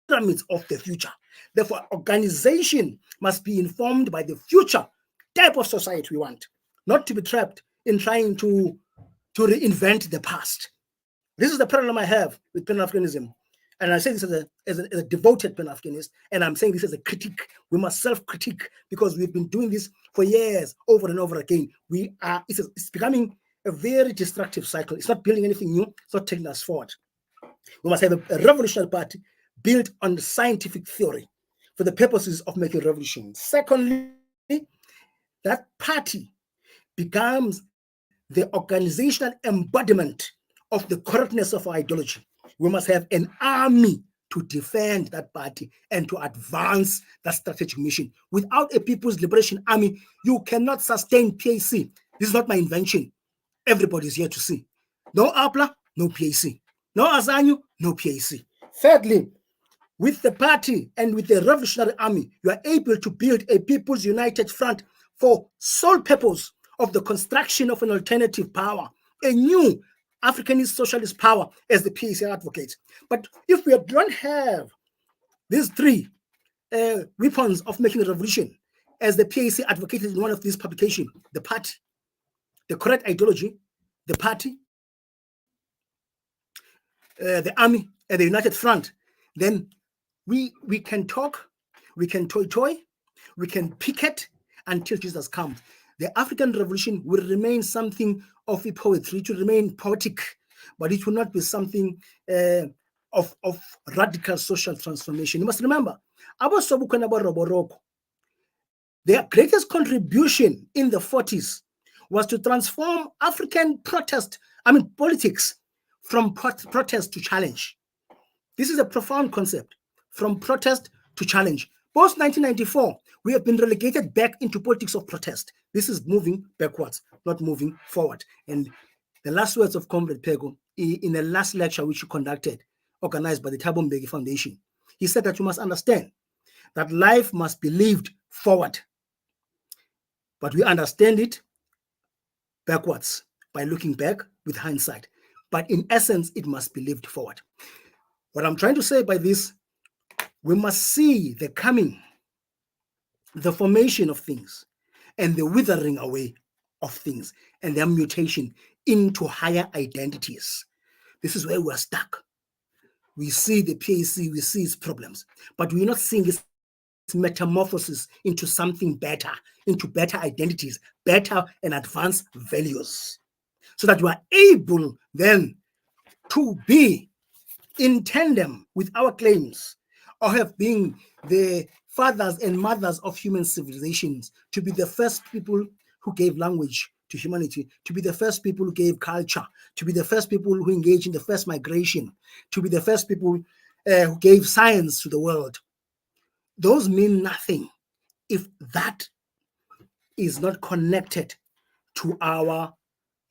pyramids of the future. Therefore, organization must be informed by the future type of society we want, not to be trapped in trying to reinvent the past. This is the problem I have with Pan-Africanism. And I say this as a devoted Pan-Africanist, and I'm saying this as a critique. We must self-critique because we've been doing this for years, over and over again. It's becoming a very destructive cycle. It's not building anything new. It's not taking us forward. We must have a revolutionary party built on the scientific theory for the purposes of making revolution. Secondly, that party becomes the organizational embodiment of the correctness of our ideology. We must have an army to defend that party and to advance that strategic mission. Without a People's Liberation Army, you cannot sustain PAC. This is not my invention. Everybody's here to see. No APLA, no PAC. No Azania, no PAC. Thirdly, with the party and with the Revolutionary Army, you are able to build a People's United Front for sole purpose of the construction of an alternative power, a new Africanist socialist power, as the PAC advocates. But if we don't have these three weapons of making a revolution, as the PAC advocated in one of these publications, the party, the correct ideology, the party, the army, and the united front, then we can talk, we can toy, we can picket until Jesus comes. The African Revolution will remain something of a poetry, it will remain poetic, but it will not be something of radical social transformation. You must remember, their greatest contribution in the 40s was to transform African politics from protest to challenge. This is a profound concept, from protest to challenge. Post 1994, we have been relegated back into politics of protest. This is moving backwards, not moving forward. And the last words of Comrade Pheko in the last lecture which he conducted, organized by the Thabo Mbeki Foundation, he said that you must understand that life must be lived forward. But we understand it backwards by looking back with hindsight. But in essence, it must be lived forward. What I'm trying to say by this, we must see the coming, the formation of things, and the withering away of things, and their mutation into higher identities. This is where we're stuck. We see the PAC, we see its problems, but we're not seeing its metamorphosis into something better, into better identities, better and advanced values, so that we are able then to be in tandem with our claims of have been the fathers and mothers of human civilizations, to be the first people who gave language to humanity, to be the first people who gave culture, to be the first people who engaged in the first migration, to be the first people who gave science to the world. Those mean nothing if that is not connected to our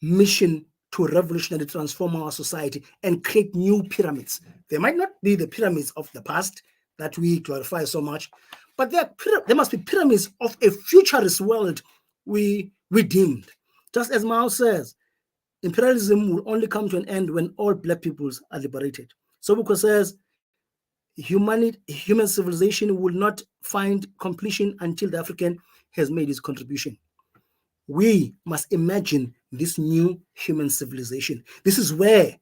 mission to revolutionarily transform our society and create new pyramids. They might not be the pyramids of the past that we glorify so much, but there must be pyramids of a futurist world we deemed. Just as Mao says, imperialism will only come to an end when all black peoples are liberated. Sobukwe says, human civilization will not find completion until the African has made his contribution. We must imagine this new human civilization. This is where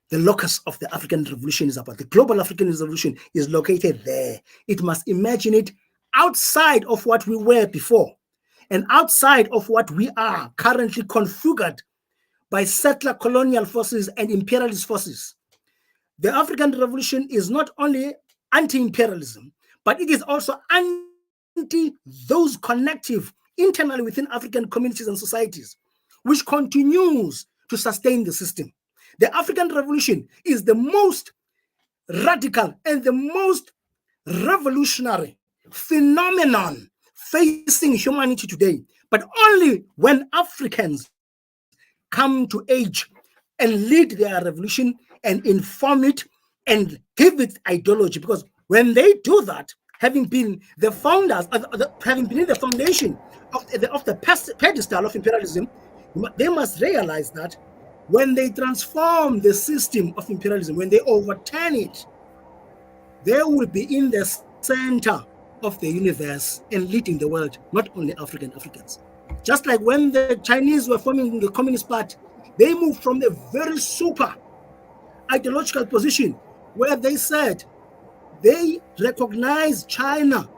the locus of the African Revolution is about. The global African Revolution is located there. It must imagine it outside of what we were before and outside of what we are currently configured by settler colonial forces and imperialist forces. The African Revolution is not only anti-imperialism, but it is also anti those connective internally within African communities and societies, which continues to sustain the system. The African Revolution is the most radical and the most revolutionary phenomenon facing humanity today, but only when Africans come to age and lead their revolution and inform it and give it ideology. Because when they do that, having been the founders, having been in the foundation of the pedestal of imperialism, they must realize that when they transform the system of imperialism, when they overturn it, they will be in the center of the universe and leading the world, not only Africans. Just like when the Chinese were forming the Communist Party, they moved from a very super ideological position where they said they recognize China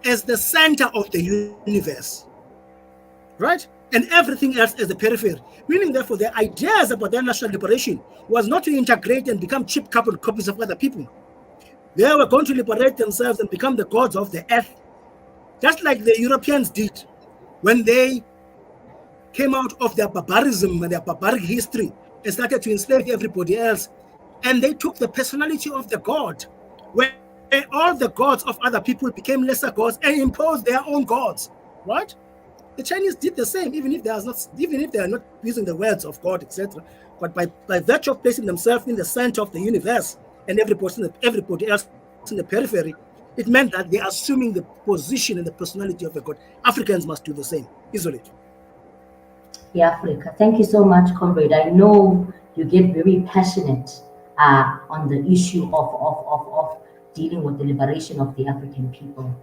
as the center of the universe, right? And everything else as the periphery. Meaning, therefore, their ideas about their national liberation was not to integrate and become cheap coupled copies of other people. They were going to liberate themselves and become the gods of the earth, just like the Europeans did when they came out of their barbarism and their barbaric history and started to enslave everybody else. And they took the personality of the god, where all the gods of other people became lesser gods and imposed their own gods, right? The Chinese did the same, even if they are not using the words of God, etc. But by virtue of placing themselves in the center of the universe and everybody else in the periphery, it meant that they are assuming the position and the personality of a god. Africans must do the same. Isolate. Yeah, Africa. Thank you so much, comrade. I know you get very passionate on the issue of dealing with the liberation of the African people.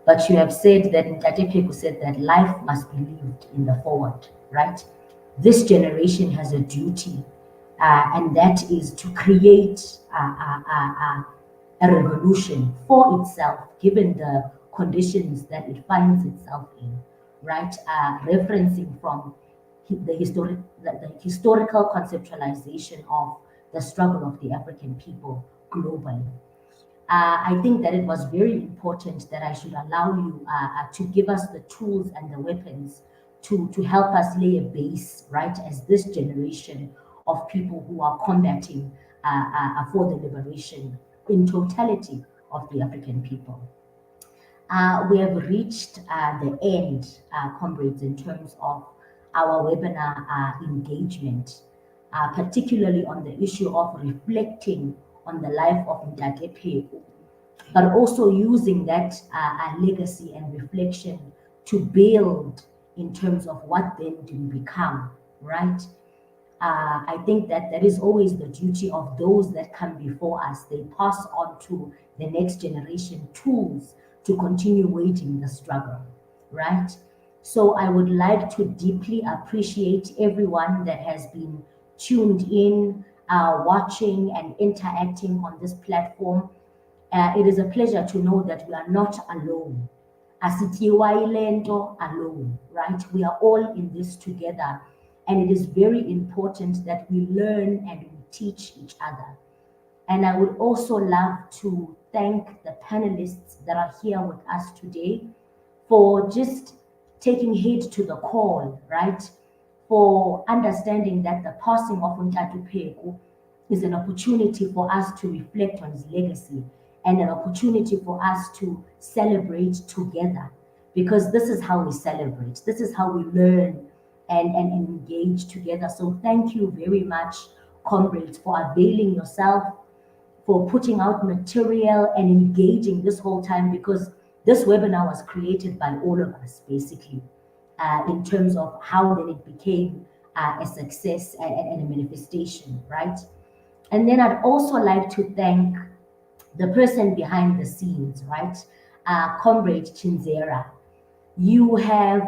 But you have said that, Ntate Pheko said that life must be lived in the forward, right? This generation has a duty, and that is to create a revolution for itself, given the conditions that it finds itself in, right? Referencing from the historical conceptualization of the struggle of the African people globally. I think that it was very important that I should allow you to give us the tools and the weapons to help us lay a base, right, as this generation of people who are combating for the liberation in totality of the African people. We have reached the end, comrades, in terms of our webinar engagement, particularly on the issue of reflecting on the life of Ntate Pheko, but also using that legacy and reflection to build in terms of what then do we become, right? I think that is always the duty of those that come before us. They pass on to the next generation tools to continue waging the struggle, right? So I would like to deeply appreciate everyone that has been tuned in, watching and interacting on this platform. It is a pleasure to know that we are not alone. Alone, right? We are all in this together. And it is very important that we learn and we teach each other. And I would also love to thank the panelists that are here with us today for just taking heed to the call, right? For understanding that the passing of Ntate Pheko is an opportunity for us to reflect on his legacy and an opportunity for us to celebrate together, because this is how we celebrate. This is how we learn and engage together. So thank you very much, comrades, for availing yourself, for putting out material and engaging this whole time, because this webinar was created by all of us, basically, in terms of how then it became a success and a manifestation, right? And then I'd also like to thank the person behind the scenes, right? Comrade Chinzera. You have,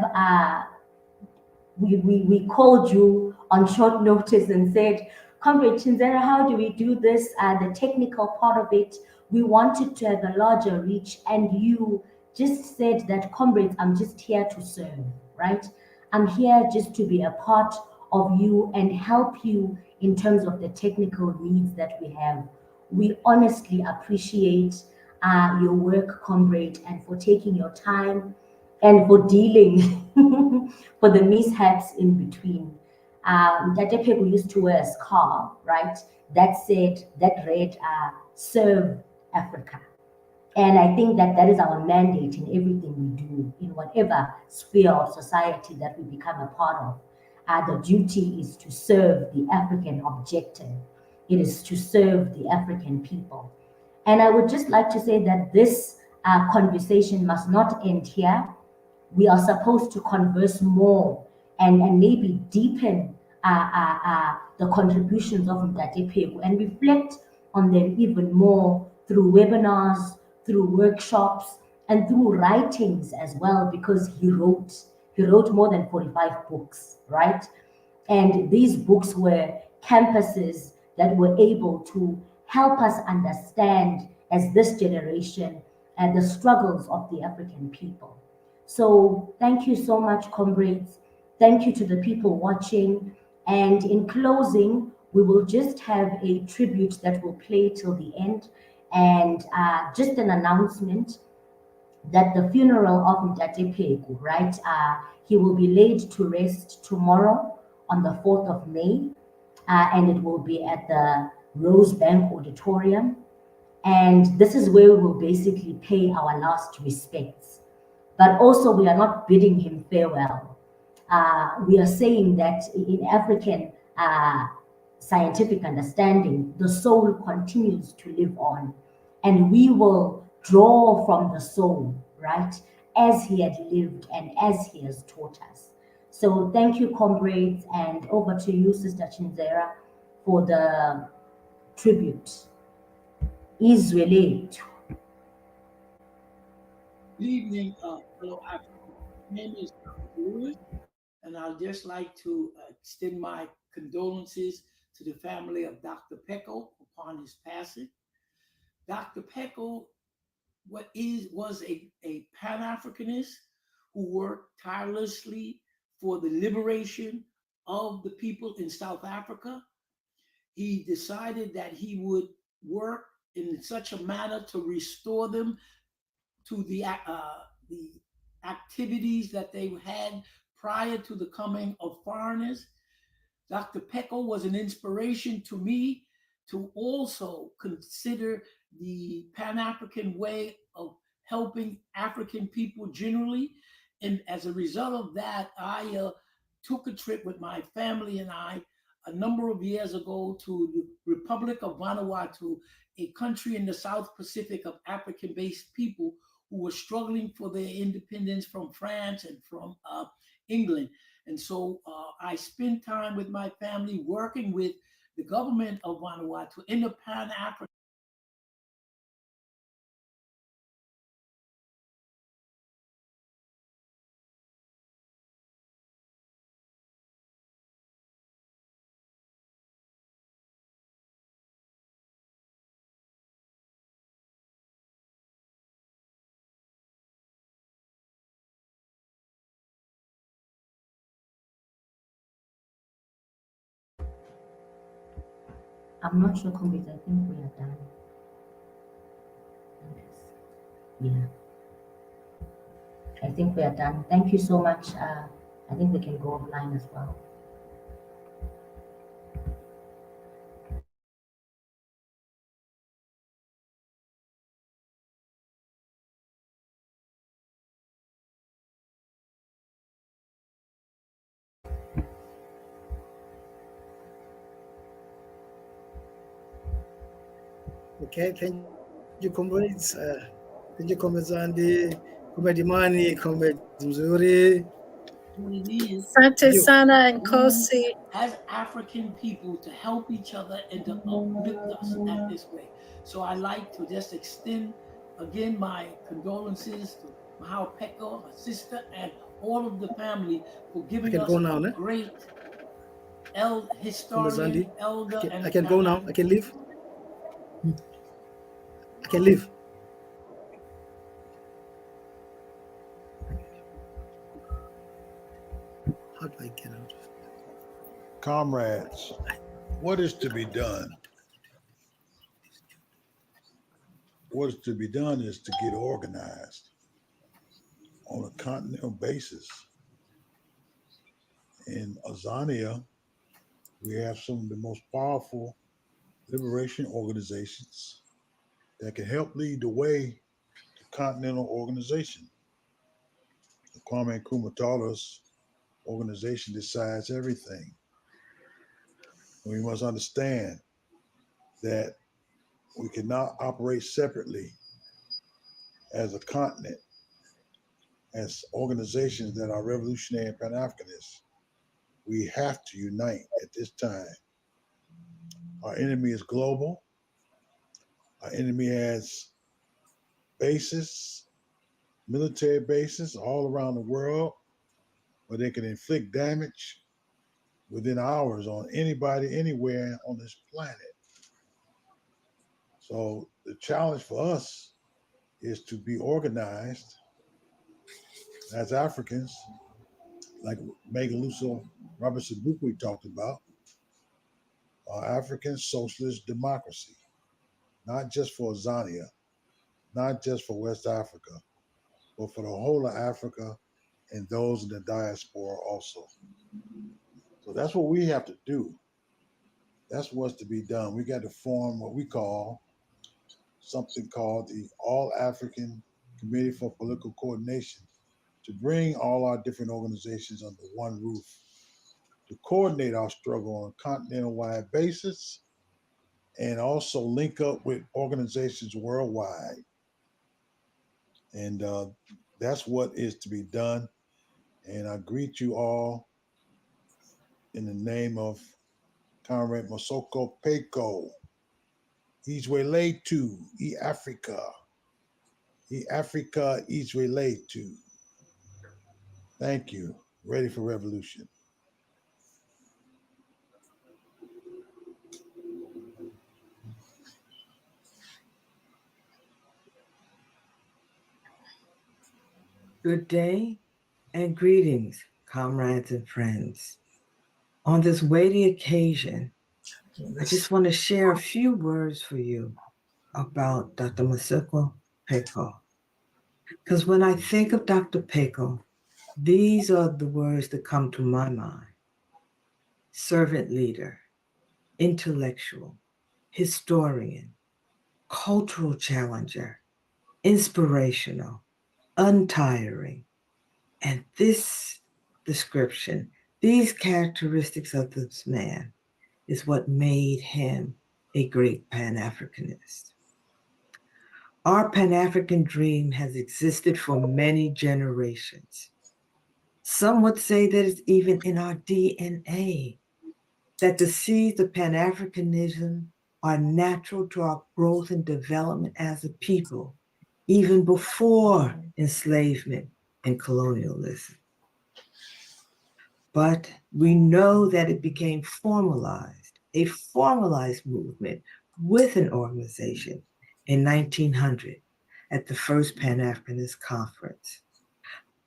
we called you on short notice and said, Comrade Chinzera, how do we do this? The technical part of it, we wanted to have a larger reach, and you just said that, comrades, I'm just here to serve, right? I'm here just to be a part of you and help you in terms of the technical needs that we have. We honestly appreciate your work, comrade, and for taking your time and for dealing for the mishaps in between. Ntate Pheko used to wear a scarf, right? That read, serve Africa. And I think that is our mandate in everything we do, in whatever sphere of society that we become a part of. The duty is to serve the African objective. It is to serve the African people. And I would just like to say that this conversation must not end here. We are supposed to converse more and maybe deepen the contributions of Ntate Pheko and reflect on them even more through webinars, through workshops, and through writings as well, because he wrote more than 45 books, right? And these books were campuses that were able to help us understand, as this generation, the struggles of the African people. So thank you so much, comrades. Thank you to the people watching. And in closing, we will just have a tribute that will play till the end. And just an announcement that the funeral of Ntate Pheko, right, he will be laid to rest tomorrow on the 4th of May, and it will be at the Rosebank Auditorium. And this is where we will basically pay our last respects. But also, we are not bidding him farewell. We are saying that in African scientific understanding, the soul continues to live on, and we will draw from the soul, right, as he had lived and as he has taught us. So thank you, comrades, and over to you, Sister Chinzera, for the tribute. Israeli. Good evening, fellow Africans. My name is Mzuri, and I'd just like to extend my condolences to the family of Dr. Pheko upon his passing. Dr. Pheko was a Pan-Africanist who worked tirelessly for the liberation of the people in South Africa. He decided that he would work in such a manner to restore them to the activities that they had prior to the coming of foreigners. Dr. Pheko was an inspiration to me to also consider the Pan-African way of helping African people generally. And as a result of that, I took a trip with my family and I a number of years ago to the Republic of Vanuatu, a country in the South Pacific of African-based people who were struggling for their independence from France and from England. And so I spent time with my family working with the government of Vanuatu in the Pan-African. I'm not sure, comrades. I think we are done. Yeah. I think we are done. Thank you so much. I think we can go offline as well. Okay, thank you, comrades. Thank you, comrades Andy, comrade Imani, comrade Mzuri. What it is, Asante Sana and Kosi. as African people, to help each other and to uplift us at this way. So I like to just extend again my condolences to Mahal Pheko, her sister, and all of the family for giving us now, a ne? great Comrades historian, Andy, elder, and I can go now. I can leave. I can leave. How do I get out? Comrades, what is to be done? What is to be done is to get organized on a continental basis. In Azania, we have some of the most powerful liberation organizations that can help lead the way to continental organization. The Kwame Nkrumah taught us organization decides everything. We must understand that we cannot operate separately as a continent, as organizations that are revolutionary and Pan-Africanists. We have to unite at this time. Our enemy is global. Our enemy has bases, military bases all around the world where they can inflict damage within hours on anybody, anywhere on this planet. So the challenge for us is to be organized as Africans, like Megaluso Robertson Bukwi talked about, our African socialist democracy. not just for Azania, not just for West Africa, but for the whole of Africa and those in the diaspora also. So that's what we have to do. That's what's to be done. We got to form what we call something called the All African Committee for Political Coordination to bring all our different organizations under one roof, to coordinate our struggle on a continental-wide basis, and also link up with organizations worldwide. And that's what is to be done. And I greet you all in the name of Comrade Motsoko Pheko, Izwele to Africa. Africa Izwele to. Thank you. Ready for revolution. Good day and greetings, comrades and friends. On this weighty occasion, I just want to share a few words for you about Dr. Motsoko Pheko. Because when I think of Dr. Pheko, these are the words that come to my mind: servant leader, intellectual, historian, cultural challenger, inspirational, untiring. And this description, these characteristics of this man is what made him a great Pan-Africanist. Our Pan-African dream has existed for many generations. Some would say that it's even in our DNA, that the seeds of Pan-Africanism are natural to our growth and development as a people, even before enslavement and colonialism. But we know that it became formalized, a formalized movement with an organization in 1900 at the first Pan-Africanist Conference.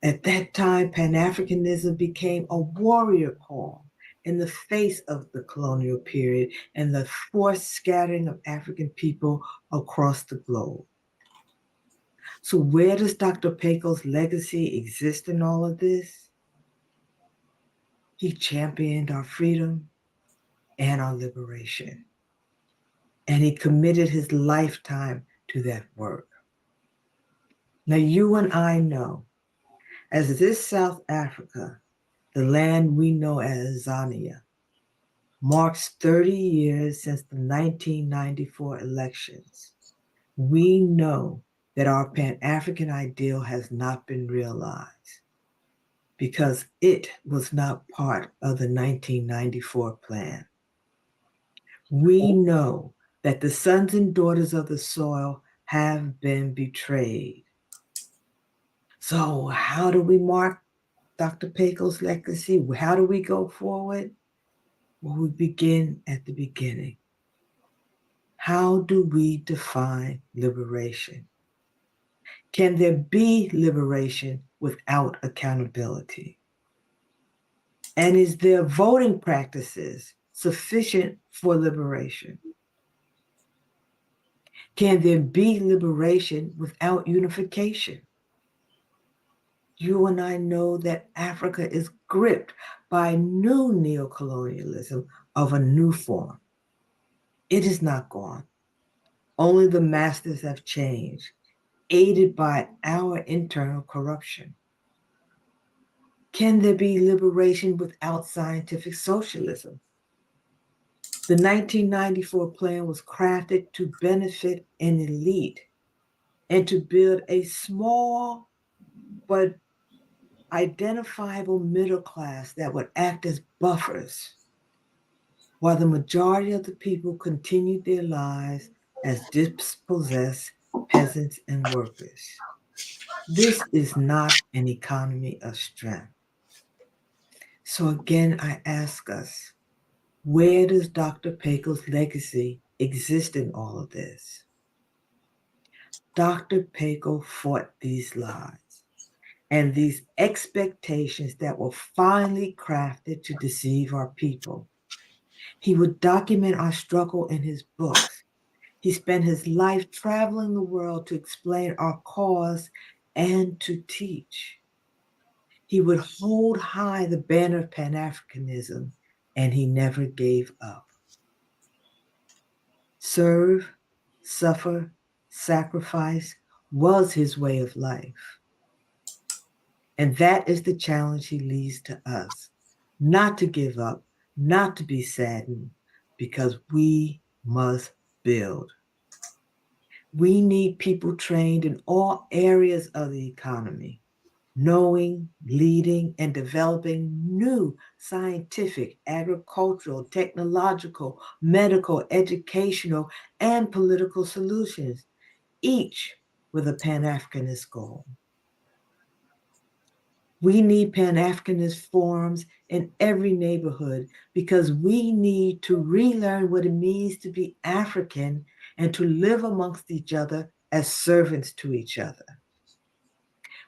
At that time, Pan-Africanism became a warrior call in the face of the colonial period and the forced scattering of African people across the globe. So where does Dr. Pheko's legacy exist in all of this? He championed our freedom and our liberation. And he committed his lifetime to that work. Now you and I know, as this South Africa, the land we know as Azania, marks 30 years since the 1994 elections, we know that our Pan-African ideal has not been realized because it was not part of the 1994 plan. We know that the sons and daughters of the soil have been betrayed. So how do we mark Dr. Pheko's legacy? How do we go forward? Well, we begin at the beginning. How do we define liberation? Can there be liberation without accountability? And is there voting practices sufficient for liberation? Can there be liberation without unification? You and I know that Africa is gripped by new neocolonialism of a new form. It is not gone. Only the masters have changed, aided by our internal corruption. Can there be liberation without scientific socialism? The 1994 plan was crafted to benefit an elite and to build a small but identifiable middle class that would act as buffers while the majority of the people continued their lives as dispossessed peasants and workers. This is not an economy of strength. So again, I ask us, where does Dr. Pheko's legacy exist in all of this? Dr. Pheko fought these lies and these expectations that were finely crafted to deceive our people. He would document our struggle in his books He spent his life traveling the world to explain our cause and to teach. He would hold high the banner of Pan-Africanism, and he never gave up. Serve, suffer, sacrifice was his way of life. And that is the challenge he leaves to us, not to give up, not to be saddened, because we must build. We need people trained in all areas of the economy, knowing, leading, and developing new scientific, agricultural, technological, medical, educational, and political solutions, each with a Pan-Africanist goal. We need Pan-Africanist forums in every neighborhood because we need to relearn what it means to be African and to live amongst each other as servants to each other.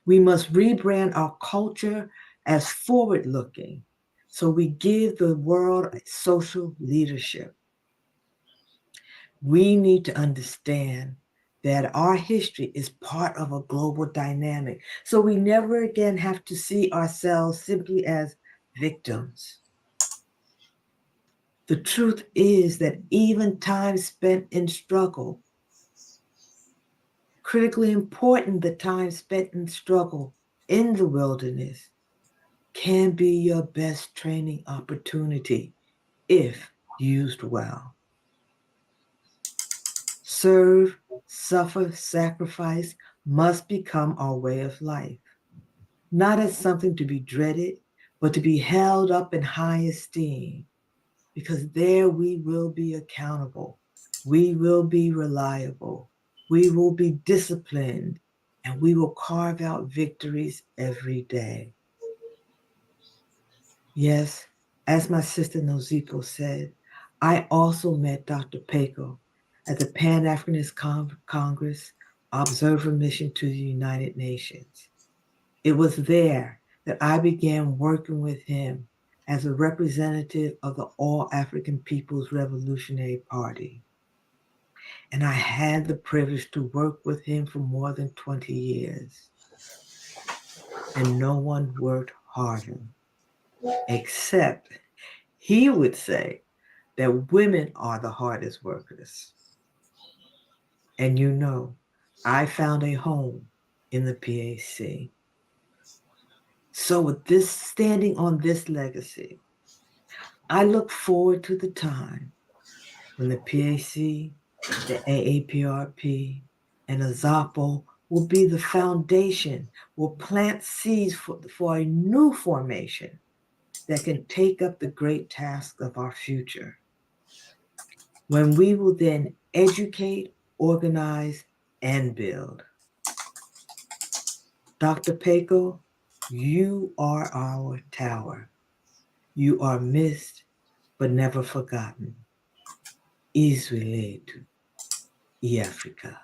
We must rebrand our culture as forward-looking so we give the world social leadership. We need to understand that our history is part of a global dynamic, so we never again have to see ourselves simply as victims. The truth is that even time spent in struggle, critically important, the time spent in struggle in the wilderness, can be your best training opportunity if used well. Serve, suffer, sacrifice must become our way of life, not as something to be dreaded, but to be held up in high esteem, because there we will be accountable, we will be reliable, we will be disciplined, and we will carve out victories every day. Yes, as my sister Motsoko said, I also met Dr. Pheko at the Pan-Africanist Congress Observer Mission to the United Nations. It was there that I began working with him as a representative of the All African People's Revolutionary Party. And I had the privilege to work with him for more than 20 years. And no one worked harder, except he would say that women are the hardest workers. And you know, I found a home in the PAC. So with this, standing on this legacy, I look forward to the time when the PAC, the AAPRP, and AZAPO will be the foundation, will plant seeds for a new formation that can take up the great task of our future. When we will then educate, organize, and build. Dr. Pheko, you are our tower. You are missed, but never forgotten. Israel, Africa.